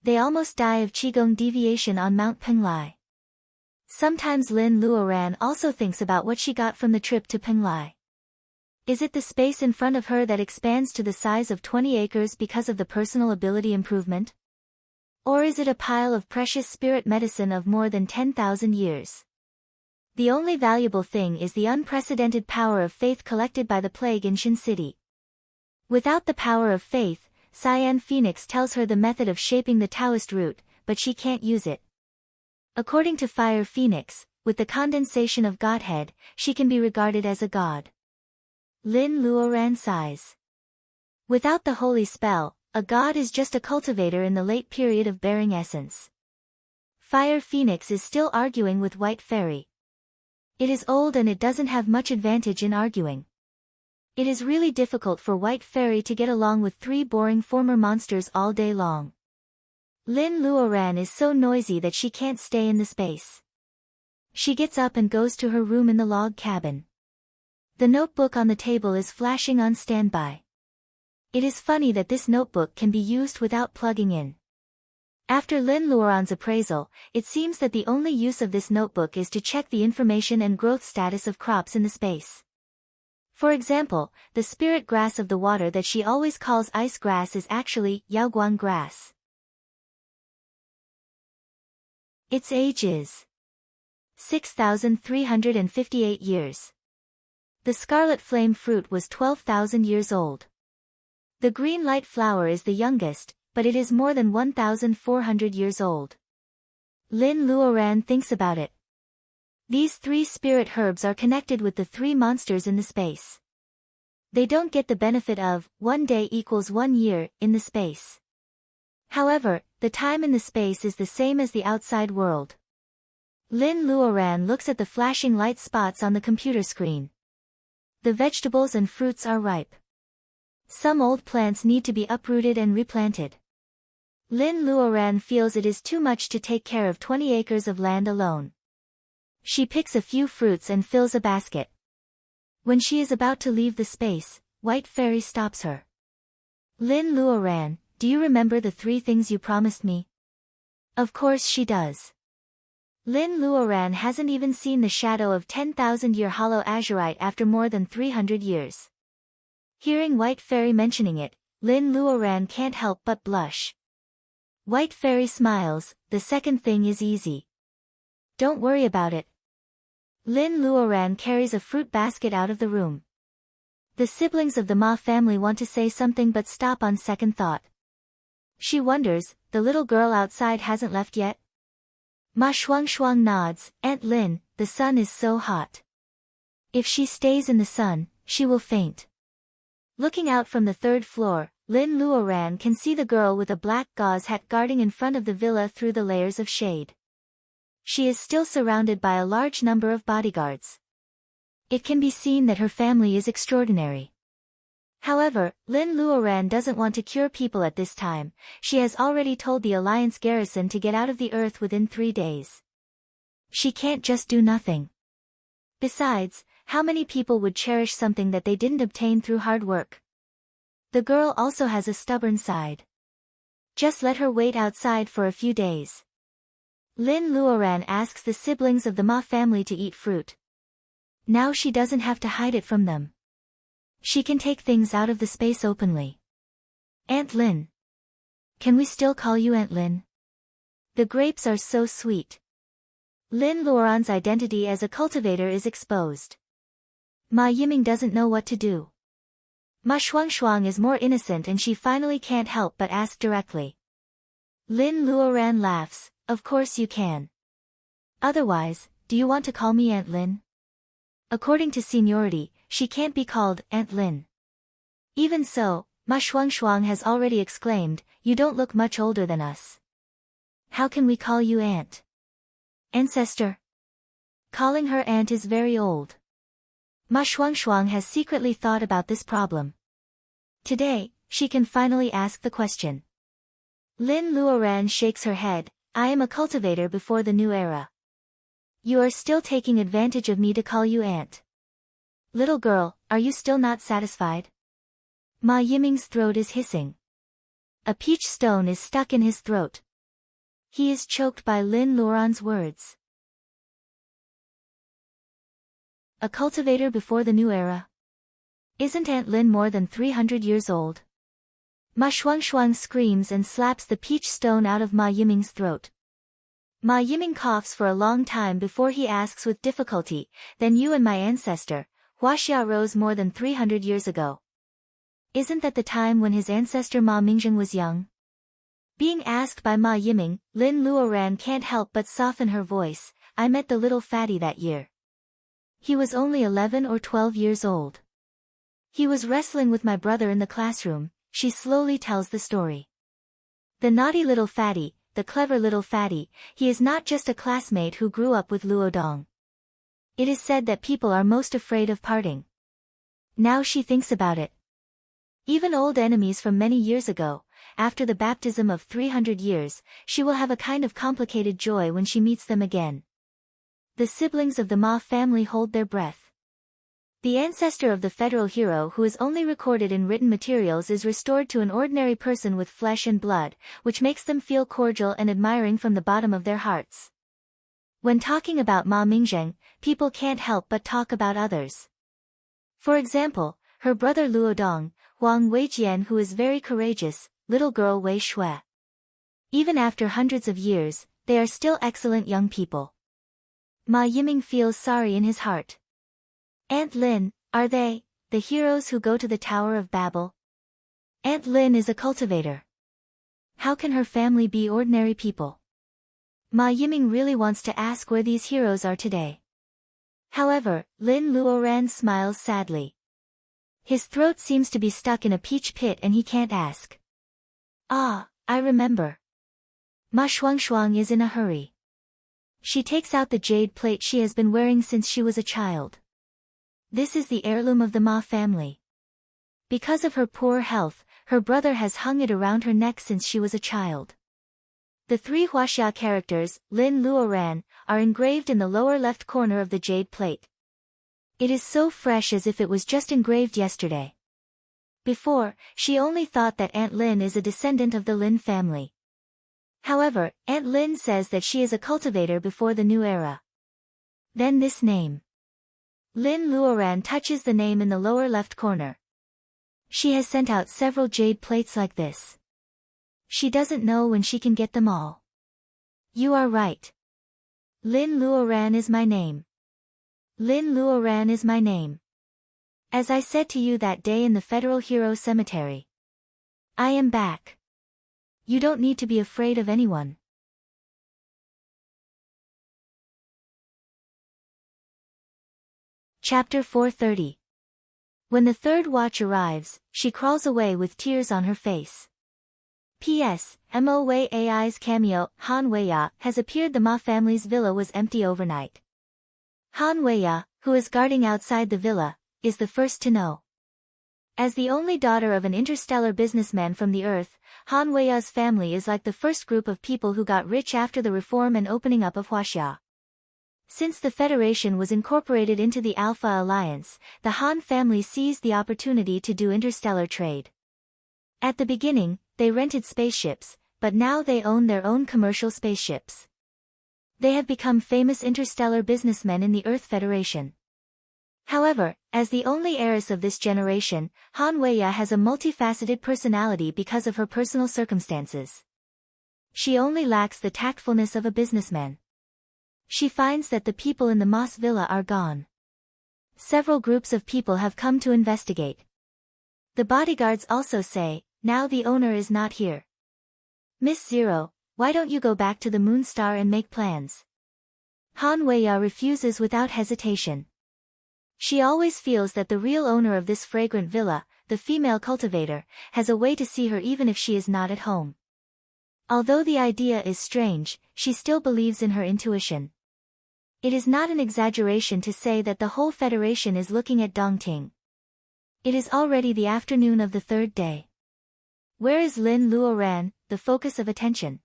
They almost die of Qigong deviation on Mount Penglai. Sometimes Lin Luoran also thinks about what she got from the trip to Penglai. Is it the space in front of her that expands to the size of 20 acres because of the personal ability improvement? Or is it a pile of precious spirit medicine of more than 10,000 years? The only valuable thing is the unprecedented power of faith collected by the plague in Shin City. Without the power of faith, Cyan Phoenix tells her the method of shaping the Taoist root, but she can't use it. According to Fire Phoenix, with the condensation of Godhead, she can be regarded as a god. Lin Luoran sighs. Without the holy spell, a god is just a cultivator in the late period of bearing essence. Fire Phoenix is still arguing with White Fairy. It is old and it doesn't have much advantage in arguing. It is really difficult for White Fairy to get along with 3 boring former monsters all day long. Lin Luoran is so noisy that she can't stay in the space. She gets up and goes to her room in the log cabin. The notebook on the table is flashing on standby. It is funny that this notebook can be used without plugging in. After Lin Luoran's appraisal, it seems that the only use of this notebook is to check the information and growth status of crops in the space. For example, the spirit grass of the water that she always calls ice grass is actually Yaoguang grass. Its age is 6,358 years. The scarlet flame fruit was 12,000 years old. The green light flower is the youngest, but it is more than 1,400 years old. Lin Luoran thinks about it. These 3 spirit herbs are connected with the 3 monsters in the space. They don't get the benefit of 1 day equals 1 year in the space. However, the time in the space is the same as the outside world. Lin Luoran looks at the flashing light spots on the computer screen. The vegetables and fruits are ripe. Some old plants need to be uprooted and replanted. Lin Luoran feels it is too much to take care of 20 acres of land alone. She picks a few fruits and fills a basket. When she is about to leave the space, White Fairy stops her. Lin Luoran, do you remember the 3 things you promised me? Of course she does. Lin Luoran hasn't even seen the shadow of 10,000-year hollow azurite after more than 300 years. Hearing White Fairy mentioning it, Lin Luoran can't help but blush. White Fairy smiles, the second thing is easy. Don't worry about it. Lin Luoran carries a fruit basket out of the room. The siblings of the Ma family want to say something but stop on second thought. She wonders, the little girl outside hasn't left yet? Ma Shuang Shuang nods, Aunt Lin, the sun is so hot. If she stays in the sun, she will faint. Looking out from the third floor, Lin Luoran can see the girl with a black gauze hat guarding in front of the villa through the layers of shade. She is still surrounded by a large number of bodyguards. It can be seen that her family is extraordinary. However, Lin Luoran doesn't want to cure people at this time. She has already told the Alliance garrison to get out of the earth within 3 days. She can't just do nothing. Besides, how many people would cherish something that they didn't obtain through hard work? The girl also has a stubborn side. Just let her wait outside for a few days. Lin Luoran asks the siblings of the Ma family to eat fruit. Now she doesn't have to hide it from them. She can take things out of the space openly. Aunt Lin. Can we still call you Aunt Lin? The grapes are so sweet. Lin Luoran's identity as a cultivator is exposed. Ma Yiming doesn't know what to do. Ma Shuang is more innocent and she finally can't help but ask directly. Lin Luoran laughs, of course you can. Otherwise, do you want to call me Aunt Lin? According to seniority, she can't be called Aunt Lin. Even so, Ma Shuang has already exclaimed, you don't look much older than us. How can we call you Aunt? Ancestor? Calling her Aunt is very old. Ma Shuang has secretly thought about this problem. Today, she can finally ask the question. Lin Luoran shakes her head, I am a cultivator before the new era. You are still taking advantage of me to call you Aunt. Little girl, are you still not satisfied? Ma Yiming's throat is hissing. A peach stone is stuck in his throat. He is choked by Lin Luoran's words. A cultivator before the new era? Isn't Aunt Lin more than 300 years old? Ma Shuang screams and slaps the peach stone out of Ma Yiming's throat. Ma Yiming coughs for a long time before he asks with difficulty, then you and my ancestor, Huaxia rose more than 300 years ago. Isn't that the time when his ancestor Ma Mingzheng was young? Being asked by Ma Yiming, Lin Luoran can't help but soften her voice, I met the little fatty that year. He was only 11 or 12 years old. He was wrestling with my brother in the classroom, she slowly tells the story. The naughty little fatty, the clever little fatty, he is not just a classmate who grew up with Luo Dong. It is said that people are most afraid of parting. Now she thinks about it. Even old enemies from many years ago, after the baptism of 300 years, she will have a kind of complicated joy when she meets them again. The siblings of the Ma family hold their breath. The ancestor of the federal hero who is only recorded in written materials is restored to an ordinary person with flesh and blood, which makes them feel cordial and admiring from the bottom of their hearts. When talking about Ma Mingzheng, people can't help but talk about others. For example, her brother Luo Dong, Huang Weijian who is very courageous, little girl Wei Shui. Even after hundreds of years, they are still excellent young people. Ma Yiming feels sorry in his heart. Aunt Lin, are they, the heroes who go to the Tower of Babel? Aunt Lin is a cultivator. How can her family be ordinary people? Ma Yiming really wants to ask where these heroes are today. However, Lin Luoran smiles sadly. His throat seems to be stuck in a peach pit and he can't ask. Ah, I remember. Ma Shuang is in a hurry. She takes out the jade plate she has been wearing since she was a child. This is the heirloom of the Ma family. Because of her poor health, her brother has hung it around her neck since she was a child. The 3 Huaxia characters, Lin Luoran, are engraved in the lower left corner of the jade plate. It is so fresh as if it was just engraved yesterday. Before, she only thought that Aunt Lin is a descendant of the Lin family. However, Aunt Lin says that she is a cultivator before the new era. Then this name. Lin Luoran touches the name in the lower left corner. She has sent out several jade plates like this. She doesn't know when she can get them all. You are right. Lin Luoran is my name. Lin Luoran is my name. As I said to you that day in the Federal Hero Cemetery. I am back. You don't need to be afraid of anyone. Chapter 430. When the third watch arrives, she crawls away with tears on her face. P.S. Mo Wei Ai's cameo, Han Weiya, has appeared. The Ma family's villa was empty overnight. Han Weiya, who is guarding outside the villa, is the first to know. As the only daughter of an interstellar businessman from the Earth, Han Weiya's family is like the first group of people who got rich after the reform and opening up of Huaxia. Since the Federation was incorporated into the Alpha Alliance, the Han family seized the opportunity to do interstellar trade. At the beginning, they rented spaceships, but now they own their own commercial spaceships. They have become famous interstellar businessmen in the Earth Federation. However, as the only heiress of this generation, Han Weiya has a multifaceted personality because of her personal circumstances. She only lacks the tactfulness of a businessman. She finds that the people in the Moss Villa are gone. Several groups of people have come to investigate. The bodyguards also say, now the owner is not here. Miss Zero, why don't you go back to the Moon Star and make plans? Han Weiya refuses without hesitation. She always feels that the real owner of this fragrant villa, the female cultivator, has a way to see her even if she is not at home. Although the idea is strange, she still believes in her intuition. It is not an exaggeration to say that the whole Federation is looking at Dongting. It is already the afternoon of the third day. Where is Lin Luoran, the focus of attention?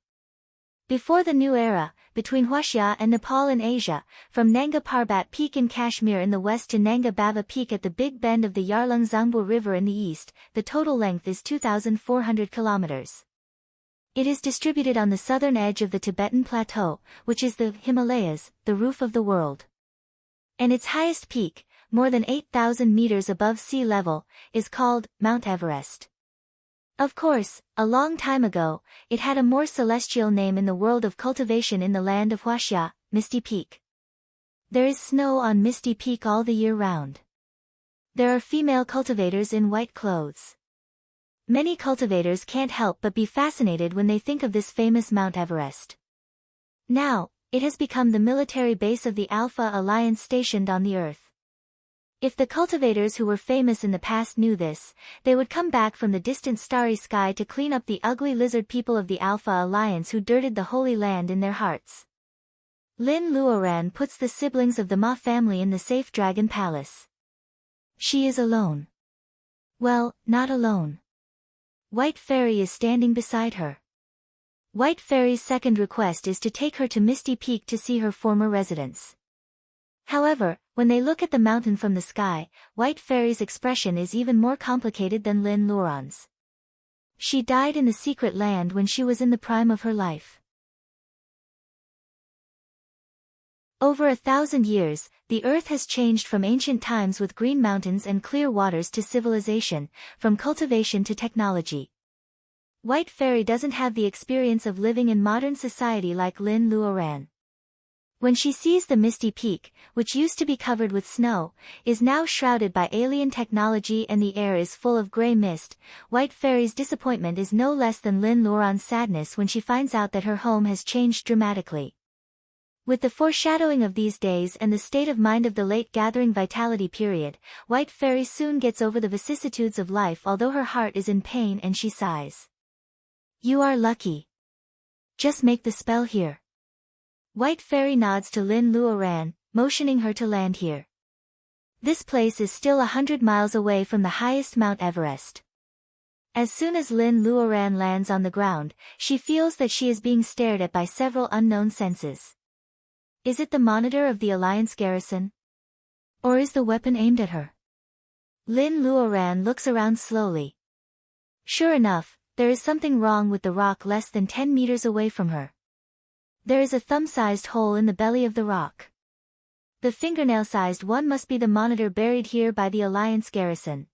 Before the new era, between Huaxia and Nepal in Asia, from Nanga Parbat Peak in Kashmir in the west to Nanga Baba Peak at the Big Bend of the Yarlung Zangbo River in the east, the total length is 2,400 kilometers. It is distributed on the southern edge of the Tibetan Plateau, which is the Himalayas, the roof of the world. And its highest peak, more than 8,000 meters above sea level, is called Mount Everest. Of course, a long time ago, it had a more celestial name in the world of cultivation in the land of Huaxia, Misty Peak. There is snow on Misty Peak all the year round. There are female cultivators in white clothes. Many cultivators can't help but be fascinated when they think of this famous Mount Everest. Now, it has become the military base of the Alpha Alliance stationed on the Earth. If the cultivators who were famous in the past knew this, they would come back from the distant starry sky to clean up the ugly lizard people of the Alpha Alliance who dirted the Holy Land in their hearts. Lin Luoran puts the siblings of the Ma family in the safe Dragon Palace. She is alone. Well, not alone. White Fairy is standing beside her. White Fairy's second request is to take her to Misty Peak to see her former residence. However, when they look at the mountain from the sky, White Fairy's expression is even more complicated than Lin Luoran's. She died in the secret land when she was in the prime of her life. Over 1,000 years, the Earth has changed from ancient times with green mountains and clear waters to civilization, from cultivation to technology. White Fairy doesn't have the experience of living in modern society like Lin Luoran. When she sees the Misty Peak, which used to be covered with snow, is now shrouded by alien technology and the air is full of grey mist, White Fairy's disappointment is no less than Lin Luoran's sadness when she finds out that her home has changed dramatically. With the foreshadowing of these days and the state of mind of the late gathering vitality period, White Fairy soon gets over the vicissitudes of life although her heart is in pain and she sighs. You are lucky. Just make the spell here. White Fairy nods to Lin Luoran, motioning her to land here. This place is still 100 miles away from the highest Mount Everest. As soon as Lin Luoran lands on the ground, she feels that she is being stared at by several unknown senses. Is it the monitor of the Alliance garrison? Or is the weapon aimed at her? Lin Luoran looks around slowly. Sure enough, there is something wrong with the rock less than 10 meters away from her. There is a thumb-sized hole in the belly of the rock. The fingernail-sized one must be the monitor buried here by the Alliance garrison.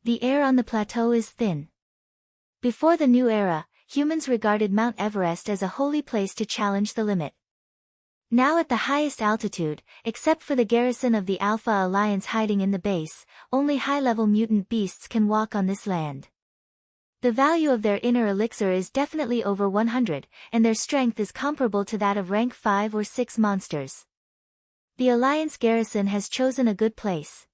The air on the plateau is thin. Before the new era, humans regarded Mount Everest as a holy place to challenge the limit. Now at the highest altitude, except for the garrison of the Alpha Alliance hiding in the base, only high-level mutant beasts can walk on this land. The value of their inner elixir is definitely over 100, and their strength is comparable to that of rank 5 or 6 monsters. The Alliance garrison has chosen a good place.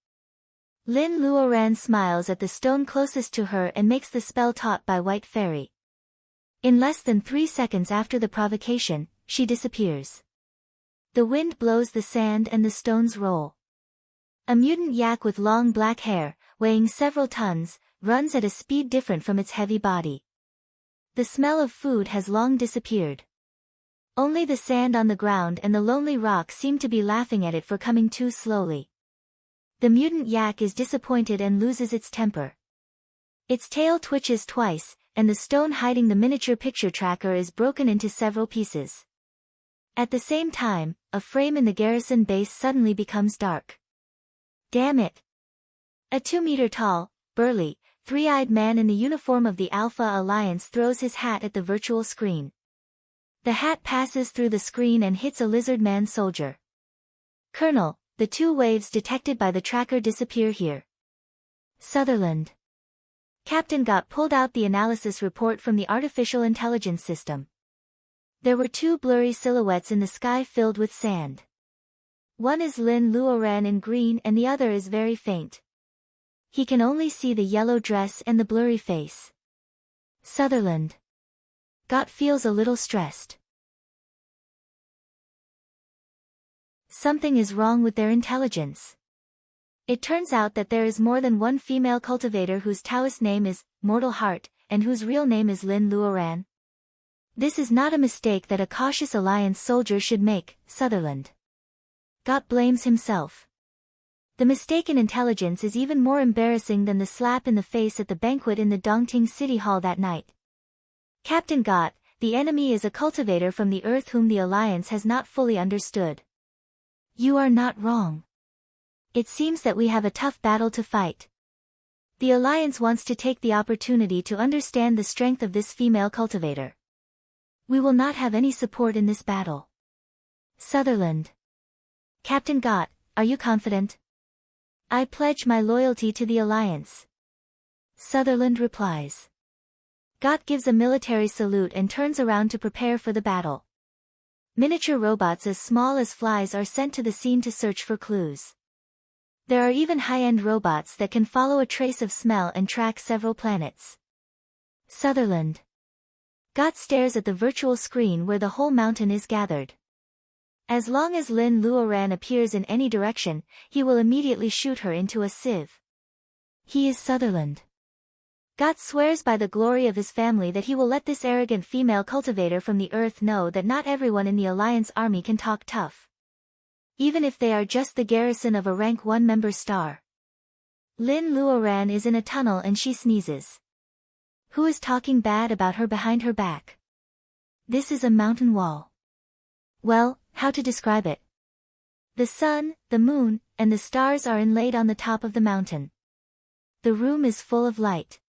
Lin Luoran smiles at the stone closest to her and makes the spell taught by White Fairy. In less than 3 seconds after the provocation, she disappears. The wind blows the sand and the stones roll. A mutant yak with long black hair, weighing several tons, runs at a speed different from its heavy body. The smell of food has long disappeared. Only the sand on the ground and the lonely rock seem to be laughing at it for coming too slowly. The mutant yak is disappointed and loses its temper. Its tail twitches twice, and the stone hiding the miniature picture tracker is broken into several pieces. At the same time, a frame in the garrison base suddenly becomes dark. Damn it! A 2-meter-tall, burly, 3-eyed man in the uniform of the Alpha Alliance throws his hat at the virtual screen. The hat passes through the screen and hits a lizard-man soldier. Colonel, the 2 waves detected by the tracker disappear here. Sutherland. Captain Gott pulled out the analysis report from the artificial intelligence system. There were 2 blurry silhouettes in the sky filled with sand. One is Lin Luoran in green and the other is very faint. He can only see the yellow dress and the blurry face. Sutherland. Gott feels a little stressed. Something is wrong with their intelligence. It turns out that there is more than one female cultivator whose Taoist name is Mortal Heart, and whose real name is Lin Luoran. This is not a mistake that a cautious Alliance soldier should make, Sutherland. Gott blames himself. The mistaken intelligence is even more embarrassing than the slap in the face at the banquet in the Dongting City Hall that night. Captain Gott, the enemy is a cultivator from the Earth whom the Alliance has not fully understood. You are not wrong. It seems that we have a tough battle to fight. The Alliance wants to take the opportunity to understand the strength of this female cultivator. We will not have any support in this battle. Sutherland. Captain Gott, are you confident? I pledge my loyalty to the Alliance. Sutherland replies. Gott gives a military salute and turns around to prepare for the battle. Miniature robots as small as flies are sent to the scene to search for clues. There are even high-end robots that can follow a trace of smell and track several planets. Sutherland. Gott stares at the virtual screen where the whole mountain is gathered. As long as Lin Luoran appears in any direction, he will immediately shoot her into a sieve. He is Sutherland. Gott swears by the glory of his family that he will let this arrogant female cultivator from the Earth know that not everyone in the Alliance army can talk tough. Even if they are just the garrison of a rank 1 member star. Lin Luoran is in a tunnel and she sneezes. Who is talking bad about her behind her back? This is a mountain wall. Well, how to describe it? The sun, the moon, and the stars are inlaid on the top of the mountain. The room is full of light.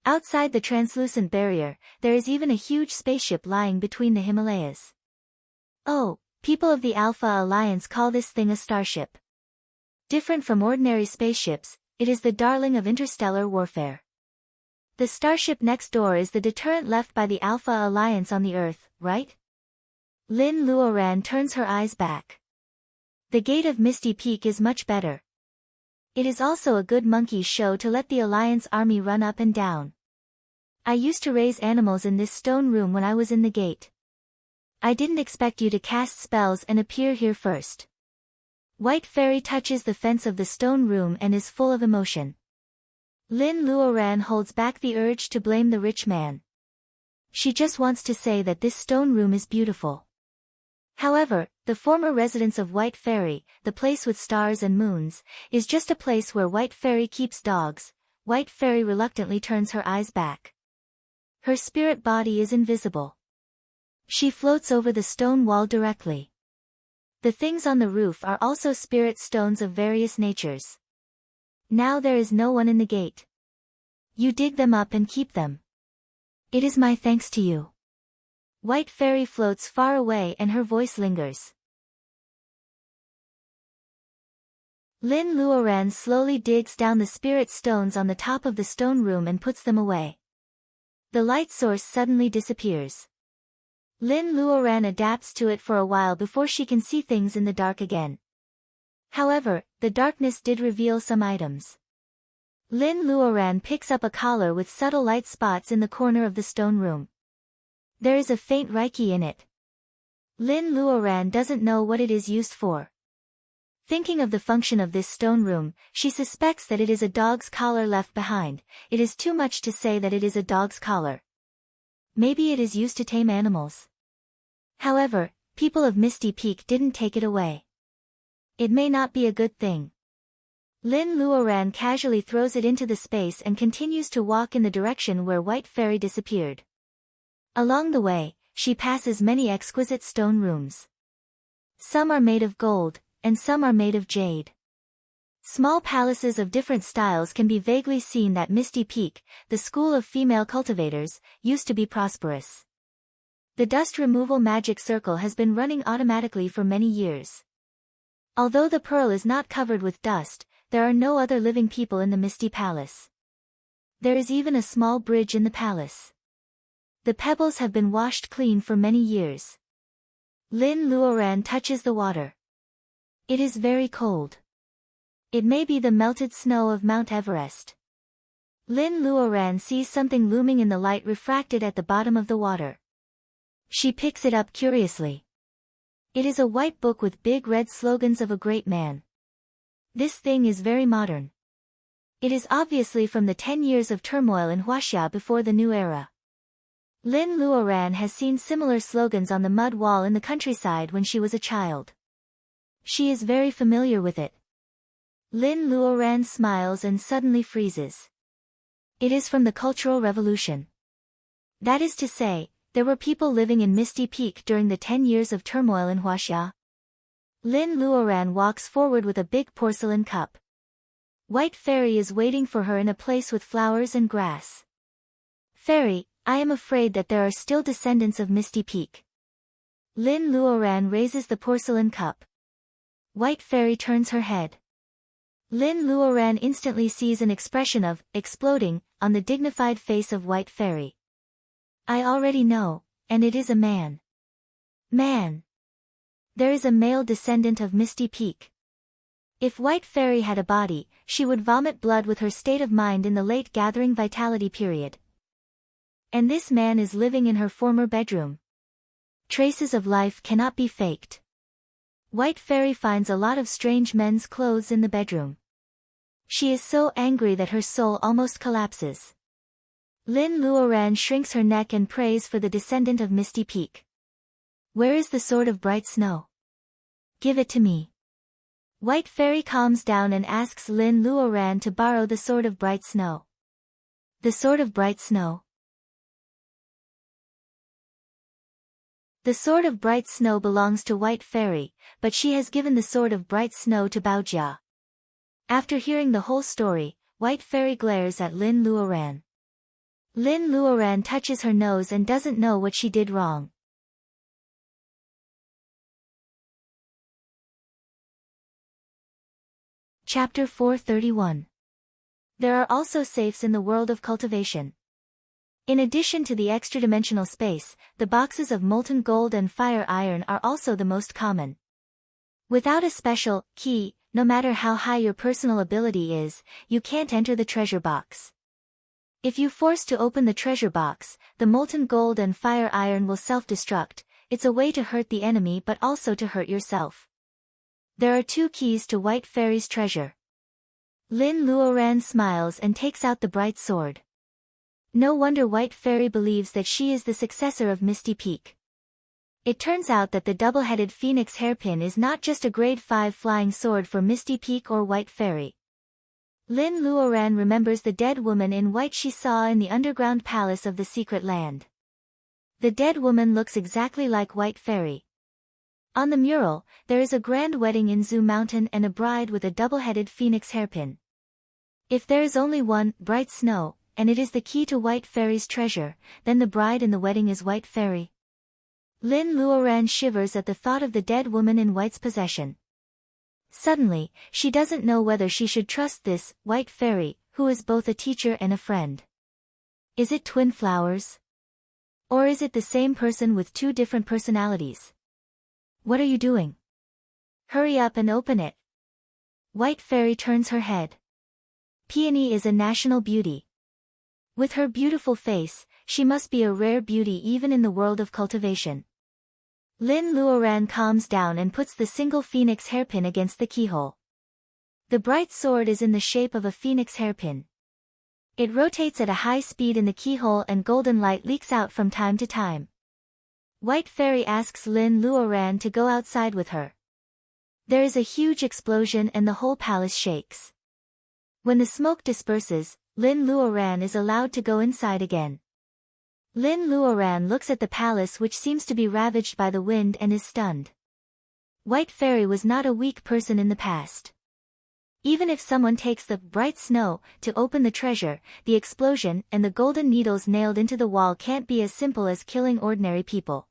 Outside the translucent barrier, there is even a huge spaceship lying between the Himalayas. Oh, people of the Alpha Alliance call this thing a starship. Different from ordinary spaceships, it is the darling of interstellar warfare. The starship next door is the deterrent left by the Alpha Alliance on the Earth, right? Lin Luoran turns her eyes back. The gate of Misty Peak is much better. It is also a good monkey show to let the Alliance army run up and down. I used to raise animals in this stone room when I was in the gate. I didn't expect you to cast spells and appear here first. White Fairy touches the fence of the stone room and is full of emotion. Lin Luoran holds back the urge to blame the rich man. She just wants to say that this stone room is beautiful. However, the former residence of White Fairy, the place with stars and moons, is just a place where White Fairy keeps dogs. White Fairy reluctantly turns her eyes back. Her spirit body is invisible. She floats over the stone wall directly. The things on the roof are also spirit stones of various natures. Now there is no one in the gate. You dig them up and keep them. It is my thanks to you. White Fairy floats far away and her voice lingers. Lin Luoran slowly digs down the spirit stones on the top of the stone room and puts them away. The light source suddenly disappears. Lin Luoran adapts to it for a while before she can see things in the dark again. However, the darkness did reveal some items. Lin Luoran picks up a collar with subtle light spots in the corner of the stone room. There is a faint reiki in it. Lin Luoran doesn't know what it is used for. Thinking of the function of this stone room, she suspects that it is a dog's collar left behind. It is too much to say that it is a dog's collar. Maybe it is used to tame animals. However, people of Misty Peak didn't take it away. It may not be a good thing. Lin Luoran casually throws it into the space and continues to walk in the direction where White Fairy disappeared. Along the way, she passes many exquisite stone rooms. Some are made of gold, and some are made of jade. Small palaces of different styles can be vaguely seen that Misty Peak, the school of female cultivators, used to be prosperous. The dust removal magic circle has been running automatically for many years. Although the pearl is not covered with dust, there are no other living people in the Misty Palace. There is even a small bridge in the palace. The pebbles have been washed clean for many years. Lin Luoran touches the water. It is very cold. It may be the melted snow of Mount Everest. Lin Luoran sees something looming in the light refracted at the bottom of the water. She picks it up curiously. It is a white book with big red slogans of a great man. This thing is very modern. It is obviously from the 10 years of turmoil in Huaxia before the new era. Lin Luoran has seen similar slogans on the mud wall in the countryside when she was a child. She is very familiar with it. Lin Luoran smiles and suddenly freezes. It is from the Cultural Revolution. That is to say, there were people living in Misty Peak during the 10 years of turmoil in Huaxia. Lin Luoran walks forward with a big porcelain cup. White Fairy is waiting for her in a place with flowers and grass. Fairy, I am afraid that there are still descendants of Misty Peak. Lin Luoran raises the porcelain cup. White Fairy turns her head. Lin Luoran instantly sees an expression of exploding on the dignified face of White Fairy. I already know, and it is a man. Man. There is a male descendant of Misty Peak. If White Fairy had a body, she would vomit blood with her state of mind in the late gathering vitality period. And this man is living in her former bedroom. Traces of life cannot be faked. White Fairy finds a lot of strange men's clothes in the bedroom. She is so angry that her soul almost collapses. Lin Luoran shrinks her neck and prays for the descendant of Misty Peak. Where is the sword of bright snow? Give it to me. White Fairy calms down and asks Lin Luoran to borrow the sword of bright snow. The sword of bright snow. The sword of bright snow belongs to White Fairy, but she has given the sword of bright snow to Baojia. After hearing the whole story, White Fairy glares at Lin Luoran. Lin Luoran touches her nose and doesn't know what she did wrong. Chapter 431. There are also safes in the world of cultivation. In addition to the extra-dimensional space, the boxes of molten gold and fire iron are also the most common. Without a special key, no matter how high your personal ability is, you can't enter the treasure box. If you force to open the treasure box, the molten gold and fire iron will self-destruct. It's a way to hurt the enemy but also to hurt yourself. There are 2 keys to White Fairy's treasure. Lin Luoran smiles and takes out the bright sword. No wonder White Fairy believes that she is the successor of Misty Peak. It turns out that the double-headed phoenix hairpin is not just a grade 5 flying sword for Misty Peak or White Fairy. Lin Luoran remembers the dead woman in white she saw in the underground palace of the secret land. The dead woman looks exactly like White Fairy. On the mural, there is a grand wedding in Zoo Mountain and a bride with a double-headed phoenix hairpin. If there is only one, bright snow, and it is the key to White Fairy's treasure, then the bride in the wedding is White Fairy. Lin Luoran shivers at the thought of the dead woman in White's possession. Suddenly, she doesn't know whether she should trust this White Fairy, who is both a teacher and a friend. Is it twin flowers? Or is it the same person with two different personalities? What are you doing? Hurry up and open it. White Fairy turns her head. Peony is a national beauty. With her beautiful face, she must be a rare beauty even in the world of cultivation. Lin Luoran calms down and puts the single phoenix hairpin against the keyhole. The bright sword is in the shape of a phoenix hairpin. It rotates at a high speed in the keyhole and golden light leaks out from time to time. White Fairy asks Lin Luoran to go outside with her. There is a huge explosion and the whole palace shakes. When the smoke disperses, Lin Luoran is allowed to go inside again. Lin Luoran looks at the palace which seems to be ravaged by the wind and is stunned. White Fairy was not a weak person in the past. Even if someone takes the bright snow to open the treasure, the explosion and the golden needles nailed into the wall can't be as simple as killing ordinary people.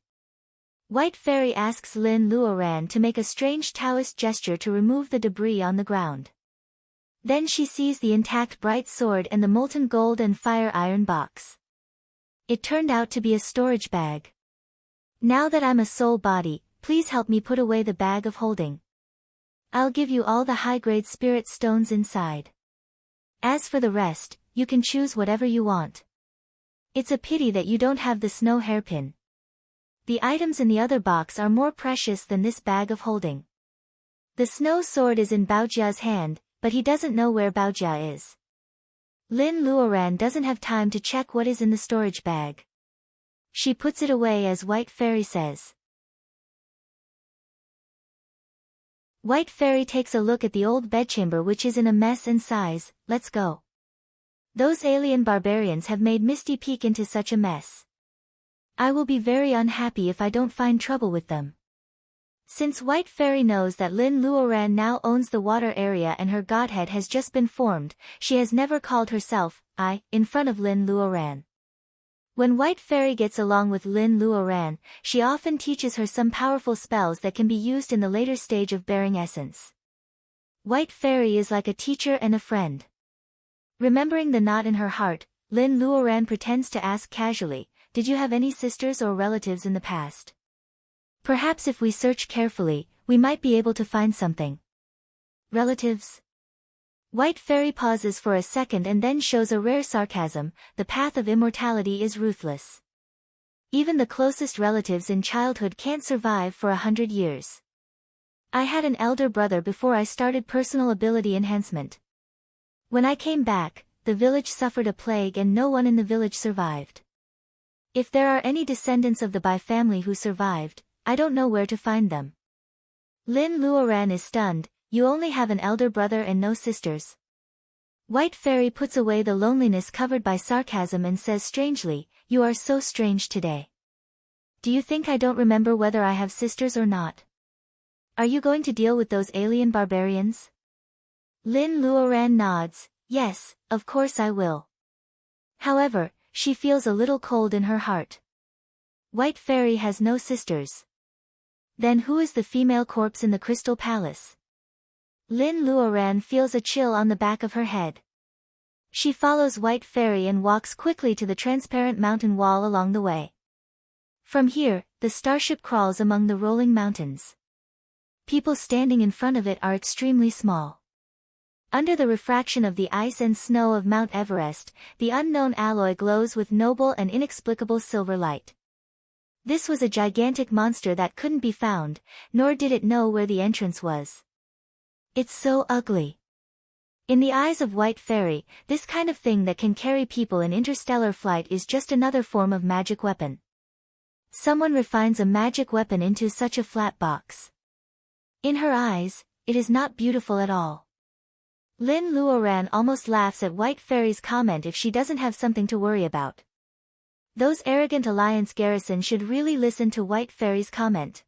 White Fairy asks Lin Luoran to make a strange Taoist gesture to remove the debris on the ground. Then she sees the intact bright sword and the molten gold and fire iron box. It turned out to be a storage bag. Now that I'm a soul body, please help me put away the bag of holding. I'll give you all the high-grade spirit stones inside. As for the rest, you can choose whatever you want. It's a pity that you don't have the snow hairpin. The items in the other box are more precious than this bag of holding. The snow sword is in Baojia's hand, but he doesn't know where Baojia is. Lin Luoran doesn't have time to check what is in the storage bag. She puts it away as White Fairy says. White Fairy takes a look at the old bedchamber which is in a mess and sighs, let's go. Those alien barbarians have made Misty Peak into such a mess. I will be very unhappy if I don't find trouble with them. Since White Fairy knows that Lin Luoran now owns the water area and her godhead has just been formed, she has never called herself I in front of Lin Luoran. When White Fairy gets along with Lin Luoran, she often teaches her some powerful spells that can be used in the later stage of bearing essence. White Fairy is like a teacher and a friend. Remembering the knot in her heart, Lin Luoran pretends to ask casually, did you have any sisters or relatives in the past? Perhaps if we search carefully, we might be able to find something. Relatives? White Fairy pauses for a second and then shows a rare sarcasm, the path of immortality is ruthless. Even the closest relatives in childhood can't survive for 100 years. I had an elder brother before I started personal ability enhancement. When I came back, the village suffered a plague and no one in the village survived. If there are any descendants of the Bai family who survived, I don't know where to find them. Lin Luoran is stunned. You only have an elder brother and no sisters. White Fairy puts away the loneliness covered by sarcasm and says strangely, you are so strange today. Do you think I don't remember whether I have sisters or not? Are you going to deal with those alien barbarians? Lin Luoran nods, yes, of course I will. However, she feels a little cold in her heart. White Fairy has no sisters. Then who is the female corpse in the Crystal Palace? Lin Luoran feels a chill on the back of her head. She follows White Fairy and walks quickly to the transparent mountain wall along the way. From here, the starship crawls among the rolling mountains. People standing in front of it are extremely small. Under the refraction of the ice and snow of Mount Everest, the unknown alloy glows with noble and inexplicable silver light. This was a gigantic monster that couldn't be found, nor did it know where the entrance was. It's so ugly. In the eyes of White Fairy, this kind of thing that can carry people in interstellar flight is just another form of magic weapon. Someone refines a magic weapon into such a flat box. In her eyes, it is not beautiful at all. Lin Luoran almost laughs at White Fairy's comment if she doesn't have something to worry about. Those arrogant Alliance garrison should really listen to White Fairy's comment.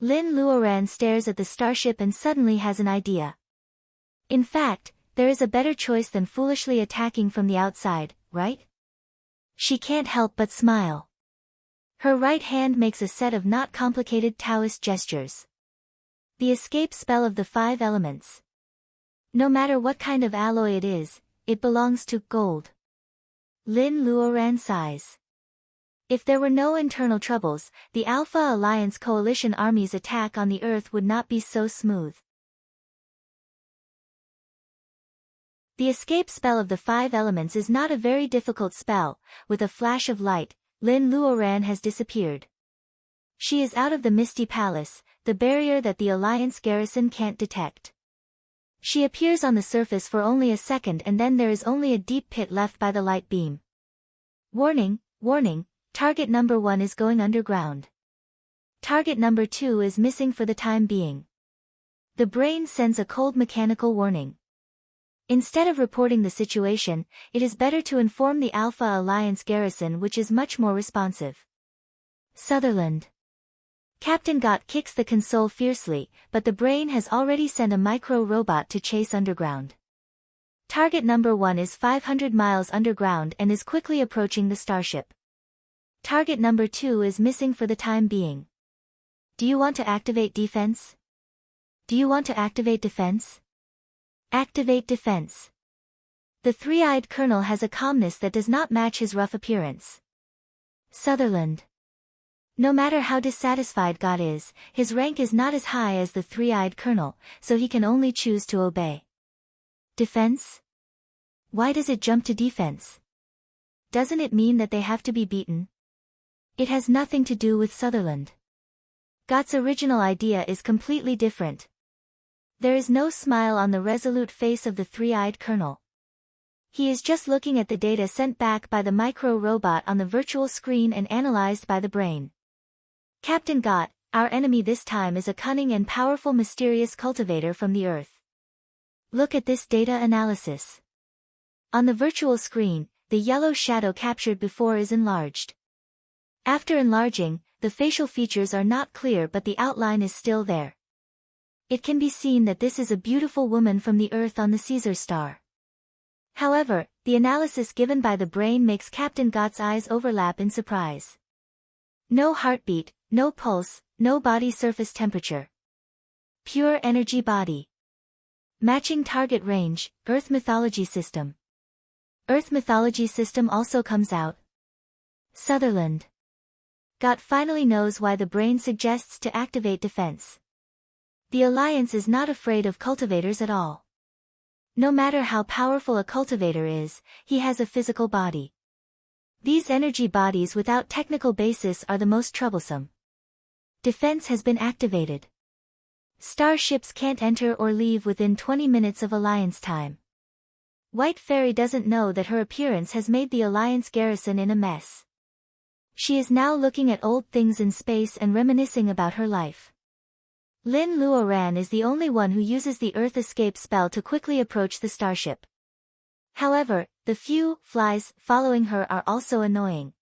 Lin Luoran stares at the starship and suddenly has an idea. In fact, there is a better choice than foolishly attacking from the outside, right? She can't help but smile. Her right hand makes a set of not complicated Taoist gestures. The escape spell of the 5 elements. No matter what kind of alloy it is, it belongs to gold. Lin Luoran sighs. If there were no internal troubles, the Alpha Alliance coalition army's attack on the Earth would not be so smooth. The escape spell of the 5 elements is not a very difficult spell. With a flash of light, Lin Luoran has disappeared. She is out of the Misty Palace, the barrier that the Alliance garrison can't detect. She appears on the surface for only a second and then there is only a deep pit left by the light beam. Warning, warning, target number 1 is going underground. Target number 2 is missing for the time being. The brain sends a cold mechanical warning. Instead of reporting the situation, it is better to inform the Alpha Alliance garrison, which is much more responsive. Sutherland. Captain Gott kicks the console fiercely, but the brain has already sent a micro-robot to chase underground. Target number 1 is 500 miles underground and is quickly approaching the starship. Target number 2 is missing for the time being. Do you want to activate defense? Do you want to activate defense? Activate defense. The three-eyed colonel has a calmness that does not match his rough appearance. Sutherland. No matter how dissatisfied God is, his rank is not as high as the three-eyed colonel, so he can only choose to obey. Defense? Why does it jump to defense? Doesn't it mean that they have to be beaten? It has nothing to do with Sutherland. God's original idea is completely different. There is no smile on the resolute face of the three-eyed colonel. He is just looking at the data sent back by the micro-robot on the virtual screen and analyzed by the brain. Captain Gott, our enemy this time is a cunning and powerful mysterious cultivator from the Earth. Look at this data analysis. On the virtual screen, the yellow shadow captured before is enlarged. After enlarging, the facial features are not clear but the outline is still there. It can be seen that this is a beautiful woman from the Earth on the Caesar star. However, the analysis given by the brain makes Captain Gott's eyes overlap in surprise. No heartbeat, no pulse, no body surface temperature. Pure energy body. Matching target range, Earth mythology system. Earth mythology system also comes out. Sutherland. Gott finally knows why the brain suggests to activate defense. The Alliance is not afraid of cultivators at all. No matter how powerful a cultivator is, he has a physical body. These energy bodies without technical basis are the most troublesome. Defense has been activated. Starships can't enter or leave within 20 minutes of Alliance time. White Fairy doesn't know that her appearance has made the Alliance garrison in a mess. She is now looking at old things in space and reminiscing about her life. Lin Luoran is the only one who uses the Earth escape spell to quickly approach the starship. However, the few flies following her are also annoying.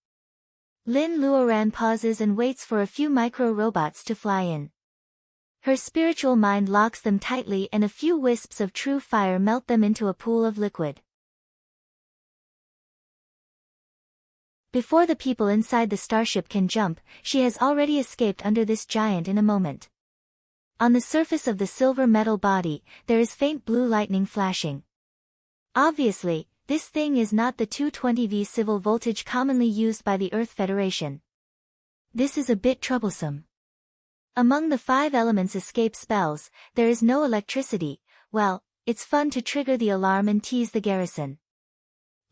Lin Luoran pauses and waits for a few micro-robots to fly in. Her spiritual mind locks them tightly and a few wisps of true fire melt them into a pool of liquid. Before the people inside the starship can jump, she has already escaped under this giant in a moment. On the surface of the silver metal body, there is faint blue lightning flashing. Obviously, this thing is not the 220V civil voltage commonly used by the Earth Federation. This is a bit troublesome. Among the 5 elements escape spells, there is no electricity. Well, it's fun to trigger the alarm and tease the garrison.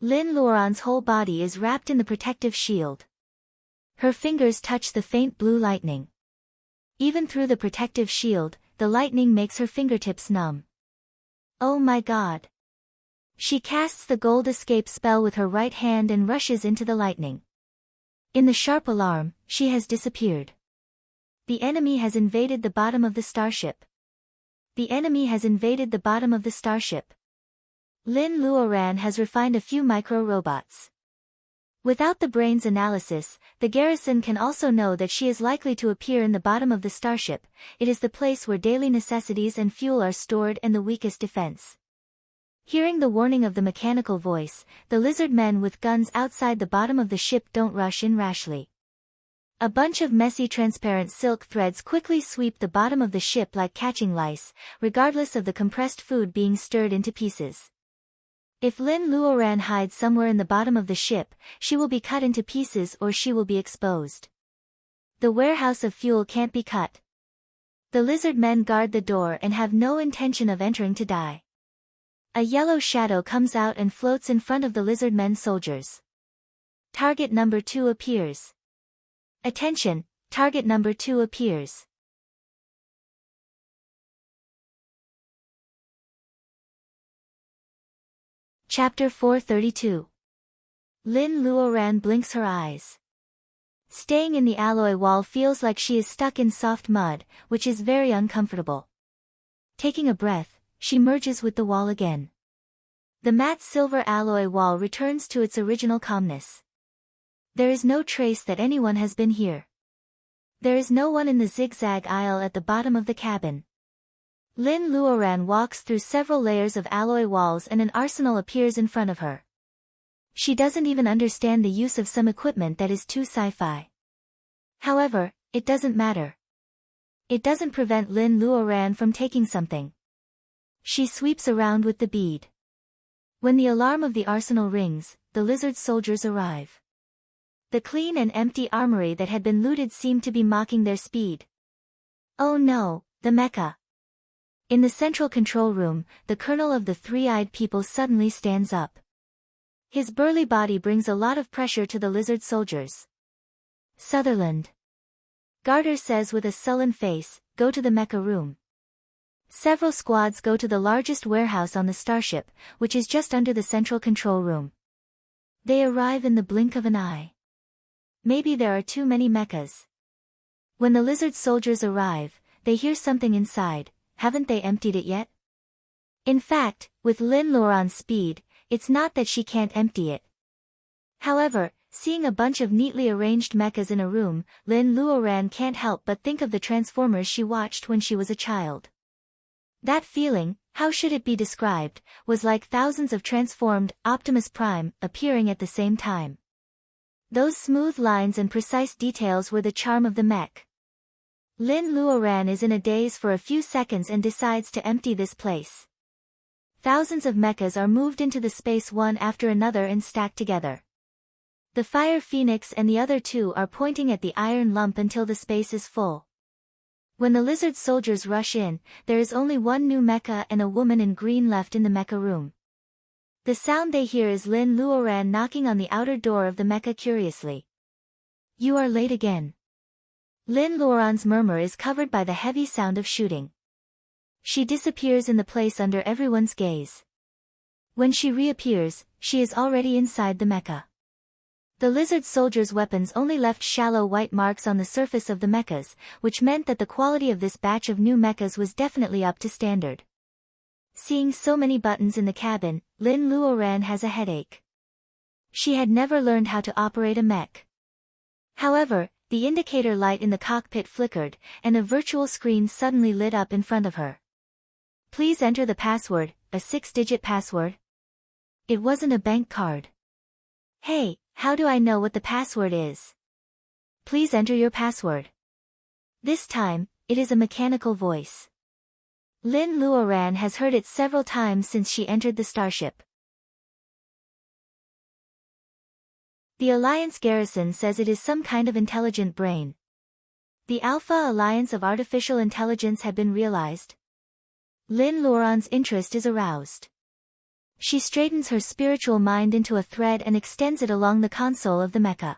Lin Luoran's whole body is wrapped in the protective shield. Her fingers touch the faint blue lightning. Even through the protective shield, the lightning makes her fingertips numb. Oh my god. She casts the gold escape spell with her right hand and rushes into the lightning. In the sharp alarm, she has disappeared. The enemy has invaded the bottom of the starship. The enemy has invaded the bottom of the starship. Lin Luoran has refined a few micro-robots. Without the brain's analysis, the garrison can also know that she is likely to appear in the bottom of the starship. It is the place where daily necessities and fuel are stored and the weakest defense. Hearing the warning of the mechanical voice, the lizard men with guns outside the bottom of the ship don't rush in rashly. A bunch of messy transparent silk threads quickly sweep the bottom of the ship like catching lice, regardless of the compressed food being stirred into pieces. If Lin Luoran hides somewhere in the bottom of the ship, she will be cut into pieces or she will be exposed. The warehouse of fuel can't be cut. The lizard men guard the door and have no intention of entering to die. A yellow shadow comes out and floats in front of the lizard men soldiers. Target number 2 appears. Attention, target number 2 appears. Chapter 432. Lin Luoran blinks her eyes. Staying in the alloy wall feels like she is stuck in soft mud, which is very uncomfortable. Taking a breath, she merges with the wall again. The matte silver alloy wall returns to its original calmness. There is no trace that anyone has been here. There is no one in the zigzag aisle at the bottom of the cabin. Lin Luoran walks through several layers of alloy walls and an arsenal appears in front of her. She doesn't even understand the use of some equipment that is too sci-fi. However, it doesn't matter. It doesn't prevent Lin Luoran from taking something. She sweeps around with the bead. When the alarm of the arsenal rings, the lizard soldiers arrive. The clean and empty armory that had been looted seemed to be mocking their speed. Oh no, the mecha. In the central control room, the colonel of the three-eyed people suddenly stands up. His burly body brings a lot of pressure to the lizard soldiers. Sutherland. Garter says with a sullen face, go to the mecha room. Several squads go to the largest warehouse on the starship, which is just under the central control room. They arrive in the blink of an eye. Maybe there are too many mechas. When the lizard soldiers arrive, they hear something inside. Haven't they emptied it yet? In fact, with Lin Luoran's speed, it's not that she can't empty it. However, seeing a bunch of neatly arranged mechas in a room, Lin Luoran can't help but think of the Transformers she watched when she was a child. That feeling, how should it be described, was like thousands of transformed Optimus Prime appearing at the same time. Those smooth lines and precise details were the charm of the mech. Lin Luoran is in a daze for a few seconds and decides to empty this place. Thousands of mechas are moved into the space one after another and stacked together. The Fire Phoenix and the other two are pointing at the iron lump until the space is full. When the lizard soldiers rush in, there is only one new mecha and a woman in green left in the mecha room. The sound they hear is Lin Luoran knocking on the outer door of the mecha curiously. You are late again. Lin Luoran's murmur is covered by the heavy sound of shooting. She disappears in the place under everyone's gaze. When she reappears, she is already inside the mecha. The lizard soldiers' weapons only left shallow white marks on the surface of the mechas, which meant that the quality of this batch of new mechas was definitely up to standard. Seeing so many buttons in the cabin, Lin Luoran has a headache. She had never learned how to operate a mech. However, the indicator light in the cockpit flickered, and a virtual screen suddenly lit up in front of her. Please enter the password, a 6-digit password. It wasn't a bank card. Hey, how do I know what the password is? Please enter your password. This time, it is a mechanical voice. Lin Luoran has heard it several times since she entered the starship. The Alliance garrison says it is some kind of intelligent brain. The Alpha Alliance of Artificial Intelligence had been realized. Lin Luoran's interest is aroused. She straightens her spiritual mind into a thread and extends it along the console of the mecha.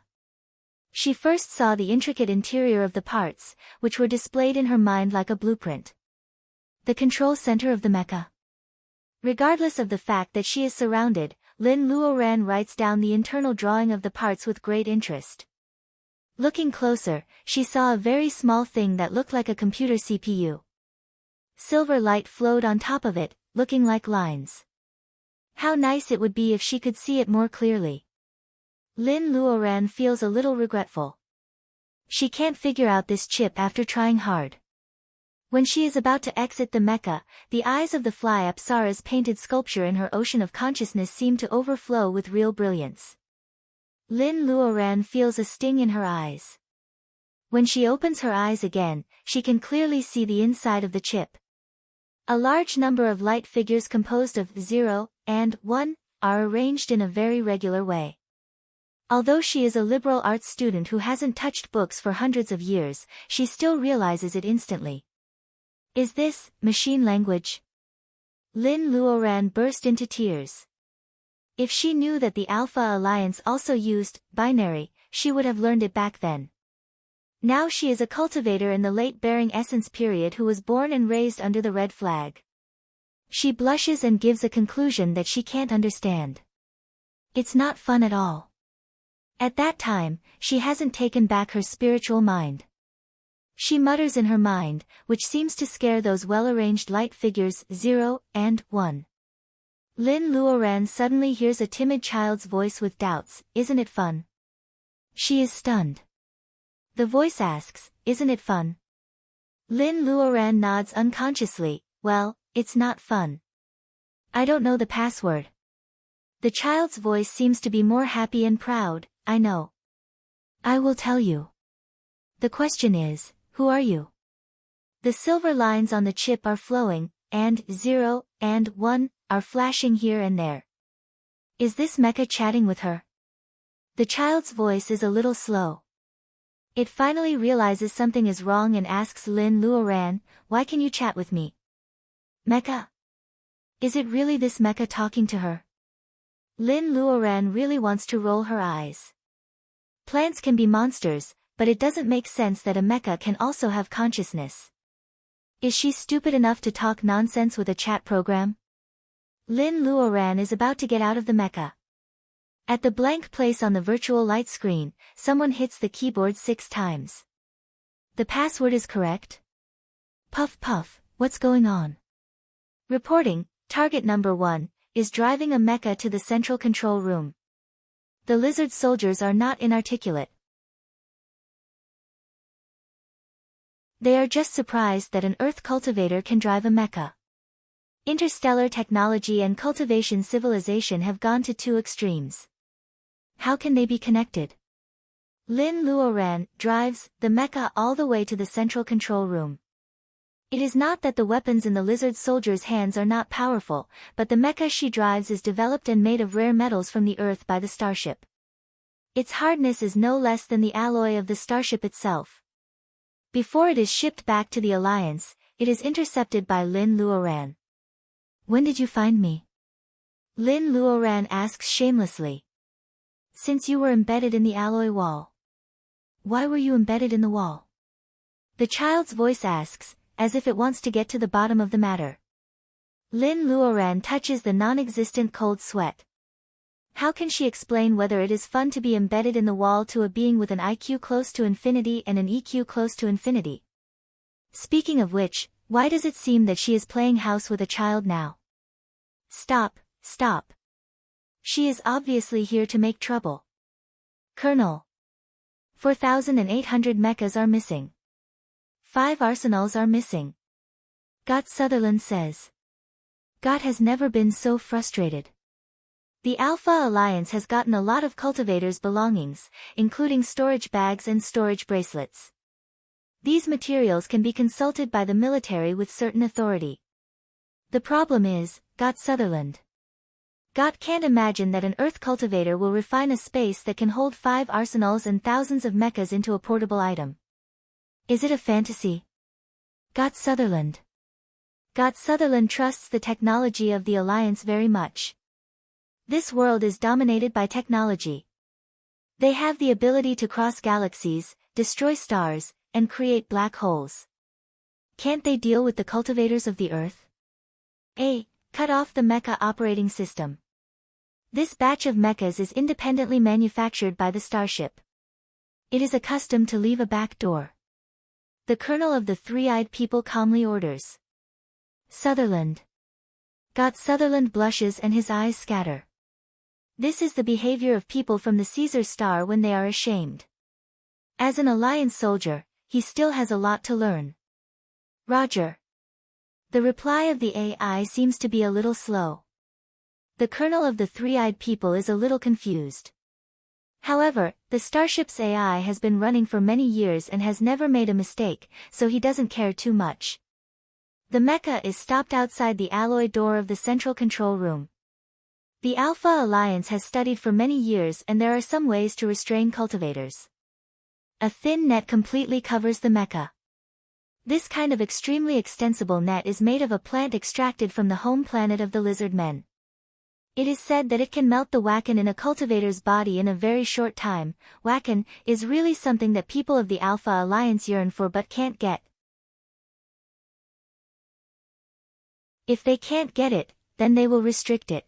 She first saw the intricate interior of the parts, which were displayed in her mind like a blueprint. The control center of the mecha. Regardless of the fact that she is surrounded, Lin Luoran writes down the internal drawing of the parts with great interest. Looking closer, she saw a very small thing that looked like a computer CPU. Silver light flowed on top of it, looking like lines. How nice it would be if she could see it more clearly. Lin Luoran feels a little regretful. She can't figure out this chip after trying hard. When she is about to exit the mecha, the eyes of the fly Apsara's painted sculpture in her ocean of consciousness seem to overflow with real brilliance. Lin Luoran feels a sting in her eyes. When she opens her eyes again, she can clearly see the inside of the chip. A large number of light figures composed of 0 and 1 are arranged in a very regular way. Although she is a liberal arts student who hasn't touched books for hundreds of years, she still realizes it instantly. Is this machine language? Lin Luoran burst into tears. If she knew that the Alpha Alliance also used binary, she would have learned it back then. Now she is a cultivator in the late Bearing Essence period who was born and raised under the red flag. She blushes and gives a conclusion that she can't understand. It's not fun at all. At that time, she hasn't taken back her spiritual mind. She mutters in her mind, which seems to scare those well-arranged light figures 0 and 1. Lin Luoran suddenly hears a timid child's voice with doubts, isn't it fun? She is stunned. The voice asks, isn't it fun? Lin Luoran nods unconsciously, well, it's not fun. I don't know the password. The child's voice seems to be more happy and proud, I know. I will tell you. The question is, who are you? The silver lines on the chip are flowing, and 0 and 1 are flashing here and there. Is this Mecha chatting with her? The child's voice is a little slow. It finally realizes something is wrong and asks Lin Luoran, why can you chat with me? Mecha? Is it really this Mecha talking to her? Lin Luoran really wants to roll her eyes. Plants can be monsters, but it doesn't make sense that a mecha can also have consciousness. Is she stupid enough to talk nonsense with a chat program? Lin Luoran is about to get out of the mecha. At the blank place on the virtual light screen, someone hits the keyboard 6 times. The password is correct? Puff puff, what's going on? Reporting, target number 1, is driving a mecha to the central control room. The lizard soldiers are not inarticulate. They are just surprised that an Earth cultivator can drive a mecha. Interstellar technology and cultivation civilization have gone to 2 extremes. How can they be connected? Lin Luoran drives the mecha all the way to the central control room. It is not that the weapons in the lizard soldier's hands are not powerful, but the mecha she drives is developed and made of rare metals from the Earth by the starship. Its hardness is no less than the alloy of the starship itself. Before it is shipped back to the Alliance, it is intercepted by Lin Luoran. When did you find me? Lin Luoran asks shamelessly. Since you were embedded in the alloy wall. Why were you embedded in the wall? The child's voice asks, as if it wants to get to the bottom of the matter. Lin Luoran touches the non-existent cold sweat. How can she explain whether it is fun to be embedded in the wall to a being with an IQ close to infinity and an EQ close to infinity? Speaking of which, why does it seem that she is playing house with a child now? Stop, stop. She is obviously here to make trouble. Colonel. 4,800 mechas are missing. 5 arsenals are missing. Gott Sutherland says. Gott has never been so frustrated. The Alpha Alliance has gotten a lot of cultivators' belongings, including storage bags and storage bracelets. These materials can be consulted by the military with certain authority. The problem is, Gott Sutherland. Gott can't imagine that an Earth cultivator will refine a space that can hold 5 arsenals and thousands of mechas into a portable item. Is it a fantasy? Gott Sutherland. Gott Sutherland trusts the technology of the Alliance very much. This world is dominated by technology. They have the ability to cross galaxies, destroy stars, and create black holes. Can't they deal with the cultivators of the Earth? A. Cut off the mecha operating system. This batch of mechas is independently manufactured by the starship. It is accustomed to leave a back door. The colonel of the three-eyed people calmly orders. Sutherland. Gott Sutherland blushes and his eyes scatter. This is the behavior of people from the Caesar star when they are ashamed. As an Alliance soldier, he still has a lot to learn. Roger. The reply of the AI seems to be a little slow. The colonel of the three-eyed people is a little confused. However, the starship's AI has been running for many years and has never made a mistake, so he doesn't care too much. The mecha is stopped outside the alloy door of the central control room. The Alpha Alliance has studied for many years and there are some ways to restrain cultivators. A thin net completely covers the mecha. This kind of extremely extensible net is made of a plant extracted from the home planet of the lizard men. It is said that it can melt the wakan in a cultivator's body in a very short time. Wakan is really something that people of the Alpha Alliance yearn for but can't get. If they can't get it, then they will restrict it.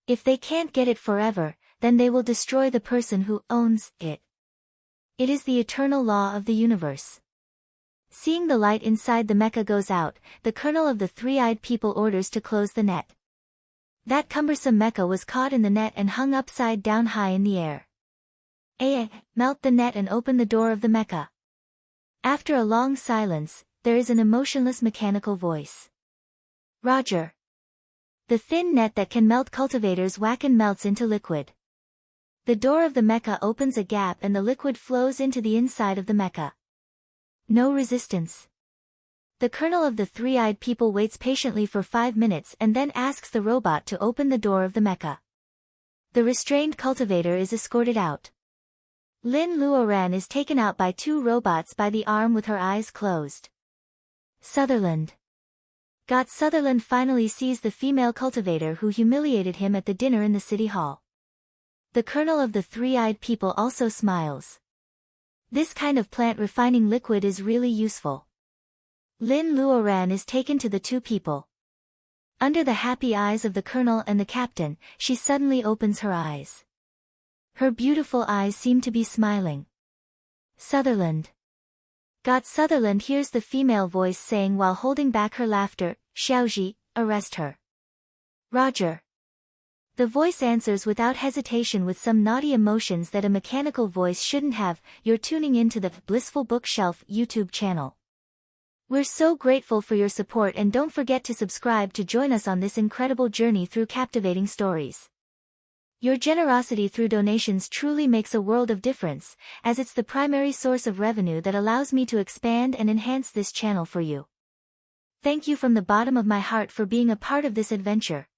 If they can't get it forever, then they will destroy the person who owns it. It is the eternal law of the universe. Seeing the light inside the mecha goes out, the colonel of the three-eyed people orders to close the net. That cumbersome mecha was caught in the net and hung upside down high in the air. Melt the net and open the door of the mecha. After a long silence, there is an emotionless mechanical voice. Roger. The thin net that can melt cultivators' wakan melts into liquid. The door of the mecha opens a gap and the liquid flows into the inside of the mecha. No resistance. The colonel of the three-eyed people waits patiently for 5 minutes and then asks the robot to open the door of the mecha. The restrained cultivator is escorted out. Lin Luoran is taken out by 2 robots by the arm with her eyes closed. Sutherland. Sutherland finally sees the female cultivator who humiliated him at the dinner in the city hall. The colonel of the three-eyed people also smiles. This kind of plant refining liquid is really useful. Lin Luoran is taken to the 2 people. Under the happy eyes of the colonel and the captain, she suddenly opens her eyes. Her beautiful eyes seem to be smiling. Sutherland. Sutherland hears the female voice saying while holding back her laughter, Xiaoji, arrest her. Roger. The voice answers without hesitation with some naughty emotions that a mechanical voice shouldn't have. You're tuning into the Blissful Bookshelf YouTube channel. We're so grateful for your support and don't forget to subscribe to join us on this incredible journey through captivating stories. Your generosity through donations truly makes a world of difference, as it's the primary source of revenue that allows me to expand and enhance this channel for you. Thank you from the bottom of my heart for being a part of this adventure.